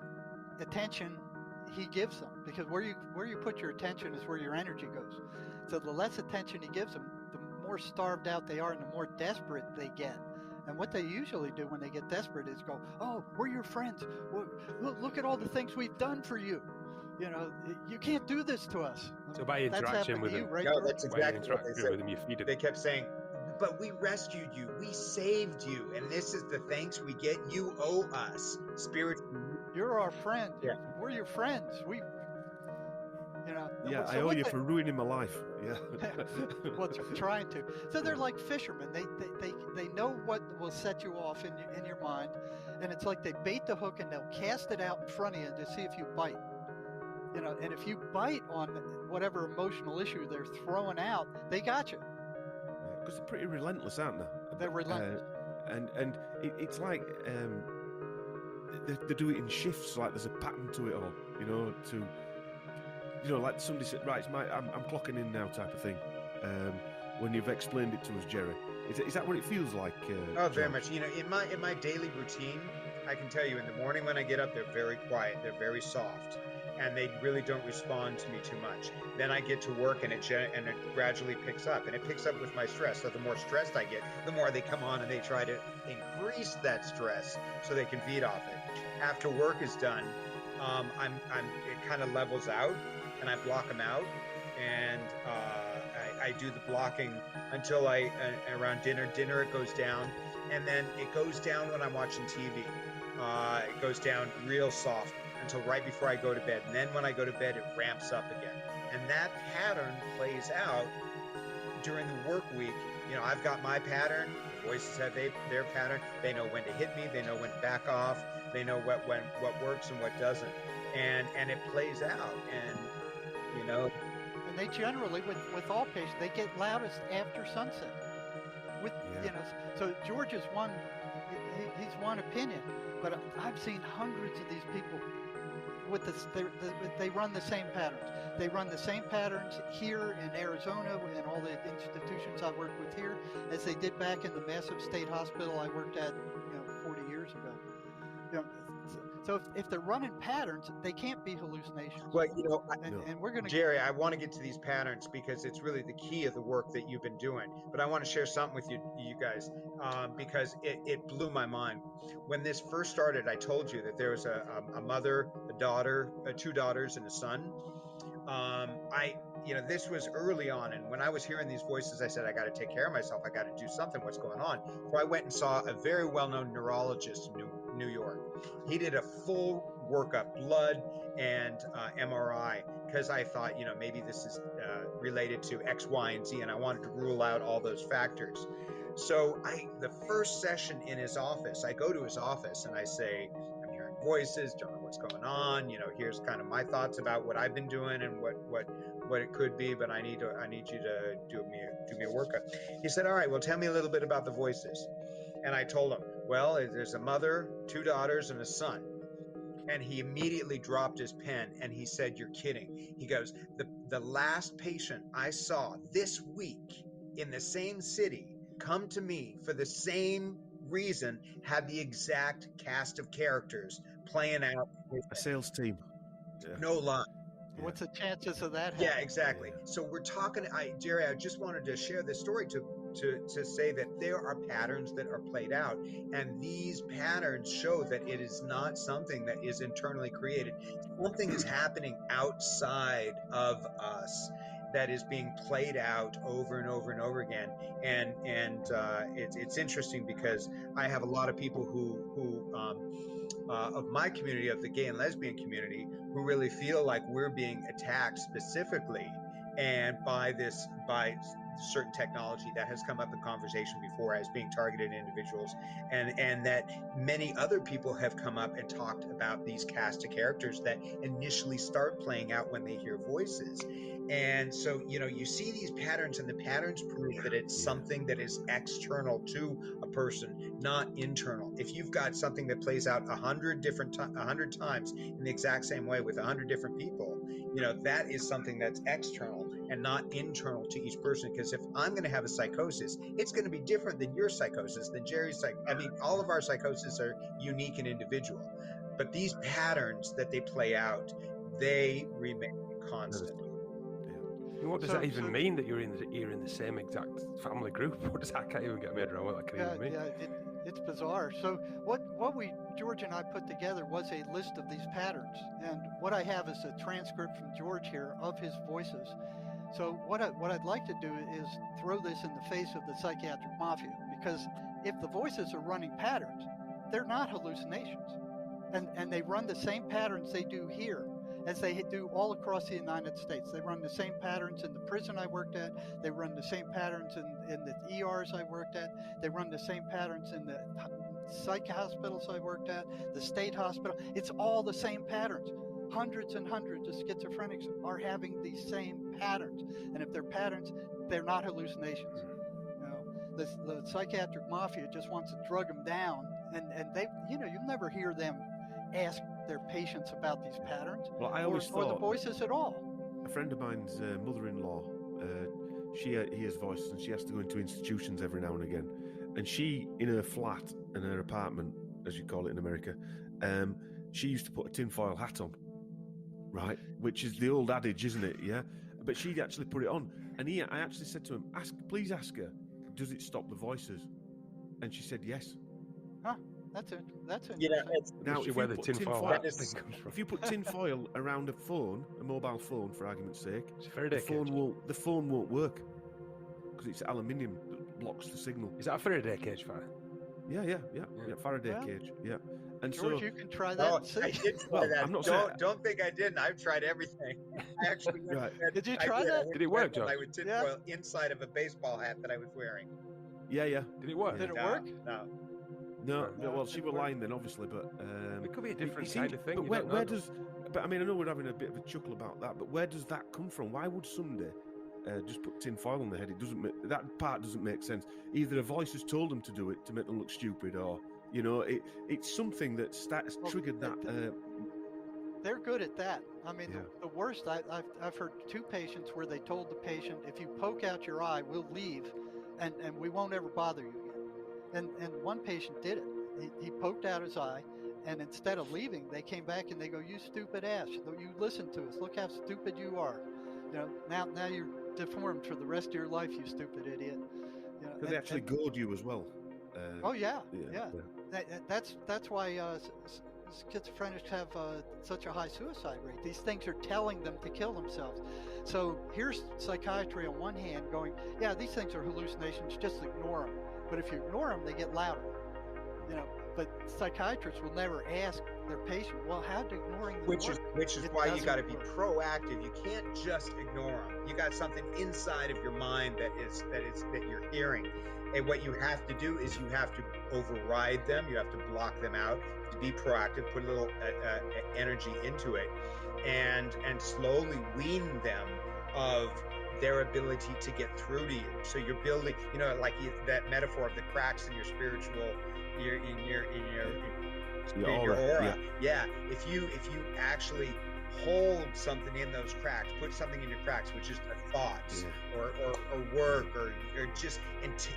attention he gives them, because where you put your attention is where your energy goes. So the less attention he gives them, the more starved out they are and the more desperate they get. And what they usually do when they get desperate is go, oh, we're your friends. Look at all the things we've done for you. You can't do this to us.
So by interaction with them,
right?
No, that's exactly what they said.
with them, you feed them.
They kept saying, but we rescued you, we saved you, and this is the thanks we get. You owe us, spirit.
You're our friend.
Yeah.
We're your friends.
Yeah,
so
I owe you for ruining my life. Yeah.
Well, trying to. So they're like fishermen. They know what will set you off in your mind, and it's like they bait the hook and they'll cast it out in front of you to see if you bite. And if you bite on whatever emotional issue they're throwing out, they got you.
Because they're pretty relentless, aren't they?
They're relentless.
And it's like they do it in shifts. Like there's a pattern to it all. Like somebody said, right, I'm clocking in now, type of thing. When you've explained it to us, Jerry, is that what it feels like?
Oh, very much. In my daily routine, I can tell you, in the morning when I get up, they're very quiet, they're very soft, and they really don't respond to me too much. Then I get to work, and it gradually picks up, and it picks up with my stress. So the more stressed I get, the more they come on and they try to increase that stress so they can feed off it. After work is done, it kind of levels out, and I block them out, and I do the blocking until around dinner. Dinner it goes down, and then it goes down when I'm watching TV. It goes down real soft until right before I go to bed, and then when I go to bed, it ramps up again. And that pattern plays out during the work week I've got my pattern. The voices have their pattern. They know when to hit me. They know when to back off. They know what works and what doesn't, and it plays out. And
And they generally, with all patients, they get loudest after sunset. So George is one. He's one opinion, but I've seen hundreds of these people with this. They run the same patterns. They run the same patterns here in Arizona and all the institutions I work with here, as they did back in the massive state hospital I worked at, 40 years ago. So if they're running patterns, they can't be hallucinations.
Well,
and we're going to,
Jerry, I want to get to these patterns because it's really the key of the work that you've been doing. But I want to share something with you guys, because it blew my mind. When this first started, I told you that there was a mother, a daughter, 2 daughters, and a son. This was early on, and when I was hearing these voices, I said, I got to take care of myself. I got to do something. What's going on? So I went and saw a very well-known neurologist in New York. He did a full workup, blood and MRI, because I thought, maybe this is related to X, Y, and Z, and I wanted to rule out all those factors. So the first session in his office, I go to his office and I say, I'm hearing voices, don't know what's going on. Here's kind of my thoughts about what I've been doing and what it could be, but I need you to do me a workup. He said, all right, well, tell me a little bit about the voices. And I told him, well, there's a mother, 2 daughters, and a son. And he immediately dropped his pen and he said, you're kidding. He goes, the last patient I saw this week in the same city come to me for the same reason had the exact cast of characters playing out.
A sales team.
Yeah. No lie.
What's the chances of that happening?
Yeah, exactly. Yeah. So we're talking, Jerry, I just wanted to share this story to say that there are patterns that are played out, and these patterns show that it is not something that is internally created. Something is happening outside of us that is being played out over and over and over again. And it's interesting because I have a lot of people who of my community, of the gay and lesbian community, who really feel like we're being attacked specifically and by certain technology that has come up in conversation before as being targeted individuals, and that many other people have come up and talked about these cast of characters that initially start playing out when they hear voices. And so, you see these patterns, and the patterns prove that it's something that is external to a person, not internal. If you've got something that plays out 100 times in the exact same way with 100 different people, that is something that's external and not internal to each person. Because if I'm going to have a psychosis, it's going to be different than your psychosis, than Jerry's all of our psychoses are unique and individual, but these patterns that they play out, they remain constant.
What does that even mean, that you're in the same exact family group? What does that? I can't even get my head around what that can even mean.
Yeah, it's bizarre. So what George and I put together was a list of these patterns, and what I have is a transcript from George here of his voices. So what I'd like to do is throw this in the face of the psychiatric mafia, because if the voices are running patterns, they're not hallucinations, and they run the same patterns they do here as they do all across the United States. They run the same patterns in the prison I worked at. They run the same patterns in the ERs I worked at. They run the same patterns in the psych hospitals I worked at, the state hospital. It's all the same patterns. Hundreds and hundreds of schizophrenics are having these same patterns. And if they're patterns, they're not hallucinations. The psychiatric mafia just wants to drug them down. And they, you'll never hear them ask their patients about these patterns,
well, I always thought
or the voices at all.
A friend of mine's mother-in-law, she hears voices, and she has to go into institutions every now and again. And she, in her flat, in her apartment, as you call it in America, she used to put a tinfoil hat on, right? Which is the old adage, isn't it? Yeah. But she'd actually put it on. And I actually said to him, please ask her, does it stop the voices? And she said yes.
Huh. That's interesting.
Now, if you put tinfoil around a mobile phone, for argument's sake, the phone won't work because it's aluminium that blocks the signal.
Is that a Faraday cage fire?
Yeah. Faraday cage. Yeah, And
George,
so,
you can try that
Oh,
and see.
I did try
Well,
that.
I'm not
Don't think I didn't. I've tried everything. I actually went
Right.
to bed-
Did you
I
try
I
that?
went
Did it
to
work,
bed with
John?
my tin
Yeah.
foil inside of a baseball hat that I was wearing.
yeah.
Did it work?
Did it
No,
work?
No.
No,
No,
well,
it
she
didn't
was
work.
lying then, obviously, but
It could be a
it
different
seemed-
kind of thing.
But
You
where,
don't know.
where does? But I mean, I know we're having a bit of a chuckle about that, but where does that come from? Why would somebody just put tin foil on their head? It doesn't. That part doesn't make sense. Either a voice has told them to do it to make them look stupid, or it's something that triggered that.
They're good at that. I mean,
Yeah.
the worst, I've heard 2 patients where they told the patient, if you poke out your eye, we'll leave, and we won't ever bother you again. And one patient did it. He poked out his eye, and instead of leaving, they came back and they go, "You stupid ass! You listen to us. Look how stupid you are. Now you're deformed for the rest of your life, you stupid idiot."
So they actually goad you as well.
Oh yeah. That's why schizophrenics have such a high suicide rate. These things are telling them to kill themselves. So here's psychiatry on one hand going, yeah, these things are hallucinations, just ignore them. But if you ignore them, they get louder. But psychiatrists will never ask their patient, well, how did ignoring them
Which
work?
is
It
why you
doesn't
got to be
work.
proactive. You can't just ignore them. You got something inside of your mind that you're hearing, and what you have to do is you have to override them. You have to block them out. To be proactive, put a little energy into it, and slowly wean them of their ability to get through to you. So you're building, that metaphor of the cracks in your spiritual, in your aura. Yeah. If you actually hold something in those cracks, put something in your cracks, which is the thoughts or work or just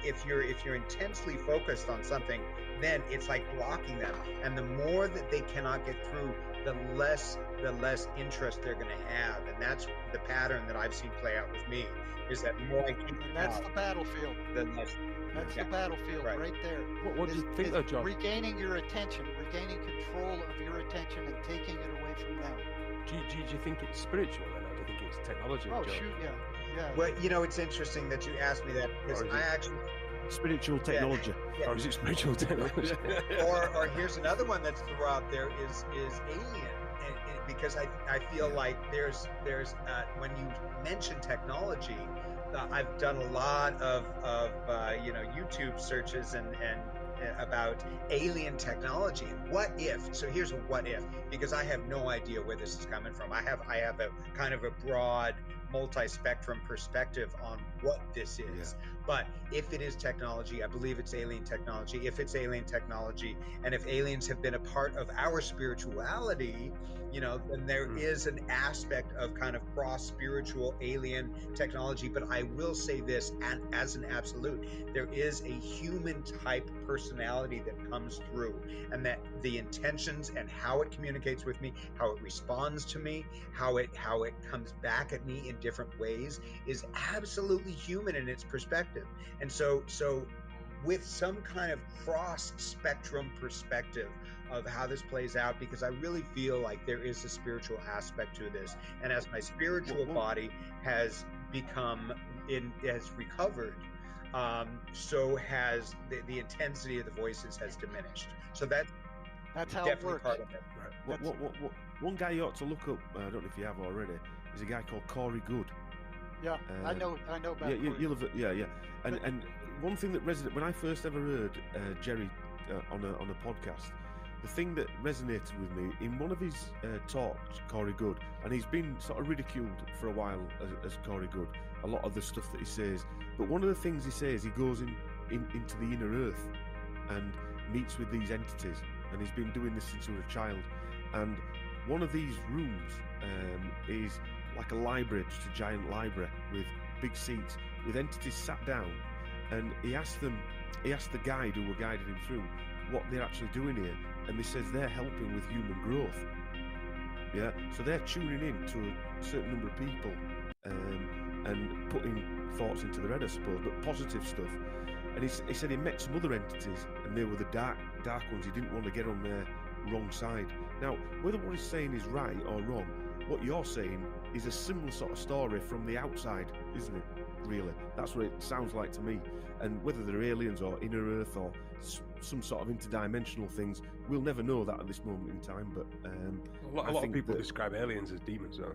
if you're intensely focused on something, then it's like blocking them. And the more that they cannot get through, the less interest they're going to have. And that's the pattern that I've seen play out with me, is that the more I keep
And that's the battlefield.
then less.
That's the battlefield right there.
What do you think, though, John?
Regaining your attention, regaining control of your attention and taking it away from them.
Do you think it's spiritual then, or do you think it's technology?
Oh,
John?
shoot, yeah.
Well, it's interesting that you asked me that, because I actually...
Spiritual technology.
Yeah.
Or is it spiritual technology?
or here's another one that's out there is alien, and because I feel like there's when you mention technology, I've done a lot of YouTube searches and about alien technology. What if? So here's a what if, because I have no idea where this is coming from. I have a kind of a broad, multi-spectrum perspective on what this is. But if it is technology, I believe it's alien technology. If it's alien technology, and if aliens have been a part of our spirituality, then there is an aspect of kind of cross-spiritual alien technology. But I will say this, and as an absolute, there is a human type personality that comes through, and that the intentions and how it communicates with me, how it responds to me, how it comes back at me in different ways is absolutely human in its perspective. And so with some kind of cross-spectrum perspective of how this plays out, because I really feel like there is a spiritual aspect to this. And as my spiritual body has recovered, so has the intensity of the voices has diminished. So that's
how
definitely
it works.
part of it.
What one guy you ought to look up, I don't know if you have already, is a guy called Corey Good.
Yeah, I know about Corey.
You'll have and one thing that resonated when I first ever heard Jerry on a podcast, the thing that resonated with me in one of his talks, Corey Good, and he's been sort of ridiculed for a while as Corey Good, a lot of the stuff that he says, but one of the things he says, he goes into the inner earth and meets with these entities, and he's been doing this since he was a child. And one of these rooms is like a library, just a giant library with big seats, with entities sat down, and he asked the guide who were guiding him through what they're actually doing here, and they says they're helping with human growth. Yeah, so they're tuning in to a certain number of people and putting thoughts into their head, I suppose, but positive stuff. And he said he met some other entities, and they were the dark ones. He didn't want to get on their wrong side. Now, whether what he's saying is right or wrong, what you're saying is a similar sort of story from the outside, isn't it? Really, that's what it sounds like to me. And whether they're aliens or inner earth or some sort of interdimensional things. We'll never know that at this moment in time, but
a lot of people describe aliens as demons, though.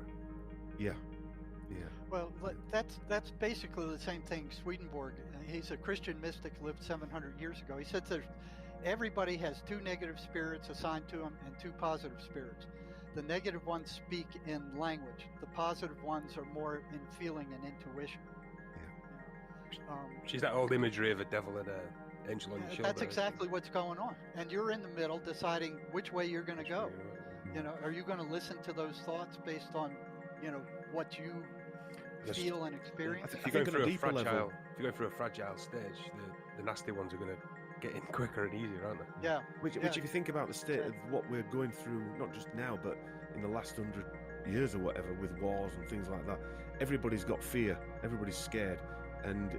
Yeah.
Well, that's basically the same thing. Swedenborg, he's a Christian mystic, lived 700 years ago. He said everybody has 2 negative spirits assigned to them and 2 positive spirits. The negative ones speak in language. The positive ones are more in feeling and intuition.
She's that old imagery of a devil and an angel on your shoulder.
That's exactly what's going on. And you're in the middle deciding which way you're going to go. Are you going to listen to those thoughts based on, what you feel and experience?
If you're going through a fragile stage, the nasty ones are going to get in quicker and easier, aren't they?
Yeah.
Which if you think about the state of what we're going through, not just now, but in the last 100 years or whatever, with wars and things like that, everybody's got fear. Everybody's scared. And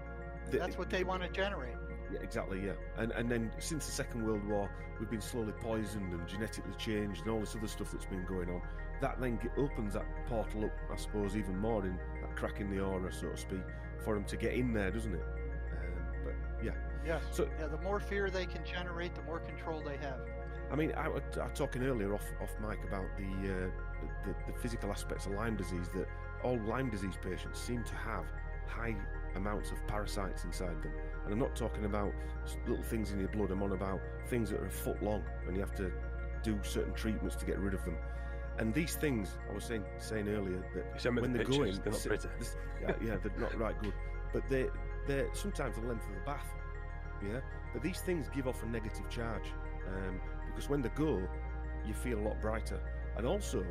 that's what they want to generate.
Yeah, exactly, yeah. And then since the Second World War, we've been slowly poisoned and genetically changed and all this other stuff that's been going on. That then opens that portal up, I suppose, even more, in that crack in the aura, so to speak, for them to get in there, doesn't it? But yeah.
Yes. So the more fear they can generate, the more control they have.
I mean, I was talking earlier off mic about the physical aspects of Lyme disease, that all Lyme disease patients seem to have high amounts of parasites inside them. And I'm not talking about little things in your blood. I'm on about things that are a foot long, and you have to do certain treatments to get rid of them. And these things, I was saying earlier, that when they're going,
they're not pretty.
Yeah, they're not right good. But they're sometimes the length of the bath. Yeah, but these things give off a negative charge, because when they go, you feel a lot brighter. And also,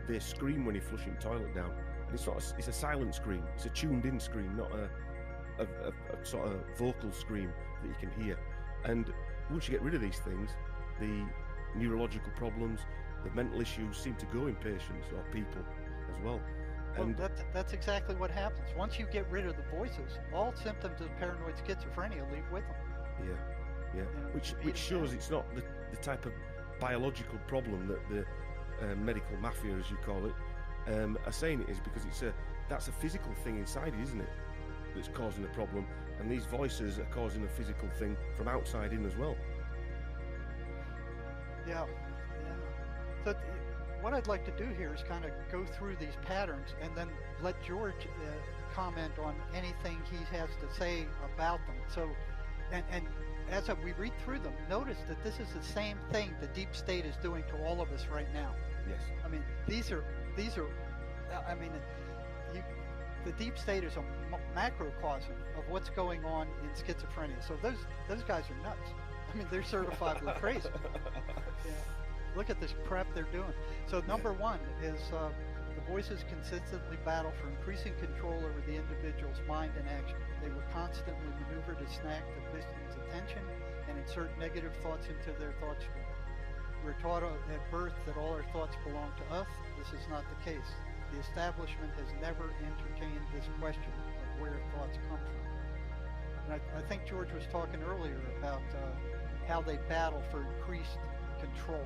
they scream when you're flushing the toilet down. It's a silent scream. It's a tuned-in scream, not a sort of vocal scream that you can hear. And once you get rid of these things, the neurological problems, the mental issues seem to go in patients or people as well. And
that's exactly what happens. Once you get rid of the voices, all symptoms of paranoid schizophrenia leave with them.
Yeah. Which shows it's not the type of biological problem that the medical mafia, as you call it, are saying it is, because that's a physical thing inside you, isn't it, that's causing a problem, and these voices are causing a physical thing from outside in as well.
Yeah. So what I'd like to do here is kind of go through these patterns and then let George comment on anything he has to say about them. So, and as we read through them, notice that this is the same thing the deep state is doing to all of us right now.
Yes.
I mean, these are. I mean, the deep state is a macrocosm of what's going on in schizophrenia. So those guys are nuts. I mean, they're certifiably crazy. Yeah. Look at this crap they're doing. So number one is the voices consistently battle for increasing control over the individual's mind and action. They will constantly maneuver to snag the victim's attention and insert negative thoughts into their thought stream. We're taught at birth that all our thoughts belong to us. This is not the case. The establishment has never entertained this question of where thoughts come from. And I think George was talking earlier about how they battle for increased control.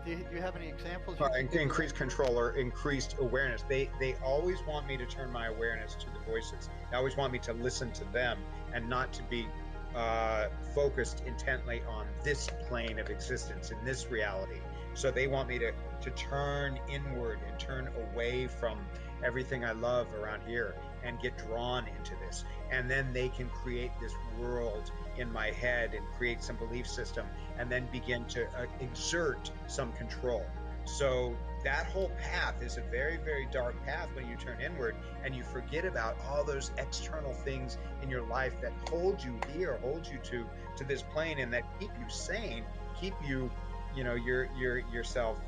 Do you have any examples?
Increased control or increased awareness. They always want me to turn my awareness to the voices. They always want me to listen to them and not to be focused intently on this plane of existence, in this reality. So they want me to turn inward and turn away from everything I love around here and get drawn into this. And then they can create this world in my head and create some belief system and then begin to exert some control. So that whole path is a very, very dark path when you turn inward and you forget about all those external things in your life that hold you here, hold you to this plane, and that keep you sane, keep you, yourself,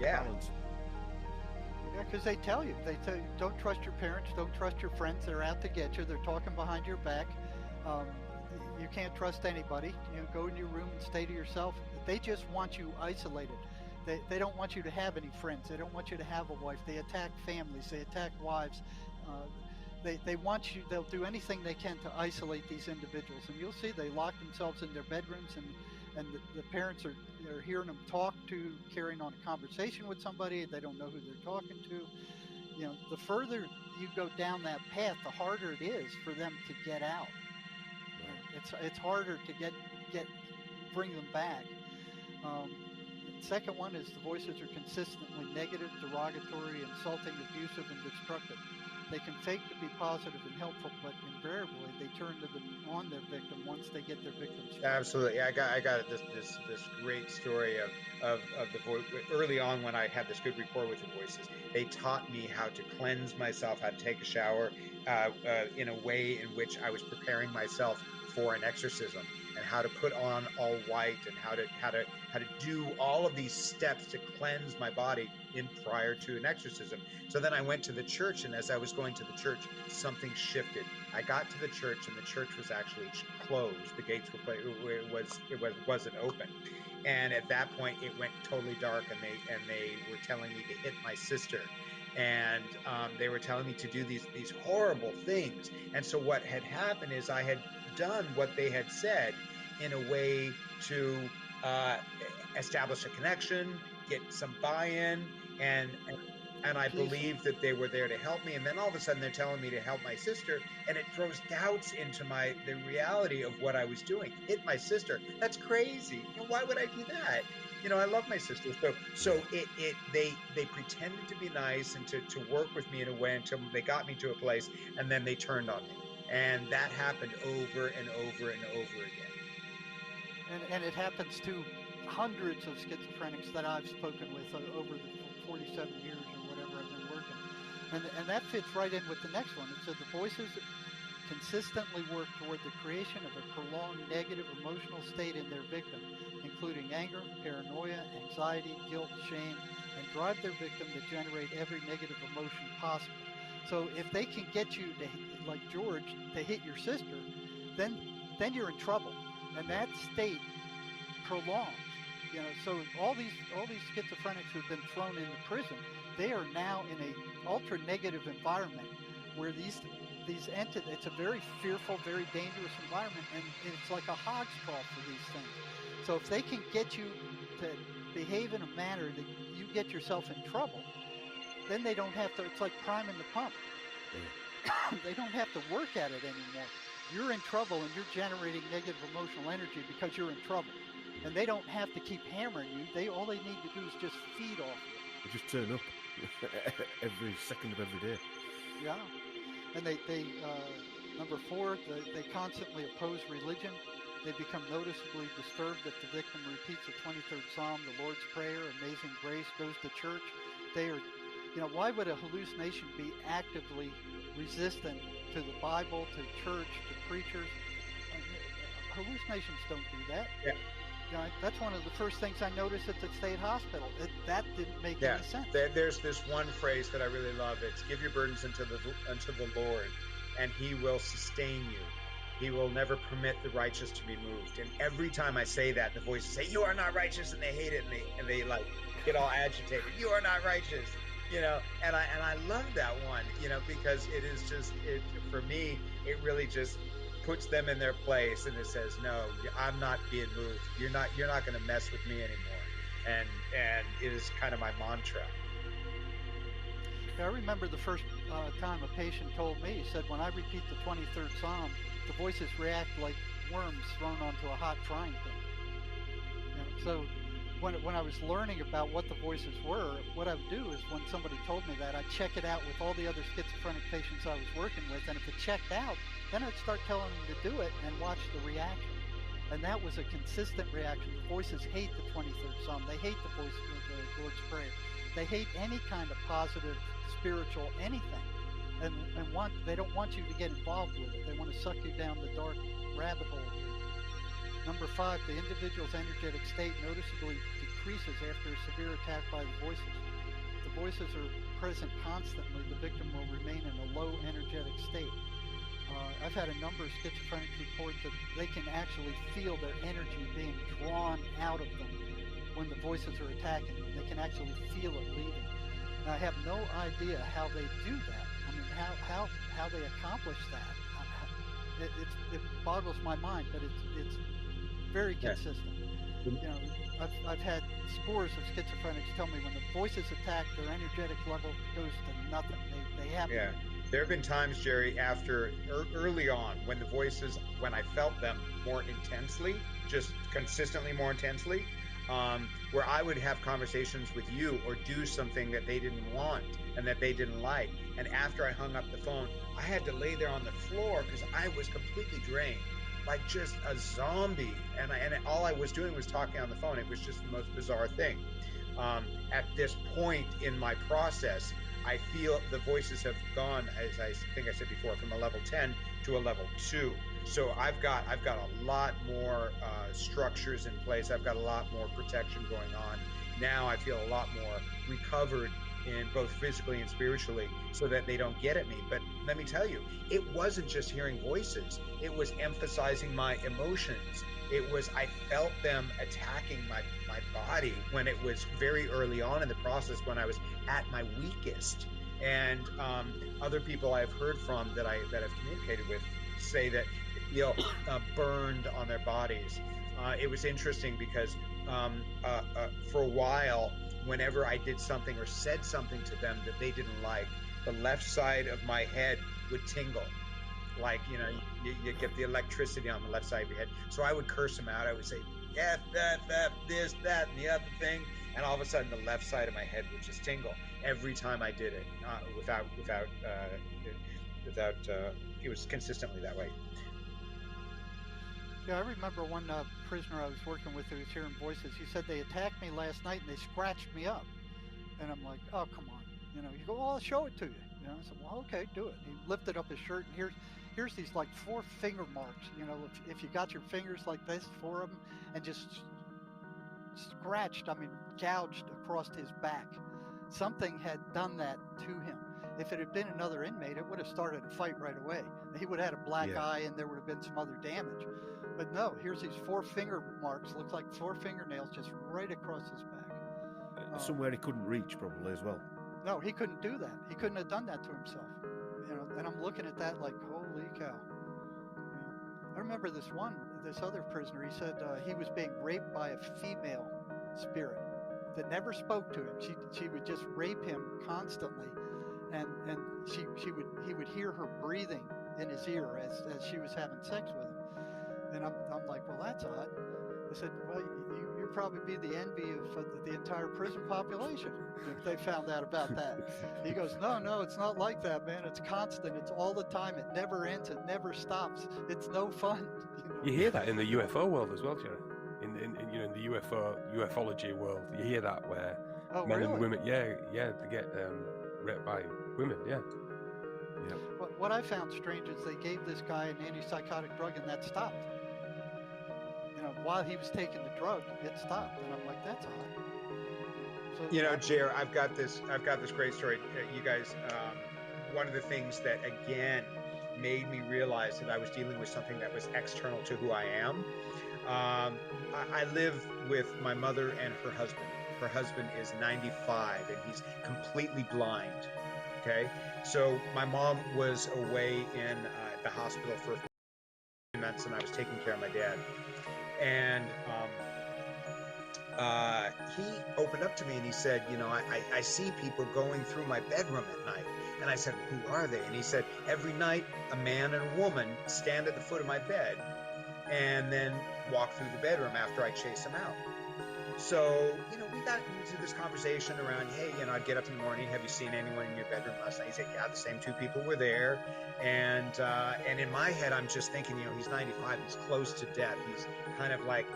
Balance.
Yeah, because they tell you, don't trust your parents, don't trust your friends. They're out to get you. They're talking behind your back. You can't trust anybody. Go in your room and stay to yourself. They just want you isolated. They don't want you to have any friends. They don't want you to have a wife. They attack families. They attack wives. They want you. They'll do anything they can to isolate these individuals. And you'll see they lock themselves in their bedrooms, and the parents are hearing them talk to, carrying on a conversation with somebody. They don't know who they're talking to. The further you go down that path, the harder it is for them to get out. It's harder to bring them back. Second one is the voices are consistently negative, derogatory, insulting, abusive, and destructive. They can fake to be positive and helpful, but invariably they turn on their victim once they get their victim's trust.
Absolutely. I got this great story of the voice early on when I had this good rapport with the voices. They taught me how to cleanse myself, how to take a shower in a way in which I was preparing myself for an exorcism, and how to put on all white, and how to do all of these steps to cleanse my body in prior to an exorcism. So then I went to the church, and as I was going to the church, something shifted. I got to the church, and the church was actually closed. The gates were wasn't open. And at that point, it went totally dark, and they were telling me to hit my sister, and they were telling me to do these horrible things. And so what had happened is I had done what they had said in a way to establish a connection, get some buy-in, and I believed that they were there to help me. And then all of a sudden they're telling me to help my sister, and it throws doubts into the reality of what I was doing. Hit my sister? That's crazy. Why would I do that? I love my sister. So they pretended to be nice and to work with me in a way until they got me to a place, and then they turned on me. And that happened over and over and over again.
And it happens to hundreds of schizophrenics that I've spoken with over the 47 years or whatever I've been working. And that fits right in with the next one. It said the voices consistently work toward the creation of a prolonged negative emotional state in their victim, including anger, paranoia, anxiety, guilt, shame, and drive their victim to generate every negative emotion possible. So if they can get you to, like George, to hit your sister, then you're in trouble. And that state prolongs. So all these schizophrenics who've been thrown into prison, they are now in a ultra negative environment where these entities, it's a very fearful, very dangerous environment, and it's like a hog's trough for these things. So if they can get you to behave in a manner that you get yourself in trouble, then they don't have to, it's like priming the pump. They don't have to work at it anymore. You're in trouble and you're generating negative emotional energy because you're in trouble. And they don't have to keep hammering you. All they need to do is just feed off you.
They just turn up every second of every day.
Yeah. And they number 4, they constantly oppose religion. They become noticeably disturbed if the victim repeats the 23rd Psalm, the Lord's Prayer, Amazing Grace, goes to church. They are, why would a hallucination be actively resistant to the Bible, to church, to preachers? Hallucinations don't do that.
Yeah.
That's one of the first things I noticed at the state hospital. That didn't make any sense.
There's this one phrase that I really love. It's give your burdens unto the Lord, and He will sustain you. He will never permit the righteous to be moved. And every time I say that, the voices say, "You are not righteous," and they hate it, and they like get all agitated. You are not righteous, And I love that one, because it is just for me. It really just puts them in their place, and it says, no, I'm not being moved. You're not going to mess with me anymore. And it is kind of my mantra.
I remember the first time a patient told me, he said, when I repeat the 23rd Psalm, the voices react like worms thrown onto a hot frying pan. So when I was learning about what the voices were, what I would do is when somebody told me that, I'd check it out with all the other schizophrenic patients I was working with, and if it checked out, then I'd start telling them to do it and watch the reaction. And that was a consistent reaction. The voices hate the 23rd Psalm. They hate the voice of the Lord's Prayer. They hate any kind of positive, spiritual, anything. And they don't want you to get involved with it. They want to suck you down the dark rabbit hole. Number 5, the individual's energetic state noticeably decreases after a severe attack by the voices. If the voices are present constantly, the victim will remain in a low energetic state. I've had a number of schizophrenics report that they can actually feel their energy being drawn out of them when the voices are attacking them. They can actually feel it leaving. And I have no idea how they do that. I mean, how they accomplish that. It boggles my mind, but it's very consistent. I've had scores of schizophrenics tell me when the voices attack, their energetic level goes to nothing. They have
There have been times, Jerry, after early on, when the voices, when I felt them more intensely, just consistently more intensely, where I would have conversations with you or do something that they didn't want and that they didn't like. And after I hung up the phone, I had to lay there on the floor because I was completely drained, like just a zombie. And all I was doing was talking on the phone. It was just the most bizarre thing. At this point in my process, I feel the voices have gone, as I think I said before, from a level 10 to a level 2. So I've got a lot more structures in place. I've got a lot more protection going on. Now I feel a lot more recovered in both physically and spiritually, so that they don't get at me. But let me tell you, it wasn't just hearing voices. It was emphasizing my emotions. It was, I felt them attacking my body when it was very early on in the process, when I was at my weakest. And other people I've heard from that I've communicated with say that they feel burned on their bodies. It was interesting because for a while, whenever I did something or said something to them that they didn't like, the left side of my head would tingle. Like, you get the electricity on the left side of your head. So I would curse them out. I would say, F, this, that, and the other thing. And all of a sudden, the left side of my head would just tingle every time I did it, it was consistently that way.
Yeah, I remember one prisoner I was working with who was hearing voices. He said they attacked me last night and they scratched me up. And I'm like, oh, come on. You go, well, I'll show it to you. I said, well, okay, do it. He lifted up his shirt, and here's these like 4 finger marks. If you got your fingers like this, 4 of them, and just scratched, gouged across his back. Something had done that to him. If it had been another inmate, it would have started a fight right away. He would have had a black eye, and there would have been some other damage. But no, here's these 4 finger marks, look like 4 fingernails, just right across his back.
Somewhere he couldn't reach, probably, as well.
No, he couldn't do that. He couldn't have done that to himself. And I'm looking at that like, holy cow. I remember this other prisoner, he said he was being raped by a female spirit that never spoke to him. She would just rape him constantly, and he would hear her breathing in his ear as she was having sex with him. And I'm like, well, that's odd. I said, well, you'd probably be the envy of the entire prison population if they found out about that. He goes, no, it's not like that, man. It's constant. It's all the time. It never ends. It never stops. It's no fun.
You hear that in the UFO world as well, Jerry. In the ufology world, you hear that where men and women, they get raped by women, yeah.
What I found strange is they gave this guy an antipsychotic drug and that stopped. While he was taking the drug, it stopped, and I'm like, that's odd. So,
Jer, I've got this great story. You guys, one of the things that again made me realize that I was dealing with something that was external to who I am. I live with my mother and her husband. Her husband is 95 and he's completely blind. Okay, so my mom was away in the hospital for 3 months, and I was taking care of my dad. And he opened up to me and he said, I see people going through my bedroom at night. And I said, who are they? And he said, every night a man and a woman stand at the foot of my bed and then walk through the bedroom after I chase them out. So, we got into this conversation around, hey, I'd get up in the morning, have you seen anyone in your bedroom last night? He said, yeah, the same 2 people were there. And in my head, I'm just thinking, he's 95, he's close to death. He's kind of like,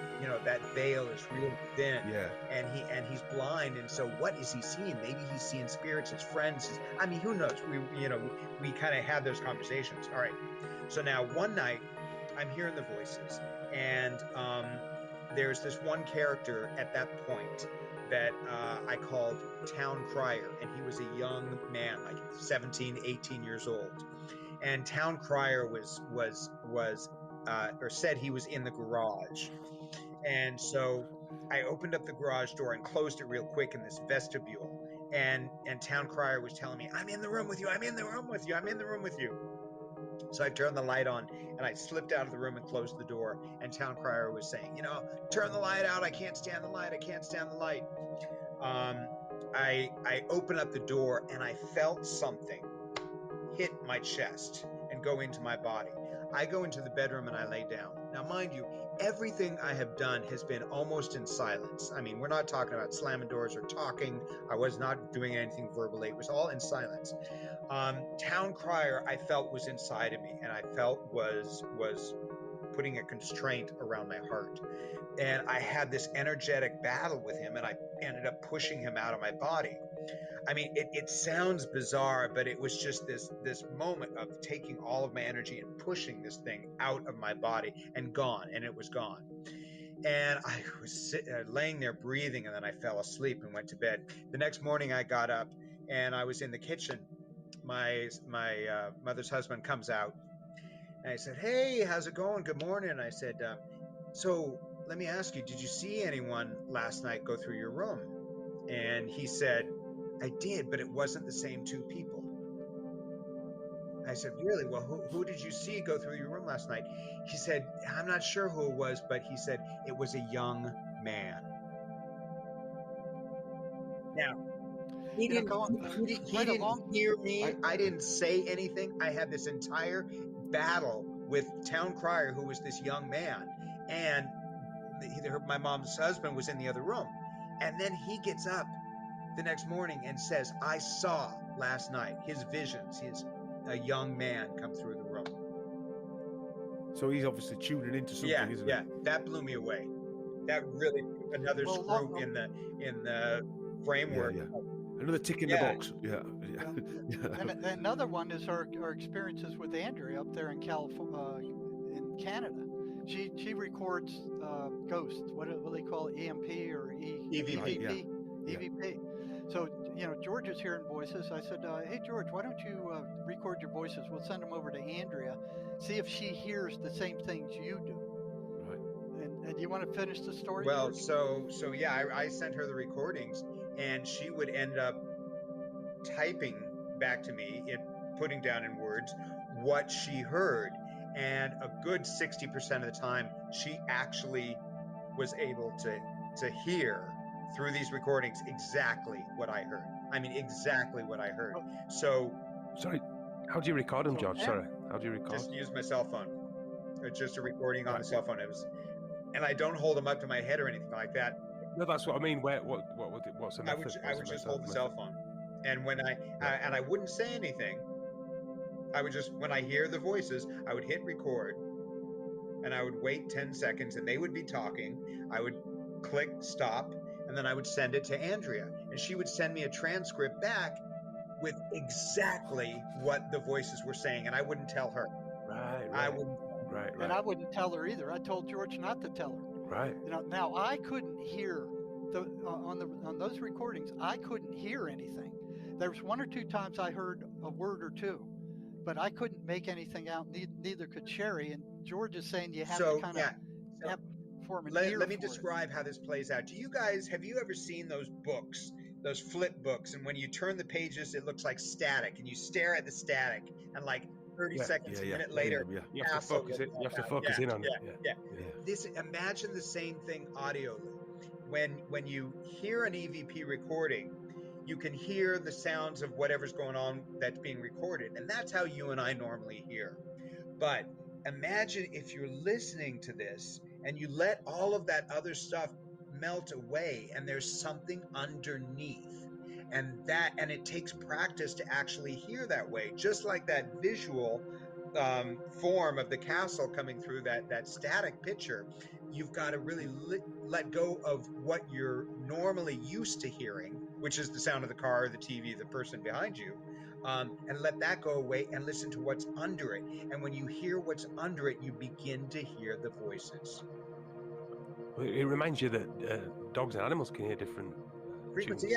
that veil is real thin.
Yeah.
And he's blind. And so what is he seeing? Maybe he's seeing spirits, his friends. Who knows? We kind of had those conversations. All right. So now one night I'm hearing the voices, and there's this one character at that point that I called Town Crier, and he was a young man, like 17, 18 years old. And Town Crier said he was in the garage. And so I opened up the garage door and closed it real quick in this vestibule. And Town Crier was telling me, I'm in the room with you. I'm in the room with you. I'm in the room with you. So I turned the light on and I slipped out of the room and closed the door. And Town Crier was saying, turn the light out. I can't stand the light. I can't stand the light. I opened up the door and I felt something hit my chest and go into my body. I go into the bedroom and I lay down. Now, mind you, everything I have done has been almost in silence. I mean, we're not talking about slamming doors or talking. I was not doing anything verbally. It was all in silence. Town crier, I felt was inside of me, and I felt was putting a constraint around my heart. And I had this energetic battle with him, and I ended up pushing him out of my body. I mean, it sounds bizarre, but it was just this moment of taking all of my energy and pushing this thing out of my body and gone, and it was gone. And I was laying there breathing, and then I fell asleep and went to bed. The next morning I got up and I was in the kitchen. My mother's husband comes out, and I said, "Hey, how's it going? Good morning." And I said, "So let me ask you, did you see anyone last night go through your room?" And he said, "I did, but it wasn't the same two people." I said, "Really? Well, who did you see go through your room last night?" He said, "I'm not sure who it was, but he said it was a young man." Now, he
You know,
didn't
right along.
hear me. I didn't say anything. I had this entire battle with town crier, who was this young man, and my mom's husband was in the other room. And then he gets up the next morning and says, "I saw last night his visions, a young man come through the room."
So he's obviously tuning into something, isn't
Yeah, that blew me away. That really put another screw in the framework.
Yeah. Another tick in the box. Yeah.
And another one is our experiences with Andrea up there in California, in Canada. She records ghosts. What do they call it? EMP or EVP? EVP. So, you know, George is hearing voices. I said, "Hey, George, why don't you record your voices? We'll send them over to Andrea, see if she hears the same things you do." Right. And you want to finish the story?
Well,
George?
so yeah, I sent her the recordings, and she would end up typing back to me, putting down in words what she heard. And a good 60% of the time, she actually was able to hear through these recordings exactly what I heard. I mean, exactly what I heard. So,
sorry, how do you record them, George? Sorry, how do you record?
Just use my cell phone. It's just a recording on the cell phone. And I don't hold them up to my head or anything like that.
No, that's what I mean. What's the method?
I would just hold the cell phone, and when I wouldn't say anything. I would just, when I hear the voices, I would hit record, and I would wait 10 seconds, and they would be talking. I would click stop, and then I would send it to Andrea, and she would send me a transcript back with exactly what the voices were saying, and I wouldn't tell her.
Right.
I wouldn't.
Right.
And I wouldn't tell her either. I told George not to tell her.
Right.
You know, now I couldn't hear on those recordings. I couldn't hear anything. There was one or two times I heard a word or two, but I couldn't make anything out. Neither could Sherry. And George is saying you have to kind of form an ear.
Let me describe how this plays out. Have you ever seen those books, those flip books, and when you turn the pages, it looks like static, and you stare at the static, and like 30 seconds, a minute later,
you have to focus it. You have to focus in on it.
Yeah. Imagine the same thing audio. When you hear an EVP recording, you can hear the sounds of whatever's going on that's being recorded, and that's how you and I normally hear. But imagine if you're listening to this and you let all of that other stuff melt away, and there's something underneath. And it takes practice to actually hear that way, just like that visual form of the castle coming through that static picture. You've got to really let go of what you're normally used to hearing, which is the sound of the car, the TV, the person behind you, and let that go away and listen to what's under it. And when you hear what's under it, you begin to hear the voices.
It reminds you that dogs and animals can hear different
frequency,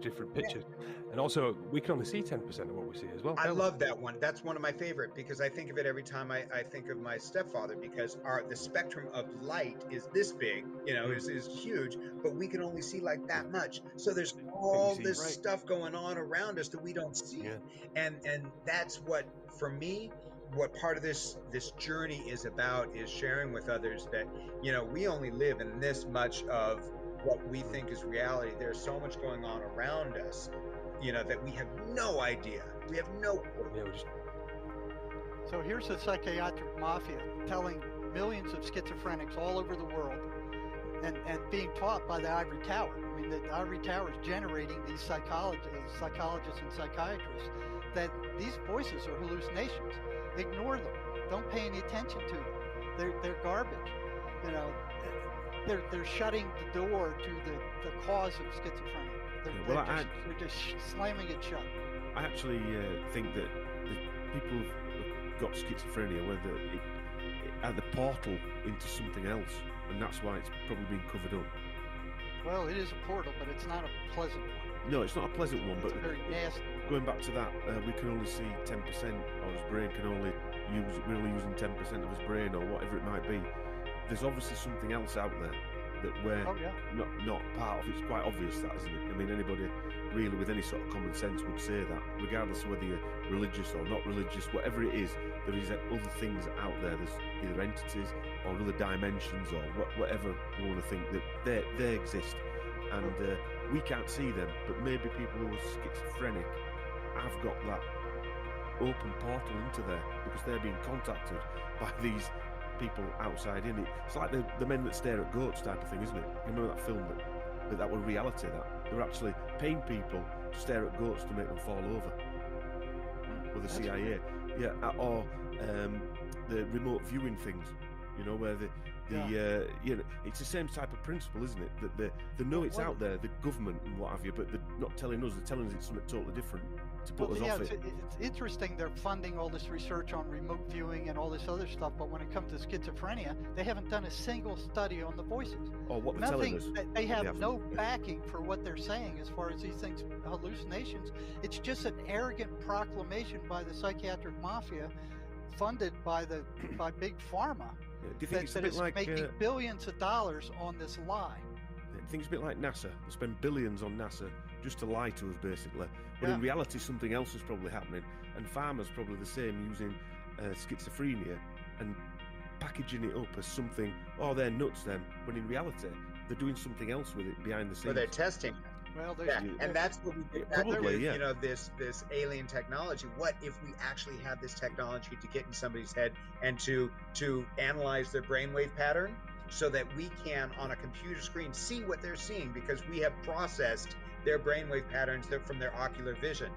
different pitches, and also we can only see 10% of what we see as well.
I love that one. That's one of my favorite, because I think of it every time I think of my stepfather, because the spectrum of light is this big, is huge, but we can only see like that much. So there's all this stuff going on around us that we don't see, and that's what, for me, what part of this journey is about, is sharing with others that we only live in this much of what we think is reality. There's so much going on around us, that we have no idea. We have no clue.
Yeah, we just
So here's the psychiatric mafia telling millions of schizophrenics all over the world and being taught by the ivory tower. I mean, the ivory tower is generating these psychologists and psychiatrists that these voices are hallucinations. Ignore them. Don't pay any attention to them. They're garbage. They're shutting the door to the cause of schizophrenia. They're just slamming it shut.
I actually think that the people who've got schizophrenia, whether it at the portal into something else, and that's why it's probably been covered up.
Well, it is a portal, but it's not a pleasant one.
No, it's not a pleasant one,
It's
but
very nasty.
going back to that, we can only see 10%, or his brain can only we're only using 10% of his brain, or whatever it might be. There's obviously something else out there that we're not part of. It's quite obvious that, isn't it? I mean, anybody really with any sort of common sense would say that, regardless of whether you're religious or not religious, whatever it is, there is other things out there. There's either entities or other dimensions or whatever you want to think, that they exist, and we can't see them, but maybe people who are schizophrenic have got that open portal into there because they're being contacted by these people outside in it. It's like the men that stare at goats type of thing, isn't it? You remember that film that were reality, that they were actually paying people to stare at goats to make them fall over with the CIA. Yeah, or the remote viewing things, where it's the same type of principle, isn't it? That they know it's out there, the government and what have you, but they're not telling us. They're telling us it's something totally different to put us off it.
It's interesting they're funding all this research on remote viewing and all this other stuff, but when it comes to schizophrenia, they haven't done a single study on the voices.
Or what they're telling us.
They have no backing for what they're saying as far as these things, hallucinations. It's just an arrogant proclamation by the psychiatric mafia, funded by big pharma.
Do you think it's a bit like
making billions of dollars on this lie?
I think it's a bit like NASA. They spend billions on NASA just to lie to us, basically. But in reality, something else is probably happening, and pharma's probably the same, using schizophrenia and packaging it up as something. Oh, they're nuts then. When in reality, they're doing something else with it behind the scenes.
Well, they're testing.
Well,
and that's what we get
probably,
with, this alien technology. What if we actually have this technology to get in somebody's head and to analyze their brainwave pattern, so that we can, on a computer screen, see what they're seeing, because we have processed their brainwave patterns from their ocular vision.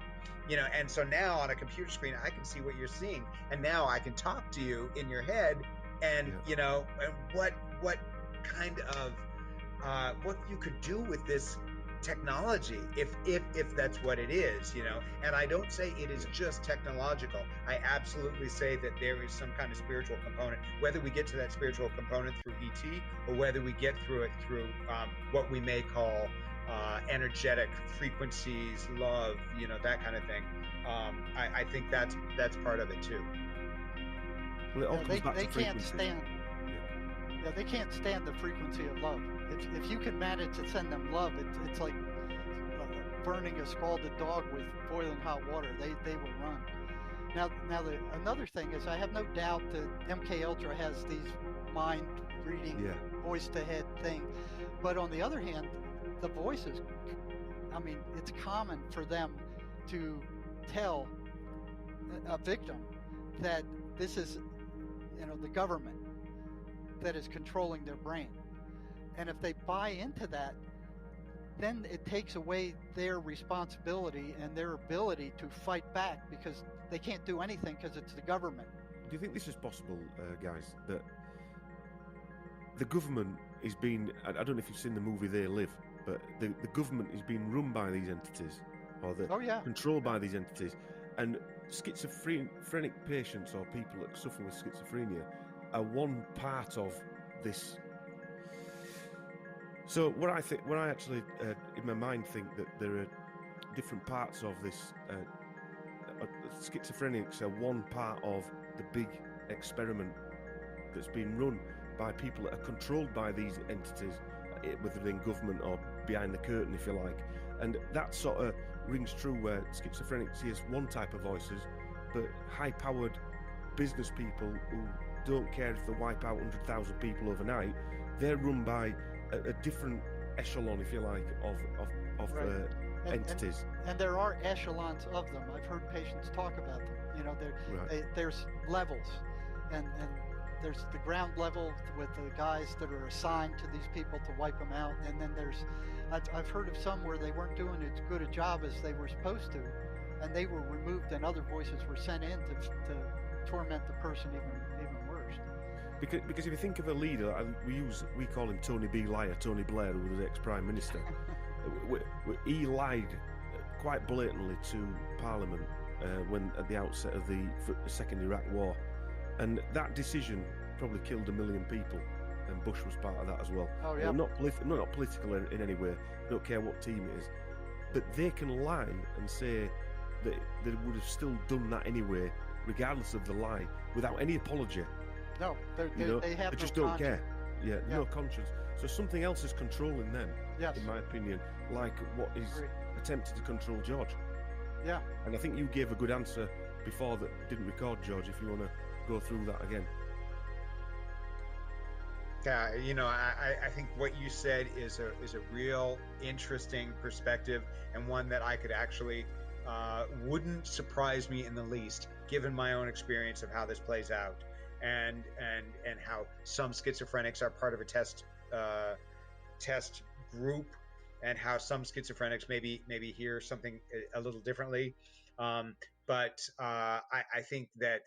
And so now on a computer screen, I can see what you're seeing, and now I can talk to you in your head, and and what kind of what you could do with this technology if that's what it is, and I don't say it is just technological. I absolutely say that there is some kind of spiritual component, whether we get to that spiritual component through ET or whether we get through it through what we may call energetic frequencies, love, that kind of thing. I think that's part of it too.
Well, it all comes back to frequency.
They can't stand the frequency of love. If you can manage to send them love, it's like burning a scalded dog with boiling hot water. They will run. Now another thing is, I have no doubt that MK Ultra has these mind reading, voice to head thing, but on the other hand, the voices, I mean, it's common for them to tell a victim that this is, the government that is controlling their brain. And if they buy into that, then it takes away their responsibility and their ability to fight back, because they can't do anything because it's the government.
Do you think this is possible, guys, that the government is being, I don't know if you've seen the movie They Live, but the government is being run by these entities, or controlled by these entities, and schizophrenic patients or people that suffer with schizophrenia are one part of this. So what I actually in my mind think that there are different parts of this. Schizophrenics are one part of the big experiment that's been run by people that are controlled by these entities, whether in government or behind the curtain, if you like. And that sort of rings true where schizophrenics hears one type of voices, but high-powered business people who don't care if they wipe out 100,000 people overnight, they're run by a different echelon, if you like, of
Right.
entities.
And there are echelons of them. I've heard patients talk about them. You know,
Right.
there's levels, and there's the ground level with the guys that are assigned to these people to wipe them out, and then I've heard of some where they weren't doing as good a job as they were supposed to, and they were removed, and other voices were sent in to torment the person even worse.
Because if you think of a leader, we call him Tony B. Liar, Tony Blair, who was the ex-prime minister. He lied quite blatantly to Parliament when at the outset of the Second Iraq War, and that decision probably killed 1 million people, and Bush was part of that as well.
Oh yeah.
Not political in any way. Don't care what team it is, but they can lie and say that they would have still done that anyway, regardless of the lie, without any apology.
No, they have
they just
no
don't
conscience.
care. Yeah, no conscience. So something else is controlling them,
Yes.
in my opinion, like what is
Agreed.
attempted to control George.
Yeah.
And I think you gave a good answer before that didn't record, George, if you want to go through that again.
Yeah, you know, I think what you said is a real interesting perspective, and one that I could actually wouldn't surprise me in the least, given my own experience of how this plays out, and how some schizophrenics are part of a test group, and how some schizophrenics maybe hear something a little differently. But I think that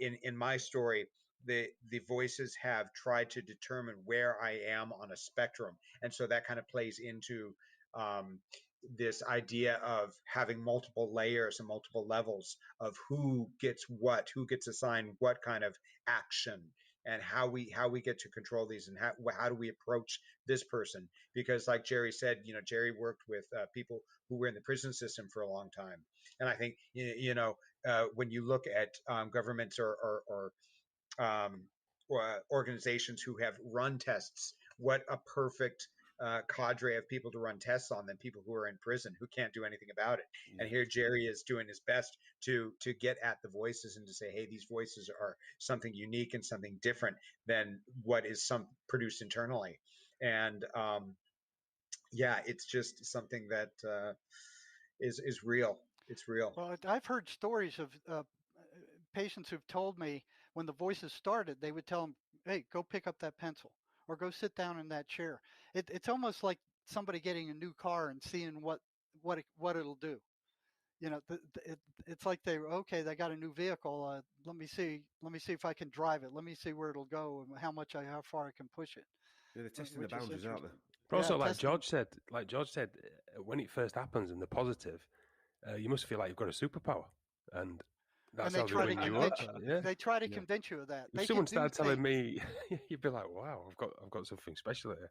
in my story, the voices have tried to determine where I am on a spectrum, and so that kind of plays into this idea of having multiple layers and multiple levels of who gets what, who gets assigned what kind of action, and how we get to control these, and how do we approach this person. Because like Jerry said, you know, Jerry worked with people who were in the prison system for a long time, and I think when you look at governments or organizations who have run tests, what a perfect cadre of people to run tests on than people who are in prison who can't do anything about it.
Yeah.
And here Jerry is doing his best to get at the voices and to say, hey, these voices are something unique and something different than what is produced internally. And yeah, it's just something that is real. It's real.
Well, I've heard stories of patients who've told me when the voices started, they would tell them, "Hey, go pick up that pencil, or go sit down in that chair." It's almost like somebody getting a new car and seeing what it'll do. You know, it's like they got a new vehicle. Let me see if I can drive it. Let me see where it'll go and how far I can push it.
Yeah, they're testing the
Which is
boundaries, aren't they?
interesting.
But also,
Yeah,
like
testing.
George said, when it first happens and the positive, you must feel like you've got a superpower, and that's
they
how
try
they
to
ring you up.
convince
Yeah.
They try to
Yeah.
convince you of that.
If
They
someone
can do
started telling
things.
me, you'd be like, "Wow, I've got something special here,"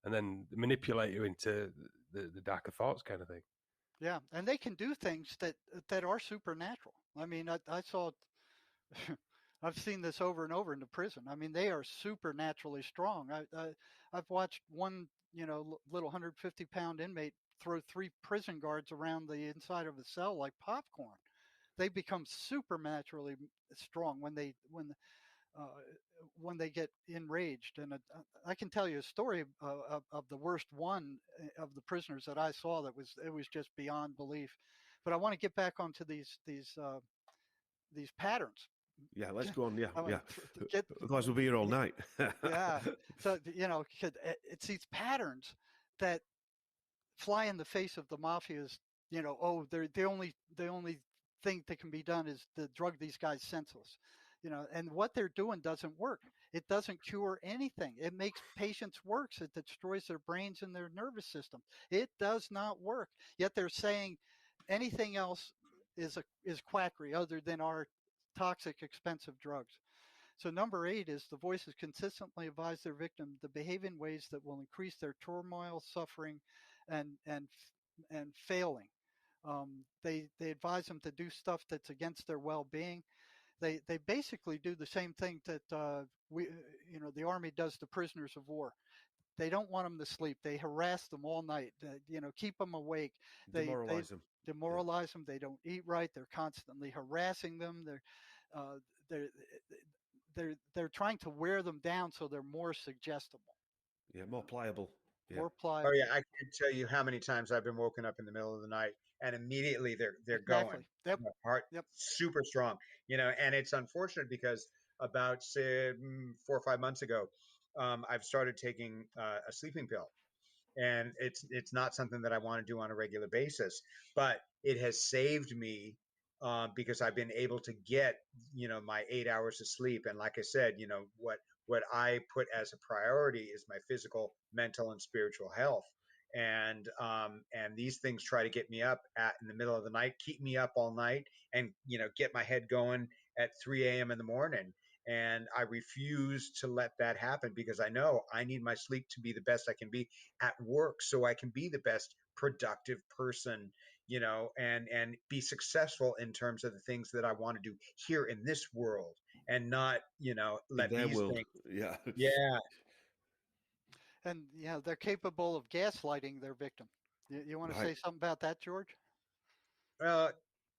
and then manipulate you into the darker thoughts, kind of thing.
Yeah, and they can do things that are supernatural. I mean, I saw, I've seen this over and over in the prison. I mean, they are supernaturally strong. I've watched one, little 150-pound inmate throw 3 prison guards around the inside of a cell like popcorn. They become supernaturally strong uh, when they get enraged. And I can tell you a story of the worst one of the prisoners that I saw it was just beyond belief. But I want to get back onto these patterns.
Yeah, let's go on. Yeah,
I
yeah.
want to get
Otherwise, we'll be here all night.
yeah. So it's these patterns that fly in the face of the mafia's. They're the only thing that can be done is to drug these guys senseless. And what they're doing doesn't work. It doesn't cure anything. It makes patients worse. It destroys their brains and their nervous system. It does not work. Yet they're saying anything else is quackery other than our toxic, expensive drugs. So number 8 is the voices consistently advise their victim to behave in ways that will increase their turmoil, suffering, and failing. They advise them to do stuff that's against their well-being. They basically do the same thing that the army does to prisoners of war. They don't want them to sleep. They harass them all night. Keep them awake. They
Demoralize them.
demoralize them. They don't eat right. They're constantly harassing them. Uh, they're they're trying to wear them down so they're more suggestible.
Yeah, more pliable. Yeah.
4-ply.
Oh yeah, I can tell you how many times I've been woken up in the middle of the night and immediately they're
Exactly.
going.
Yep.
You know, heart
Yep.
super strong. And it's unfortunate because about say 4 or 5 months ago, I've started taking a sleeping pill, and it's not something that I want to do on a regular basis, but it has saved me because I've been able to get my 8 hours of sleep. And like I said, what I put as a priority is my physical, mental, and spiritual health. And these things try to get me up in the middle of the night, keep me up all night, and get my head going at 3 a.m. in the morning. And I refuse to let that happen because I know I need my sleep to be the best I can be at work so I can be the best productive person, and be successful in terms of the things that I want to do here in this world, and not,
In
let
their
these
world.
things.
Yeah.
Yeah.
And they're capable of gaslighting their victim. You want to
Right.
say something about that, George?
Well,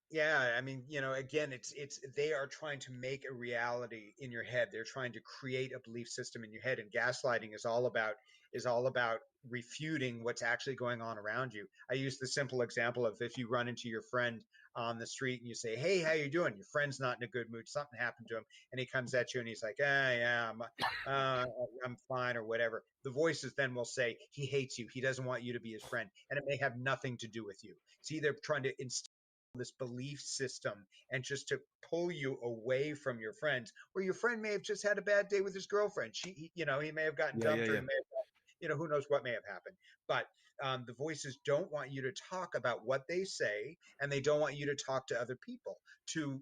yeah, I mean, again, it's they are trying to make a reality in your head. They're trying to create a belief system in your head, and gaslighting is all about refuting what's actually going on around you. I use the simple example of if you run into your friend on the street and you say, "Hey, how you doing?" Your friend's not in a good mood. Something happened to him, and he comes at you and he's like, yeah, uh, I'm fine," or whatever. The voices then will say he hates you. He doesn't want you to be his friend, and it may have nothing to do with you. It's either trying to instill this belief system and just to pull you away from your friends, or your friend may have just had a bad day with his girlfriend. He may have gotten
Yeah,
dumped,
yeah,
or
yeah.
he may have who knows what may have happened. But the voices don't want you to talk about what they say, and they don't want you to talk to other people to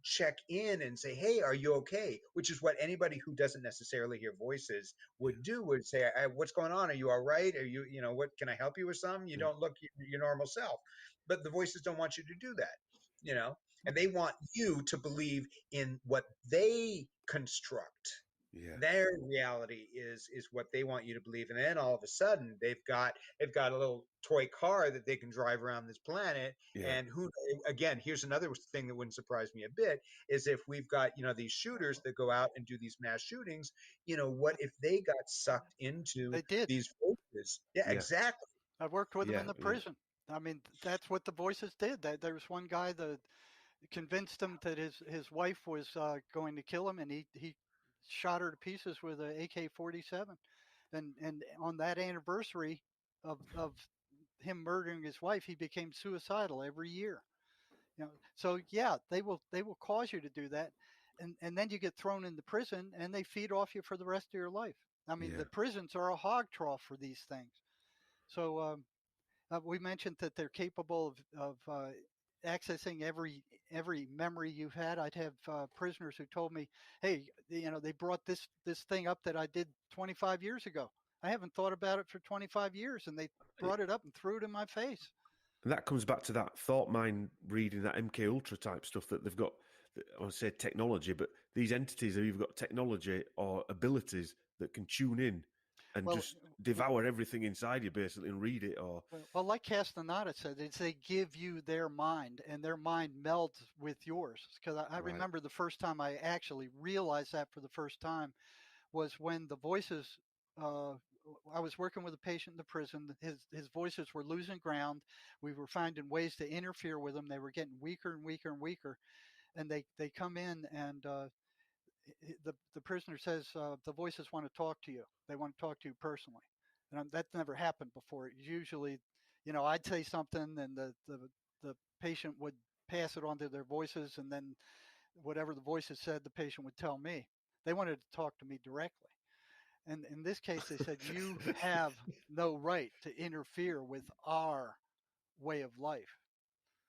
check in and say, "Hey, are you okay?" Which is what anybody who doesn't necessarily hear voices would do. Would say, "What's going on? Are you all right? Are you, what can I help you with? Something? You
Yeah.
don't look your normal self." But the voices don't want you to do that, and they want you to believe in what they construct.
Yeah.
Their reality is what they want you to believe. And then all of a sudden they've got a little toy car that they can drive around this planet.
Yeah.
And who again, here's another thing that wouldn't surprise me a bit, is if we've got these shooters that go out and do these mass shootings, what if they got sucked into
They did.
these voices? Yeah,
Yeah.
exactly.
I worked with them
Yeah.
in the
Yeah.
prison. I mean, that's what the voices did. There was one guy that convinced him that his wife was going to kill him, and he shot her to pieces with an AK-47. And on that anniversary of him murdering his wife, he became suicidal every year. So yeah, they will cause you to do that, and then you get thrown into prison, and they feed off you for the rest of your life. I mean,
Yeah.
the prisons are a hog trough for these things. So we mentioned that they're capable of accessing every memory you've had. I'd have prisoners who told me, "Hey, they brought this thing up that I did 25 years ago. I haven't thought about it for 25 years, and they brought it up and threw it in my face."
And that comes back to that thought mind reading, that MK Ultra type stuff that they've got. I want to say technology, but these entities have either got technology or abilities that can tune in and
Well,
just devour everything inside you, basically, and read it. Or
well, like Castaneda said, it's they give you their mind, and their mind melds with yours. Because I
right,
remember the first time I actually realized that for the first time was when the voices. Uh, I was working with a patient in the prison. His voices were losing ground. We were finding ways to interfere with them. They were getting weaker and weaker and weaker. And they come in, and the prisoner says the voices want to talk to you. They want to talk to you personally, and that's never happened before. Usually, I'd say something, and the patient would pass it on to their voices, and then whatever the voices said, the patient would tell me. They wanted to talk to me directly. And in this case, they said, "You have no right to interfere with our way of life."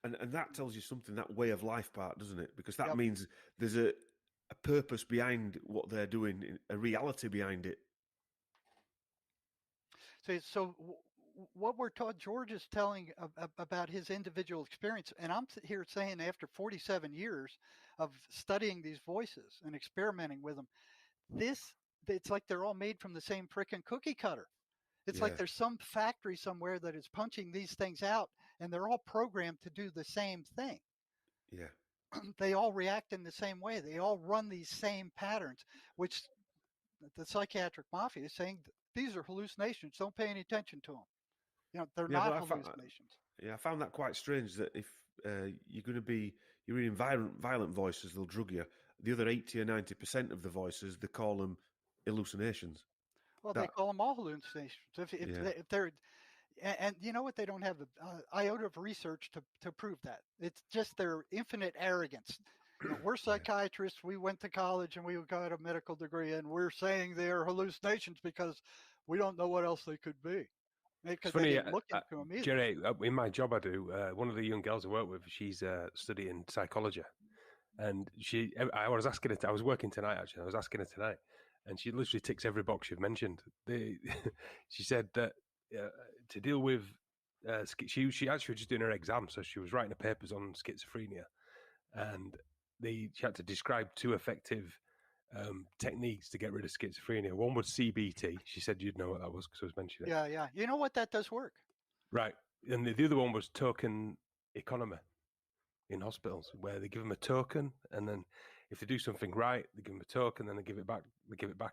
and that tells you something, that way of life part, doesn't it? Because that
Yep.
means there's a purpose behind what they're doing, a reality behind it.
So what we're taught, George is telling about his individual experience, and I'm here saying after 47 years of studying these voices and experimenting with them, it's like they're all made from the same frickin' cookie cutter. It's like
Yeah,
there's some factory somewhere that is punching these things out, and they're all programmed to do the same thing.
yeah,
They all react in the same way. They all run these same patterns, which the psychiatric mafia is saying these are hallucinations. Don't pay any attention to them. You know, they're
Yeah,
not
but
hallucinations.
I found that quite strange that if you're reading violent voices, they'll drug you. The other 80 or 90% of the voices, they call them hallucinations.
Well, they
That
call them all hallucinations.
yeah,
If they're and you know what? They don't have the iota of research to prove that. It's just their infinite arrogance. You know, we're
yeah.
psychiatrists. We went to college and we got a medical degree, and we're saying they're hallucinations because we don't know what else they could be.
It's
Because they
funny,
didn't look into them either.
Jerry. In my job, I do. One of the young girls I work with, she's studying psychology, and I was asking her. I was working tonight actually. I was asking her tonight, and she literally ticks every box you've mentioned. She said that to deal with, she actually was just doing her exam, so she was writing her papers on schizophrenia, and she had to describe 2 effective techniques to get rid of schizophrenia. One was CBT. She said you'd know what that was because I was mentioning it.
Yeah, yeah. You know what? That does work.
Right. And the other one was token economy in hospitals, where they give them a token, and then if they do something right, they give them a token, then they give it back,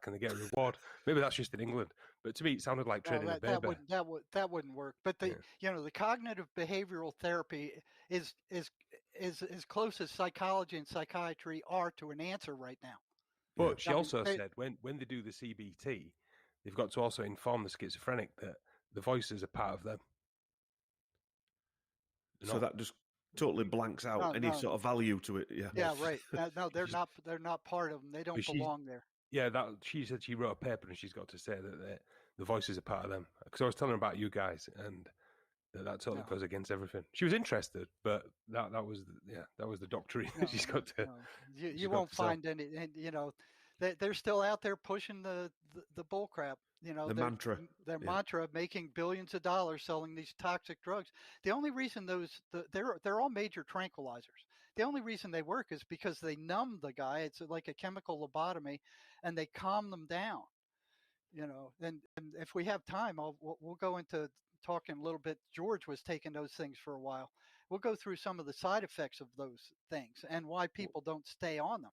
and they get a reward. Maybe that's just in England, but to me, it sounded like
No,
training a
that
baby.
wouldn't work. But
Yeah.
the cognitive behavioral therapy is as close as psychology and psychiatry are to an answer right now.
But she
I mean,
also said when they do the CBT, they've got to also inform the schizophrenic that the voices are part of them.
So that just totally blanks out any
no.
sort of value to it. Yeah.
Yeah, right. No, they're not. They're not part of them. They don't belong there.
Yeah, that she said she wrote a paper and she's got to say that the voices are part of them. Because I was telling her about you guys and that totally goes against everything. She was interested, but that was the doctrine. She's got to.
No. You won't find any. And you know, they're still out there pushing the bull crap. You know,
The mantra.
Their mantra, making billions of dollars selling these toxic drugs. The only reason they're all major tranquilizers. The only reason they work is because they numb the guy. It's like a chemical lobotomy, and they calm them down. You know, and if we have time, we'll go into talking a little bit. George was taking those things for a while. We'll go through some of the side effects of those things and why people don't stay on them.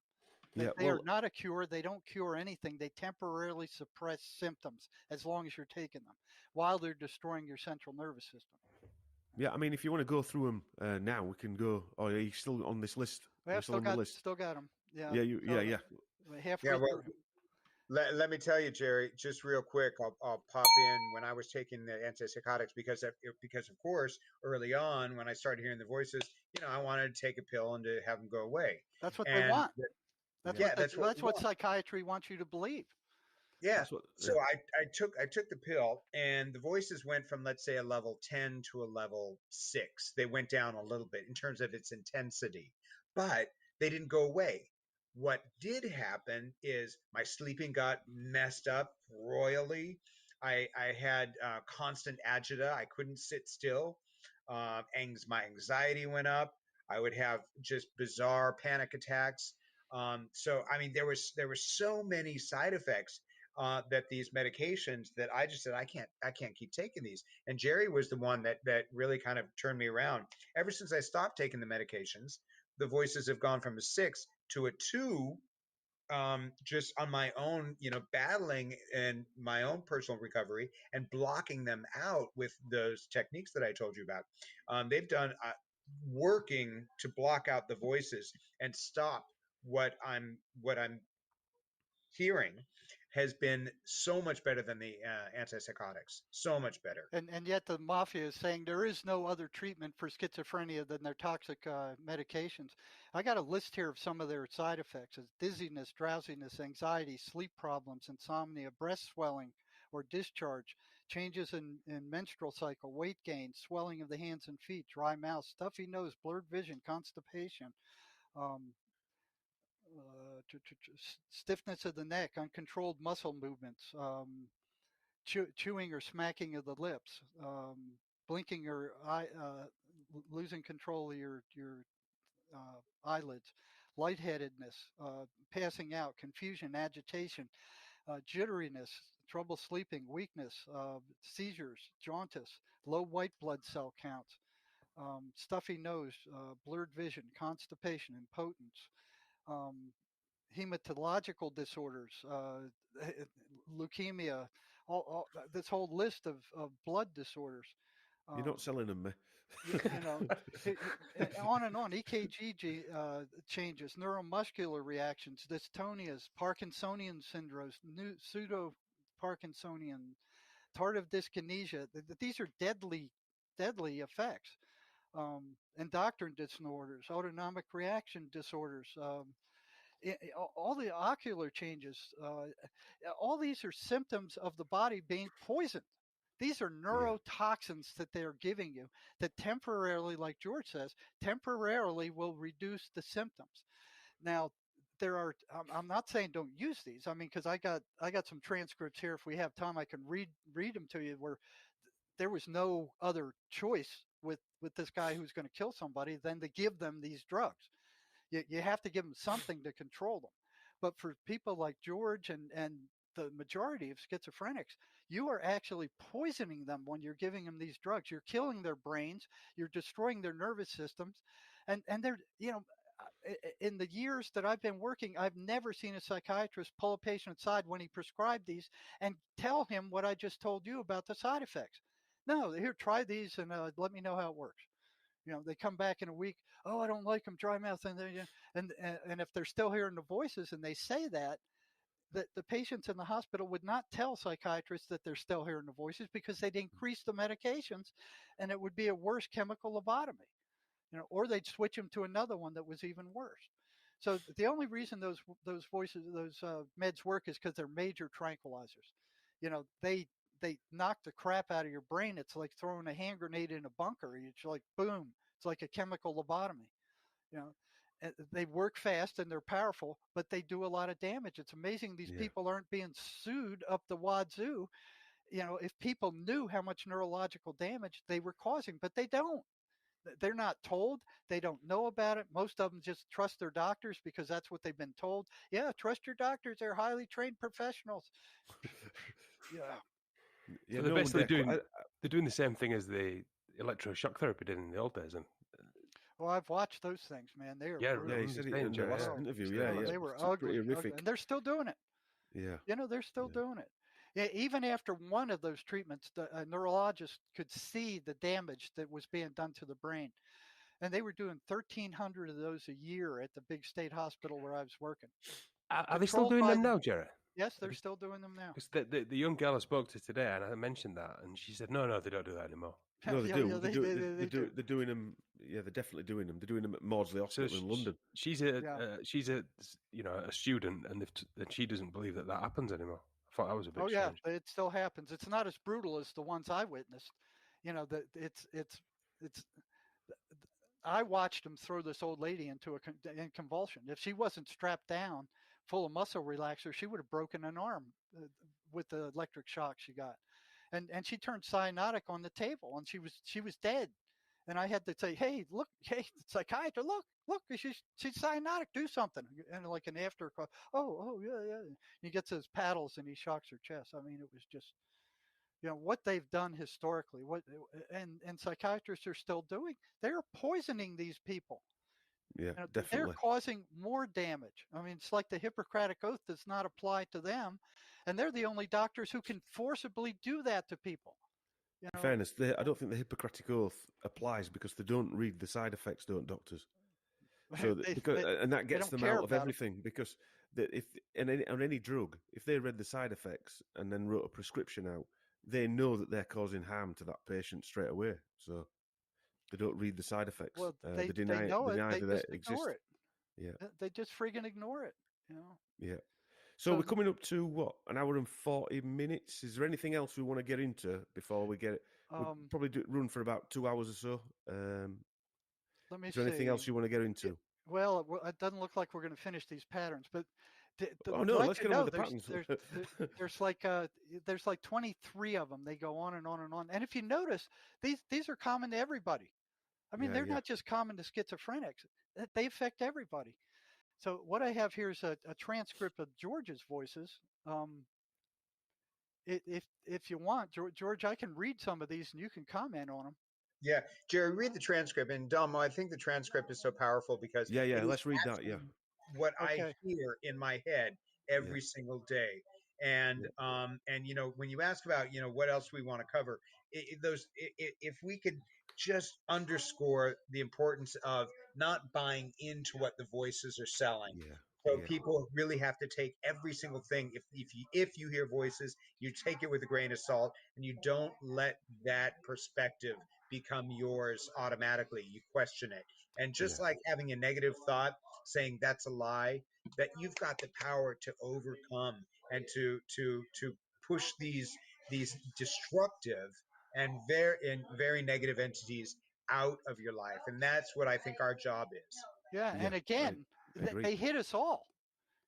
They are not a cure. They don't cure anything. They temporarily suppress symptoms as long as you're taking them while they're destroying your central nervous system.
Yeah, I mean, if you want to go through them now, we can go. Oh, are you still on this list?
Well,
still on the list?
Still got them. Yeah.
Yeah.
Halfway through.
Let me tell you, Jerry, just real quick. I'll pop in when I was taking the antipsychotics because of course early on when I started hearing the voices, I wanted to take a pill and to have them go away.
That's what they want.
That's
what psychiatry wants you to believe.
Yeah. So I took the pill and the voices went from, let's say, a level 10 to a level 6. They went down a little bit in terms of its intensity, but they didn't go away. What did happen is my sleeping got messed up royally. I had constant agita. I couldn't sit still. My anxiety went up. I would have just bizarre panic attacks. So I mean, there were so many side effects that these medications that I just said I can't keep taking these. And Jerry was the one that really kind of turned me around. Ever since I stopped taking the medications, the voices have gone from a 6 to a 2. Just on my own, battling in my own personal recovery and blocking them out with those techniques that I told you about. They've done working to block out the voices and stop what I'm hearing has been so much better than the antipsychotics. So much better.
And yet the mafia is saying there is no other treatment for schizophrenia than their toxic medications. I got a list here of some of their side effects: it's dizziness, drowsiness, anxiety, sleep problems, insomnia, breast swelling or discharge, changes in menstrual cycle, weight gain, swelling of the hands and feet, dry mouth, stuffy nose, blurred vision, constipation. Stiffness of the neck, uncontrolled muscle movements, chewing or smacking of the lips, blinking or losing control of your eyelids, lightheadedness, passing out, confusion, agitation, jitteriness, trouble sleeping, weakness, seizures, jaundice, low white blood cell counts, stuffy nose, blurred vision, constipation, impotence. Hematological disorders, leukemia, this whole list of blood disorders.
You're not selling them, me.
You know, on and on. EKG changes, neuromuscular reactions, dystonias, Parkinsonian syndromes, pseudo Parkinsonian, tardive dyskinesia. These are deadly effects. Endocrine disorders, autonomic reaction disorders, all the ocular changes. All these are symptoms of the body being poisoned. These are neurotoxins that they are giving you that temporarily, like George says, temporarily will reduce the symptoms. Now, there are. I'm not saying don't use these. I mean, because I got some transcripts here. If we have time, I can read them to you. Where there was no other choice with this guy who's going to kill somebody than to give them these drugs. You have to give them something to control them. But for people like George and the majority of schizophrenics, you are actually poisoning them when you're giving them these drugs. You're killing their brains, you're destroying their nervous systems, and they're, in the years that I've been working, I've never seen a psychiatrist pull a patient aside when he prescribed these and tell him what I just told you about the side effects. No, here, try these and let me know how it works. They come back in a week. Oh, I don't like them, dry mouth, and if they're still hearing the voices and they say that, the patients in the hospital would not tell psychiatrists that they're still hearing the voices because they'd increase the medications, and it would be a worse chemical lobotomy. Or they'd switch them to another one that was even worse. So the only reason those meds work is because they're major tranquilizers. They knock the crap out of your brain. It's like throwing a hand grenade in a bunker. It's like boom. It's like a chemical lobotomy. They work fast and they're powerful, but they do a lot of damage. It's amazing these people aren't being sued up the wazoo. If people knew how much neurological damage they were causing, but they don't. They're not told. They don't know about it. Most of them just trust their doctors because that's what they've been told. Yeah, trust your doctors. They're highly trained professionals. Yeah.
So they're basically they're doing the same thing as the electroshock therapy did in the old days. And
well, I've watched those things, man. They are
brutal. He said it in the last interview.
They were ugly, and they're still doing it.
Yeah.
They're still doing it. Yeah, even after one of those treatments, a neurologist could see the damage that was being done to the brain. And they were doing 1,300 of those a year at the big state hospital where I was working.
Are they still doing them now, Jerry?
Yes, they're still doing them now.
Because the young girl I spoke to today, and I mentioned that, and she said, no, they don't do that anymore.
No, they do. They're doing them. Yeah, they're definitely doing them. They're doing them at Maudsley Hospital in London.
She's a student, and she doesn't believe that happens anymore. I thought that was a bit strange.
Yeah, it still happens. It's not as brutal as the ones I witnessed. That it's. I watched them throw this old lady into in convulsion. If she wasn't strapped down, full of muscle relaxer, she would have broken an arm with the electric shock she got. And she turned cyanotic on the table, and she was dead. And I had to say, hey, look, hey, psychiatrist, look, she's cyanotic, do something. And like an afterthought, oh, yeah. He gets his paddles and he shocks her chest. I mean, it was just, what they've done historically, and psychiatrists are still doing. They're poisoning these people.
Yeah, definitely.
They're causing more damage. I mean, it's like the Hippocratic Oath does not apply to them, and they're the only doctors who can forcibly do that to people.
In fairness, I don't think the Hippocratic Oath applies because they don't read the side effects, don't doctors? So and that gets them out of everything because if on any drug, if they read the side effects and then wrote a prescription out, they know that they're causing harm to that patient straight away. So they don't read the side effects.
Well,
they deny
they
that
they
exist.
Ignore it.
Yeah,
they just friggin' ignore it.
Yeah. So we're coming up to what, an hour and 40 minutes. Is there anything else we want to get into before we get it? We'll probably run for about 2 hours or so.
Let me see.
Is there anything else you want to get into?
Well, it doesn't look like we're going to finish these patterns, but
let's get on with the patterns.
There's like 23 of them. They go on and on and on. And if you notice, these are common to everybody. I mean, they're not just common to schizophrenics. They affect everybody. So what I have here is a transcript of George's voices. If you want, George, I can read some of these and you can comment on them.
Yeah, Jerry, read the transcript. And Dom, I think the transcript is so powerful because
let's read that. Yeah,
what I hear in my head every single day, And when you ask about what else we want to cover, if we could just underscore the importance of not buying into what the voices are selling.
Yeah.
So
Yeah.
people really have to take every single thing. If you hear voices, you take it with a grain of salt, and you don't let that perspective become yours automatically. You question it, and just like having a negative thought, saying that's a lie, that you've got the power to overcome and to push these destructive and very negative entities out of your life, and that's what I think our job is.
Yeah,
Yeah.
and again,
I agree.
they hit us all.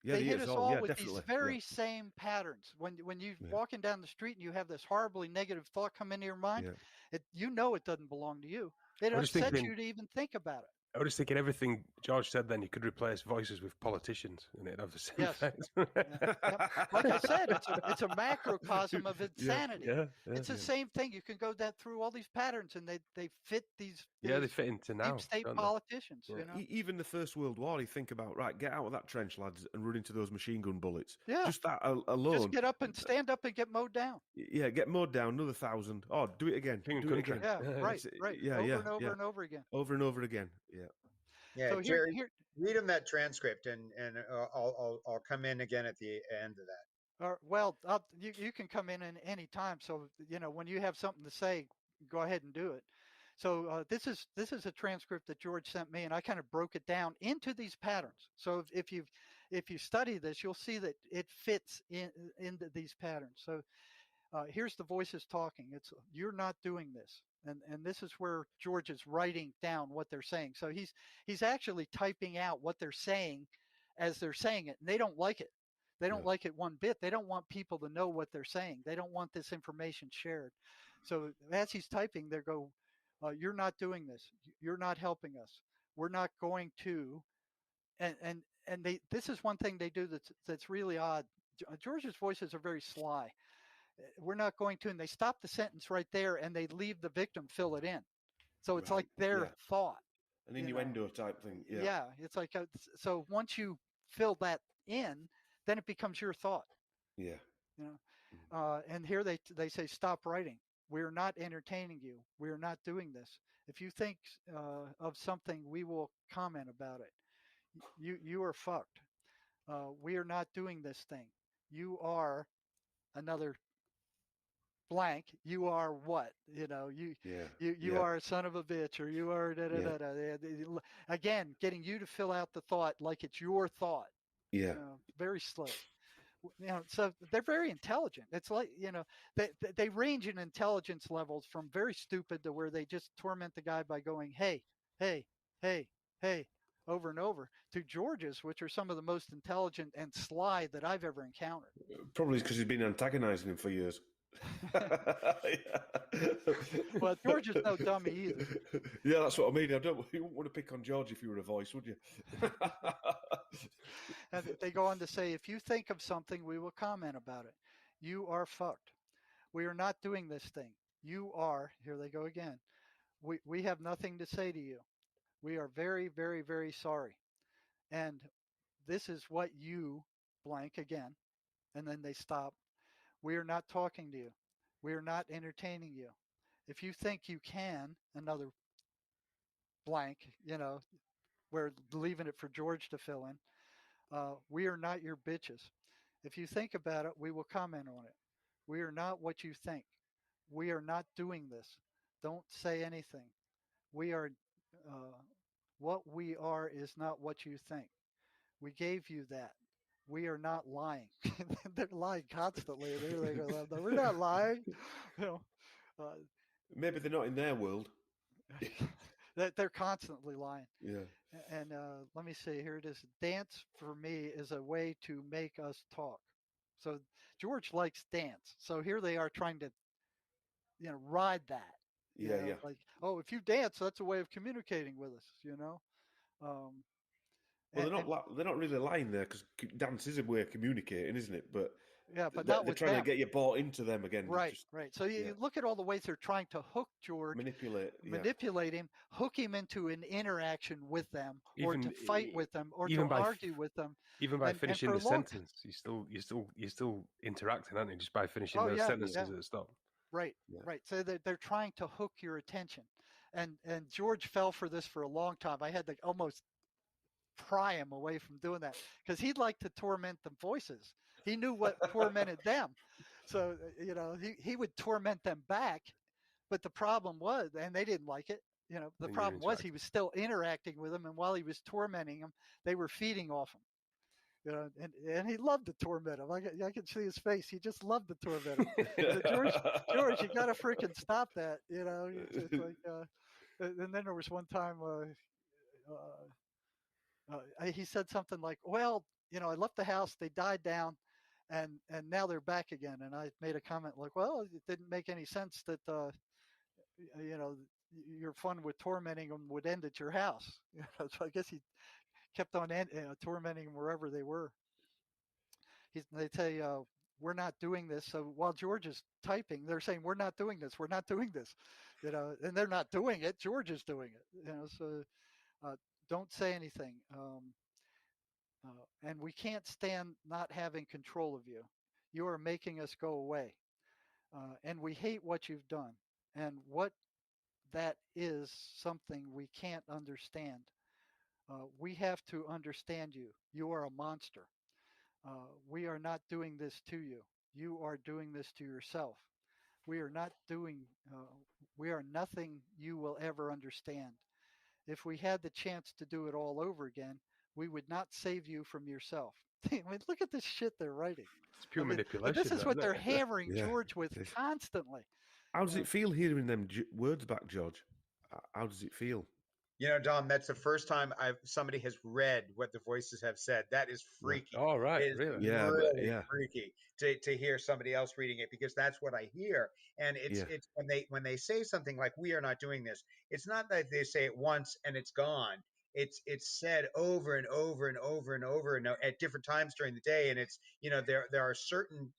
Yeah,
They hit us all
Yeah,
with
definitely.
these very same patterns. When you're
Yeah.
walking down the street and you have this horribly negative thought come into your mind,
Yeah.
it doesn't belong to you. It
I was just
upsets
thinking-
you to even think about it.
I was just thinking everything George said then you could replace voices with politicians and it'd have the same
Yes.
effect.
Yep. Like I said, it's a macrocosm of insanity.
Yeah.
It's the same thing. You can go through all these patterns, and they fit these
They fit into now.
deep state
don't they?
politicians.
Yeah.
You know?
Even the First World War, you think about, right, get out of that trench, lads, and run into those machine gun bullets.
Yeah.
Just that alone.
Just get up and stand up and get mowed down.
Yeah, get mowed down, another 1,000. Oh, do it again.
King
Do it
country.
again.
Yeah, right.
Yeah,
over
yeah,
and over
yeah.
and over again.
Over and over again. Yeah.
Yeah,
So
Jerry,
here,
read him that transcript, and I'll come in again at the end of that.
well, you can come in any time. So when you have something to say, go ahead and do it. So this is a transcript that George sent me, and I kind of broke it down into these patterns. So if you study this, you'll see that it fits into these patterns. So here's the voices talking. It's you're not doing this, and this is where George is writing down what they're saying. So he's actually typing out what they're saying as they're saying it, and they don't like it. They don't like it one bit. They don't want people to know what they're saying. They don't want this information shared. So as he's typing, they go, "You're not doing this. You're not helping us. We're not going to." And this is one thing they do that's really odd. George's voices are very sly. We're not going to, and they stop the sentence right there and they leave the victim fill it in. So it's like their thought.
An innuendo type thing. Yeah.
Yeah, it's like so once you fill that in, then it becomes your thought.
Yeah.
And here they say stop writing. We're not entertaining you. We're not doing this. If you think of something, we will comment about it. You are fucked. We are not doing this thing. You are another blank. You are what? You are a son of a bitch, or you are da da da da. Again, getting you to fill out the thought like it's your thought.
Yeah.
Very slow. So they're very intelligent. It's like they range in intelligence levels from very stupid to where they just torment the guy by going hey, hey, hey, hey, over and over, to George's, which are some of the most intelligent and sly that I've ever encountered.
Probably because he's been antagonizing him for years.
Well, George is no dummy either.
Yeah, that's what I mean. You wouldn't want to pick on George if you were a voice, would you?
And they go on to say, if you think of something, we will comment about it. You are fucked. We are not doing this thing. You are, here they go again. We have nothing to say to you. We are very, very, very sorry. And this is what you blank again. And then they stop. We are not talking to you. We are not entertaining you. If you think you can, another blank, we're leaving it for George to fill in. We are not your bitches. If you think about it, we will comment on it. We are not what you think. We are not doing this. Don't say anything. We are, what we are is not what you think. We gave you that. We are not lying. They're lying constantly. We're not lying.
Maybe they're not in their world.
They're constantly lying.
Yeah.
And let me see. Here it is. Dance for me is a way to make us talk. So George likes dance. So here they are trying to, ride that.
Yeah.
Like, oh, if you dance, that's a way of communicating with us.
Well, they're not really lying there because dance is a way of communicating, isn't it? But
Yeah, but
They're
not with
trying to
them.
get you bought into them again.
Right,
Just
right. So you
yeah.
look at all the ways they're trying to hook George,
manipulate. Yeah.
manipulate him, hook him into an interaction with them, or to
Even
fight with them, or to
even by
argue with them.
even by
And
finishing
for a
the
long
sentence, you're still interacting, aren't you? Just by finishing
oh
those
yeah,
sentences
yeah.
at the stop.
Right,
Yeah.
right. So they're trying to hook your attention, and George fell for this for a long time. I had to almost pry him away from doing that because he'd like to torment the voices. He knew what tormented them, so he would torment them back. But the problem was, and they didn't like it. The
And you're
problem was he
interacting.
was still interacting with them, and while he was tormenting them, they were feeding off him. And he loved to torment him. I could see his face. He just loved to torment him. George, you got to freaking stop that. It's like, and then there was one time he said something like, "Well, I left the house. They died down, and now they're back again." And I made a comment like, "Well, it didn't make any sense that you know your fun with tormenting them would end at your house." So I guess he kept on tormenting them wherever they were. They say, we're not doing this. So while George is typing, they're saying, we're not doing this. We're not doing this. And they're not doing it. George is doing it. So don't say anything. And we can't stand not having control of you. You are making us go away. And we hate what you've done. And what that is something we can't understand. We have to understand you. You are a monster. We are not doing this to you. You are doing this to yourself. We are not doing, we are nothing you will ever understand. If we had the chance to do it all over again, we would not save you from yourself. I mean, look at this shit they're writing.
It's pure
I mean, and this
manipulation,
is what
isn't
they're
it?
hammering
Yeah.
George with
Yes.
constantly.
How does it feel hearing them words back, George? How does it feel?
Dom, that's the first time somebody has read what the voices have said. That is freaky.
Oh, right,
It is
really?
Yeah,
really
yeah.
freaky to hear somebody else reading it, because that's what I hear. And it's when they say something like, "We are not doing this," it's not that they say it once and it's gone. It's said over and over and over and over and at different times during the day. And it's there are certain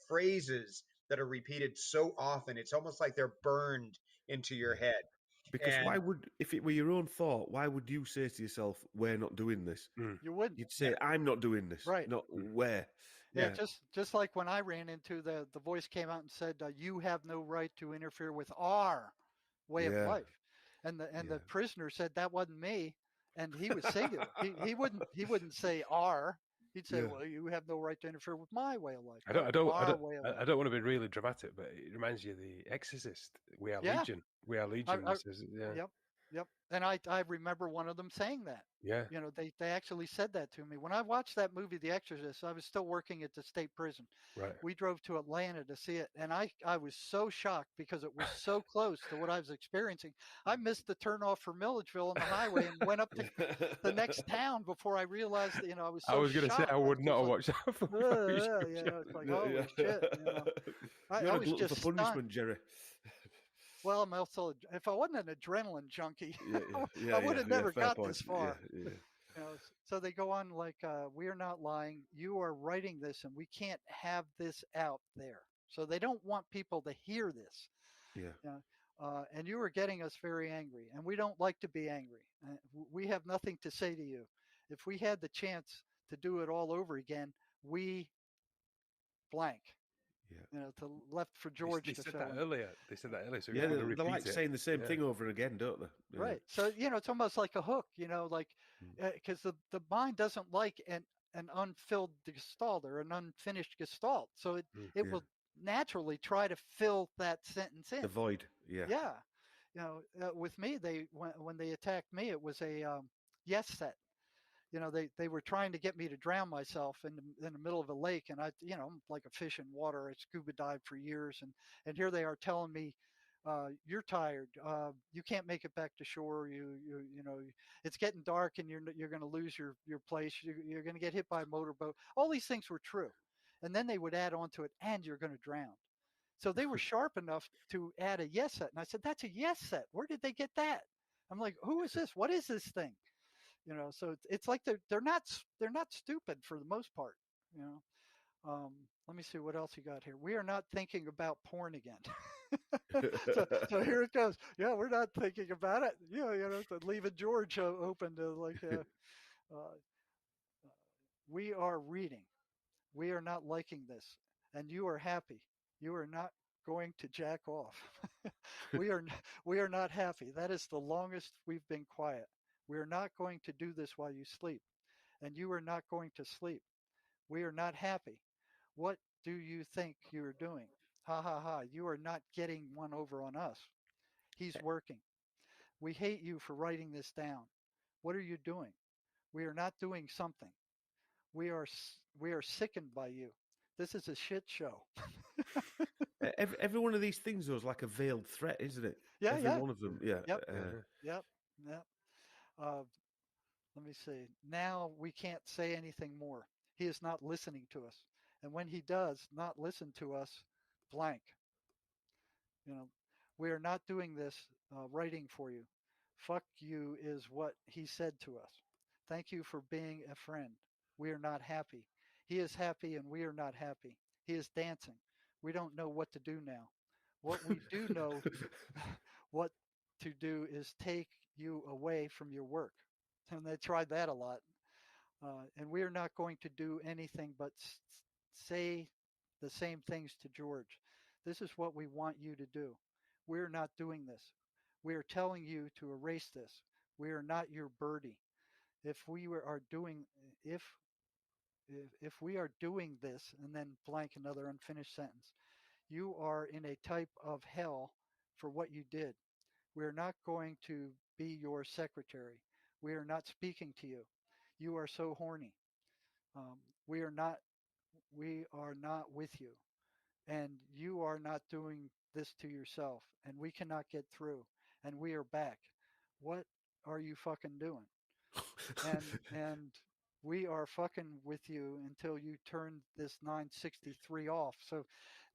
phrases that are repeated so often, it's almost like they're burned into your head.
Because
And
why would, if it were your own thought, why would you say to yourself, "We're not doing this"?
You wouldn't.
You'd say, "I'm not doing this."
Right.
Not where.
Yeah, just like when I ran into the voice came out and said, "You have no right to interfere with our way of
Yeah.
life," and the prisoner said that wasn't me, and he was singular. he wouldn't say "our." He'd say,
Yeah.
"Well, you have no right to interfere with my way of life."
I don't
way of life.
I don't want to be really dramatic, but it reminds you of The Exorcist. We are
Yeah.
Legion. We are Legion.
I-
Says, yeah.
Yep. And I remember one of them saying that.
Yeah.
They actually said that to me when I watched that movie, The Exorcist. I was still working at the state prison.
Right.
We drove to Atlanta to see it, and I was so shocked because it was so close to what I was experiencing. I missed the turnoff for Milledgeville on the highway and went up to the next town before I realized that, I was so
I was going to say
shocked.
I would not have
like,
watched that film.
it's like, holy shit. I was just
for punishment,
stunned.
Jerry.
Well, I'm also, if I wasn't an adrenaline junkie,
Yeah,
I would have never
fair
got
point.
this far.
Yeah.
So they go on like, we are not lying. You are writing this, and we can't have this out there. So they don't want people to hear this.
Yeah.
And you are getting us very angry, and we don't like to be angry. We have nothing to say to you. If we had the chance to do it all over again, we blank.
Yeah.
To left for George
They
to
said
fill
that
in.
earlier. They said that earlier. So
Yeah,
I'm gonna
they're like
repeat it.
saying the same thing over and again, don't they? Yeah.
Right. So, it's almost like a hook, like, because the mind doesn't like an unfilled gestalt or an unfinished gestalt. So it will naturally try to fill that sentence in.
The void. Yeah.
Yeah. With me, when they attacked me, it was a yes set. They were trying to get me to drown myself in the middle of a lake, and I'm like a fish in water. I scuba dived for years, and here they are telling me, you're tired. You can't make it back to shore. It's getting dark, and you're going to lose your place. You're going to get hit by a motorboat. All these things were true, and then they would add on to it, and you're going to drown. So they were sharp enough to add a yes set, and I said, "That's a yes set. Where did they get that?" I'm like, "Who is this? What is this thing?" So it's like they're not stupid for the most part. let me see what else you got here. We are not thinking about porn again. So here it goes. Yeah, we're not thinking about it. Yeah, leaving George open to like. Uh, we are reading. We are not liking this, and you are happy. You are not going to jack off. We are not happy. That is the longest we've been quiet. We are not going to do this while you sleep, and you are not going to sleep. We are not happy. What do you think you are doing? Ha ha ha. You are not getting one over on us. He's working. We hate you for writing this down. What are you doing? We are not doing something. We are sickened by you. This is a shit show.
Every one of these things though is like a veiled threat, isn't it?
Yeah,
Every
yeah.
one of them, yeah.
Yep. Yep. Yep. Uh, let me see. Now we can't say anything more. He is not listening to us. And when he does not listen to us, blank. You know, we are not doing this writing for you. Fuck you is what he said to us. Thank you for being a friend. We are not happy. He is happy and we are not happy. He is dancing. We don't know what to do now. What we do know what to do is take you away from your work. And they tried that a lot. And we are not going to do anything but say the same things to George. This is what we want you to do. We're not doing this. We are telling you to erase this. We are not your birdie. If we are doing if we are doing this and then blank another unfinished sentence, you are in a type of hell for what you did. We are not going to be your secretary. We are not speaking to you. You are so horny. Um, we are not we are not with you, and you are not doing this to yourself, and we cannot get through, and we are back. What are you fucking doing? And we are fucking with you until you turn this 963 off. So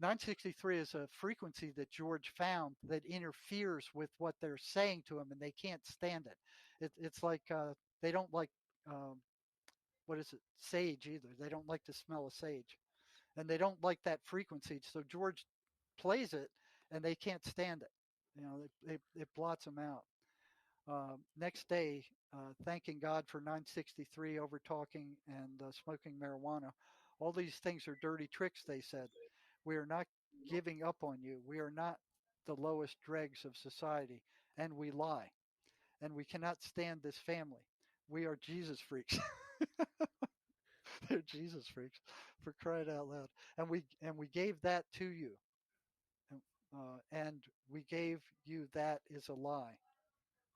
963 is a frequency that George found that interferes with what they're saying to him, and they can't stand it. It's like they don't like what is it, sage either. They don't like the smell of sage, and they don't like that frequency. So George plays it, and they can't stand it. It blots them out. Next day, thanking God for 963 over talking and smoking marijuana. All these things are dirty tricks, they said. We are not giving up on you. We are not the lowest dregs of society, and we lie. And we cannot stand this family. We are Jesus freaks. They're Jesus freaks, for crying out loud. And we gave that to you, and we gave you that is a lie.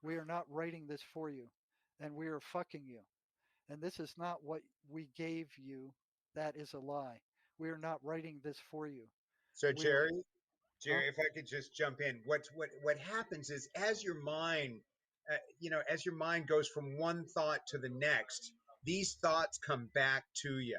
We are not writing this for you, and we are fucking you. And this is not what we gave you. That is a lie. We are not writing this for you.
So
We are, huh?
Jerry, if I could just jump in, what happens is as your mind, as your mind goes from one thought to the next, these thoughts come back to you,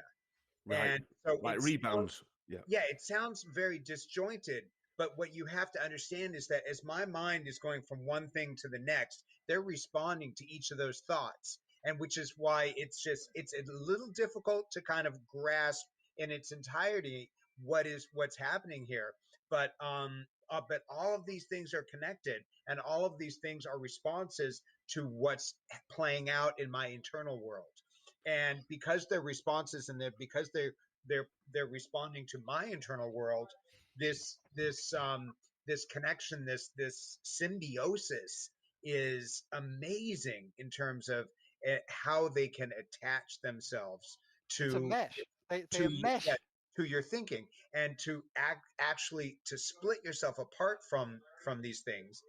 Right.
and so
Like rebounds. Yeah.
yeah, it sounds very disjointed, but what you have to understand is that as my mind is going from one thing to the next, they're responding to each of those thoughts. And which is why it's a little difficult to kind of grasp in its entirety what's happening here. But all of these things are connected, and all of these things are responses to what's playing out in my internal world. And because they're responses, and because they're responding to my internal world, this connection, this symbiosis is amazing in terms of how they can attach themselves
It's a
to
mesh. They
to yeah,
mesh.
to your thinking, and to actually to split yourself apart from these things.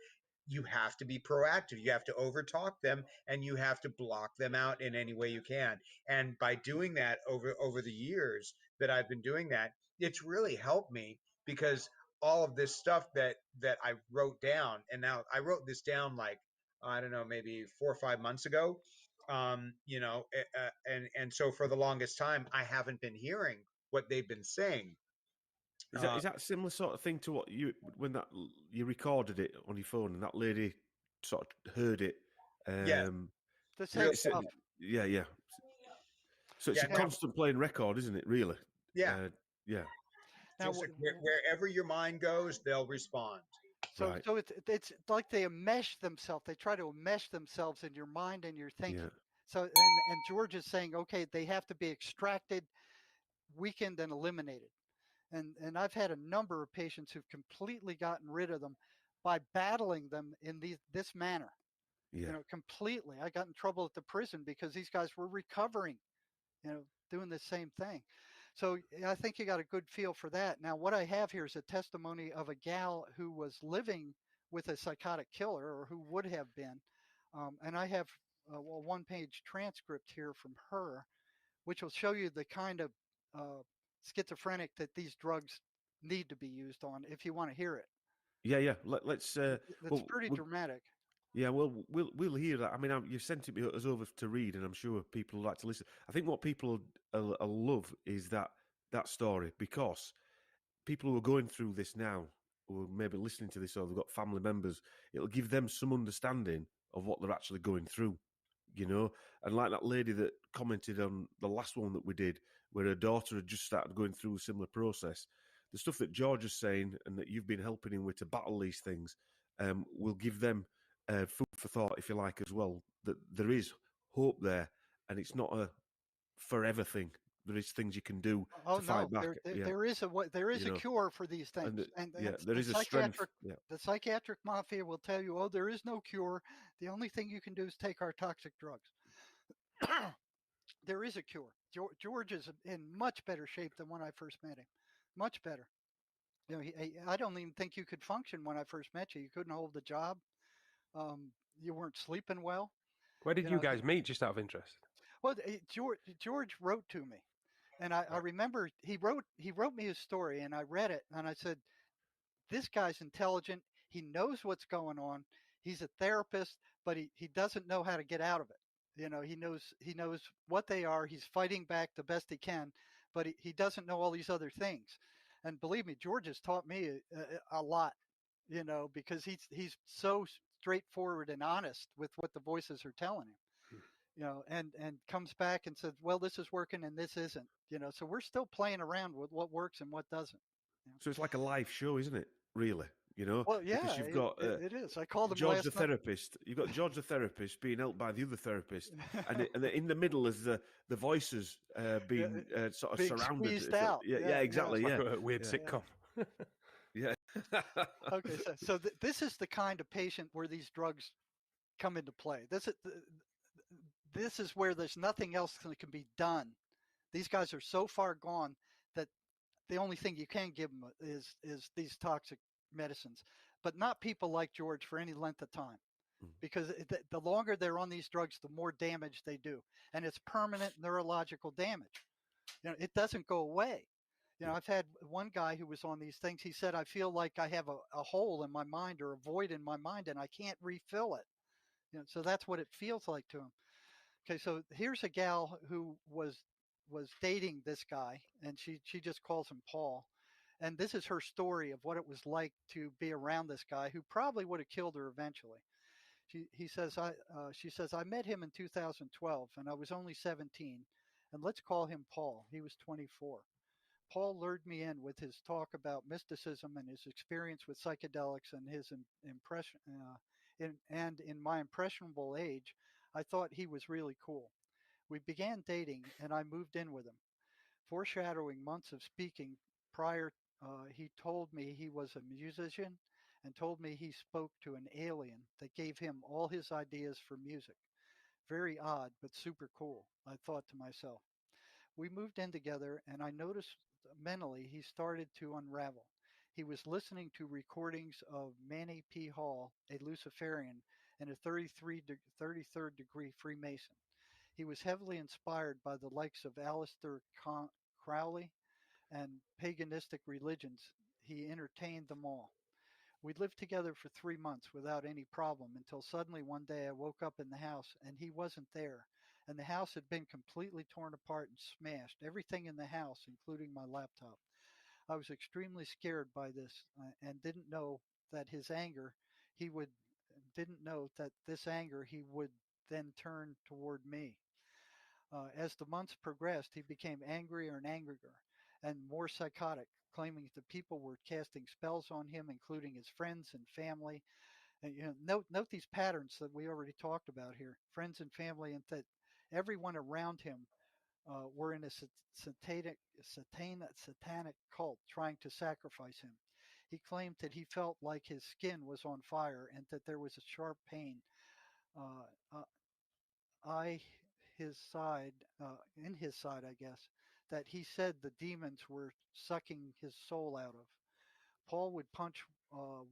You have to be proactive. You have to overtalk them, and you have to block them out in any way you can. And by doing that over the years that I've been doing that, it's really helped me, because all of this stuff that I wrote down, and now I wrote this down like, I don't know, maybe 4 or 5 months ago. And so for the longest time, I haven't been hearing what they've been saying.
Is that a similar sort of thing to what you recorded it on your phone and that lady sort of heard it?
Yeah,
The
real
same stuff.
Yeah. So it's
yeah,
a constant playing record, isn't it? Really?
yeah.
Yeah.
Now,
Just like wherever your mind goes, they'll respond.
so
Right.
so it's like they enmesh themselves. They try to enmesh themselves in your mind and your thinking.
Yeah.
So and George is saying, okay, they have to be extracted, weakened, and eliminated. And I've had a number of patients who've completely gotten rid of them by battling them in this manner.
Yeah.
Completely. I got in trouble at the prison because these guys were recovering, doing the same thing. So I think you got a good feel for that. Now, what I have here is a testimony of a gal who was living with a psychotic killer, or who would have been. And I have a one-page transcript here from her, which will show you the kind of uh, schizophrenic that these drugs need to be used on if you want to hear it.
Yeah. Yeah. Let's.
It's
Well,
pretty dramatic.
yeah. Well, we'll hear that. I mean, you sent it us over to read, and I'm sure people like to listen. I think what people love is that story, because people who are going through this now, who are maybe listening to this, or they've got family members, it'll give them some understanding of what they're actually going through, And like that lady that commented on the last one that we did, where her daughter had just started going through a similar process, the stuff that George is saying and that you've been helping him with to battle these things, will give them food for thought, if you like, as well, that there is hope there, and it's not a forever thing. There is things you can do
Oh
to
no,
fight back.
there is a cure for these things, and
There is a strength. Yeah.
the psychiatric mafia will tell you, oh, there is no cure. The only thing you can do is take our toxic drugs. There is a cure. George is in much better shape than when I first met him. Much better. I don't even think you could function when I first met you. You couldn't hold the job. You weren't sleeping well.
Where did
You
you
know,
guys meet, just out of interest?
well, George wrote to me, and I
Right.
remember he wrote me his story, and I read it, and I said, this guy's intelligent. He knows what's going on. He's a therapist, but he doesn't know how to get out of it. He knows what they are. He's fighting back the best he can, but he doesn't know all these other things. And believe me, George has taught me a lot, because he's so straightforward and honest with what the voices are telling him, and comes back and says, well, this is working and this isn't, so we're still playing around with what works and what doesn't.
So it's like a live show, isn't it? Really,
Well,
because
yeah,
you've got
it is. I called him
George the
last night.
therapist. You've got George the therapist being helped by the other therapist, and in the middle is the voices being sort of
Being
surrounded.
squeezed out.
Yeah, exactly.
It's like
Yeah,
a weird
yeah.
sitcom.
Yeah.
Okay, so this is the kind of patient where these drugs come into play. This is where there's nothing else that can be done. These guys are so far gone that the only thing you can give them is these toxic medicines, but not people like George for any length of time, because the longer they're on these drugs, the more damage they do, and it's permanent neurological damage. It doesn't go away. I've had one guy who was on these things. He said, I feel like I have a hole in my mind, or a void in my mind, and I can't refill it. So that's what it feels like to him. Okay, so here's a gal who was dating this guy, and she just calls him Paul. And this is her story of what it was like to be around this guy who probably would have killed her eventually. She says, I met him in 2012, and I was only 17, and let's call him Paul. He was 24. Paul lured me in with his talk about mysticism and his experience with psychedelics, and his impression. In my impressionable age, I thought he was really cool. We began dating, and I moved in with him. Foreshadowing months of speaking prior, he told me he was a musician, and told me he spoke to an alien that gave him all his ideas for music. Very odd, but super cool, I thought to myself. We moved in together, and I noticed mentally he started to unravel. He was listening to recordings of Manny P. Hall, a Luciferian and a 33rd degree Freemason. He was heavily inspired by the likes of Aleister Crowley and paganistic religions. He entertained them all. We lived together for 3 months without any problem, until suddenly one day I woke up in the house and he wasn't there. And the house had been completely torn apart and smashed, everything in the house, including my laptop. I was extremely scared by this, and that his anger, he would, didn't know that this anger he would then turn toward me. As the months progressed, he became angrier and angrier and more psychotic. claiming that people were casting spells on him, including his friends and family. And note these patterns that we already talked about here: friends and family, and that everyone around him were in a satanic cult trying to sacrifice him. He claimed that he felt like his skin was on fire and that there was a sharp pain. Uh, uh, I, his side, in his side, I guess, that he said the demons were sucking his soul out of. Paul would punch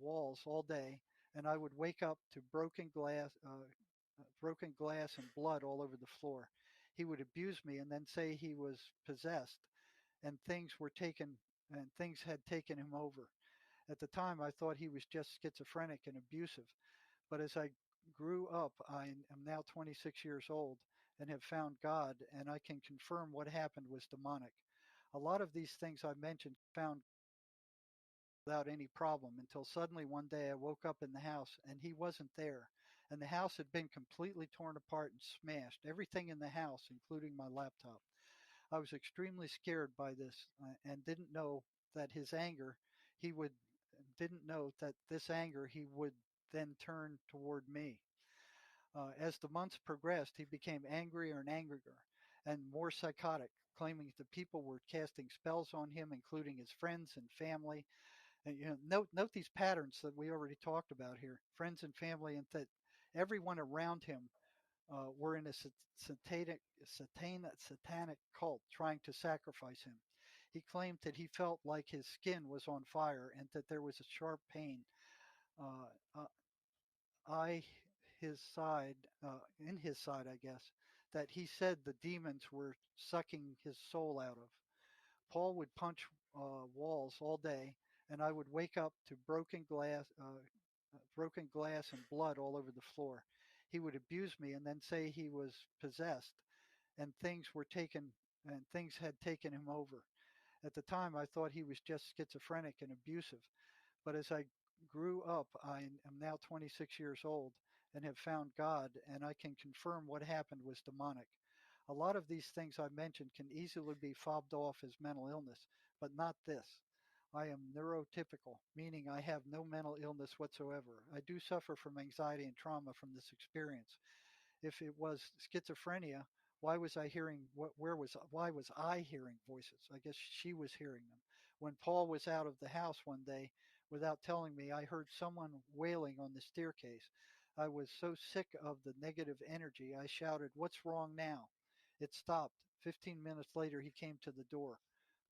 walls all day, and I would wake up to broken glass and blood all over the floor. He would abuse me and then say he was possessed, and things had taken him over. At the time, I thought he was just schizophrenic and abusive. But as I grew up, I am now 26 years old and have found God, and I can confirm what happened was demonic. A lot of these things I mentioned found without any problem until suddenly one day I woke up in the house and he wasn't there. And the house had been completely torn apart and smashed, everything in the house, including my laptop. I was extremely scared by this and that his anger, he would, didn't know that this anger he would then turn toward me. As the months progressed, he became angrier and angrier and more psychotic, claiming that people were casting spells on him, including his friends and family. And, note these patterns that we already talked about here: friends and family, and that everyone around him were in a satanic cult trying to sacrifice him. He claimed that he felt like his skin was on fire and that there was a sharp pain. Uh, uh, I, his side, in his side, I guess, that he said the demons were sucking his soul out of. Paul would punch walls all day, and I would wake up to broken glass and blood all over the floor. He would abuse me and then say he was possessed, and things had taken him over. At the time, I thought he was just schizophrenic and abusive. But as I grew up, I am now 26 years old and have found God, and I can confirm what happened was demonic. A lot of these things I mentioned can easily be fobbed off as mental illness, but not this. I am neurotypical, meaning I have no mental illness whatsoever. I do suffer from anxiety and trauma from this experience. If it was schizophrenia, why was I hearing why was I hearing voices? I guess she was hearing them. When Paul was out of the house one day without telling me, I heard someone wailing on the staircase. I was so sick of the negative energy, I shouted, "What's wrong now?" It stopped. 15 minutes later, he came to the door.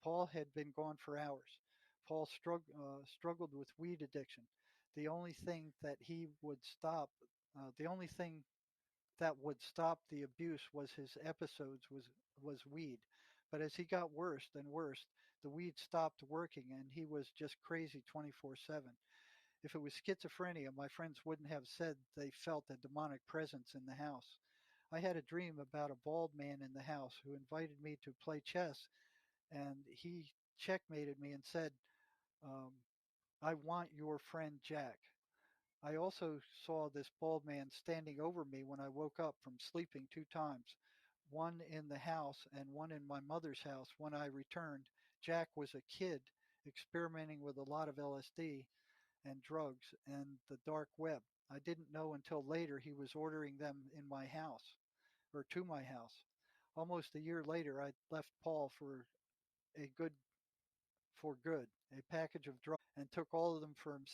Paul had been gone for hours. Paul struggled with weed addiction. The only thing that he would stop, the only thing that would stop the abuse was weed. But as he got worse and worse, the weed stopped working and he was just crazy 24/7. If it was schizophrenia, my friends wouldn't have said they felt a demonic presence in the house. I had a dream about a bald man in the house who invited me to play chess, and he checkmated me and said, um, "I want your friend Jack." I also saw this bald man standing over me when I woke up from sleeping two times, one in the house and one in my mother's house when I returned. Jack was a kid experimenting with a lot of LSD and drugs and the dark web. I didn't know until later he was ordering them in my house or to my house. Almost a year later, I left Paul a good for good, a package of drugs, and took all of them for himself.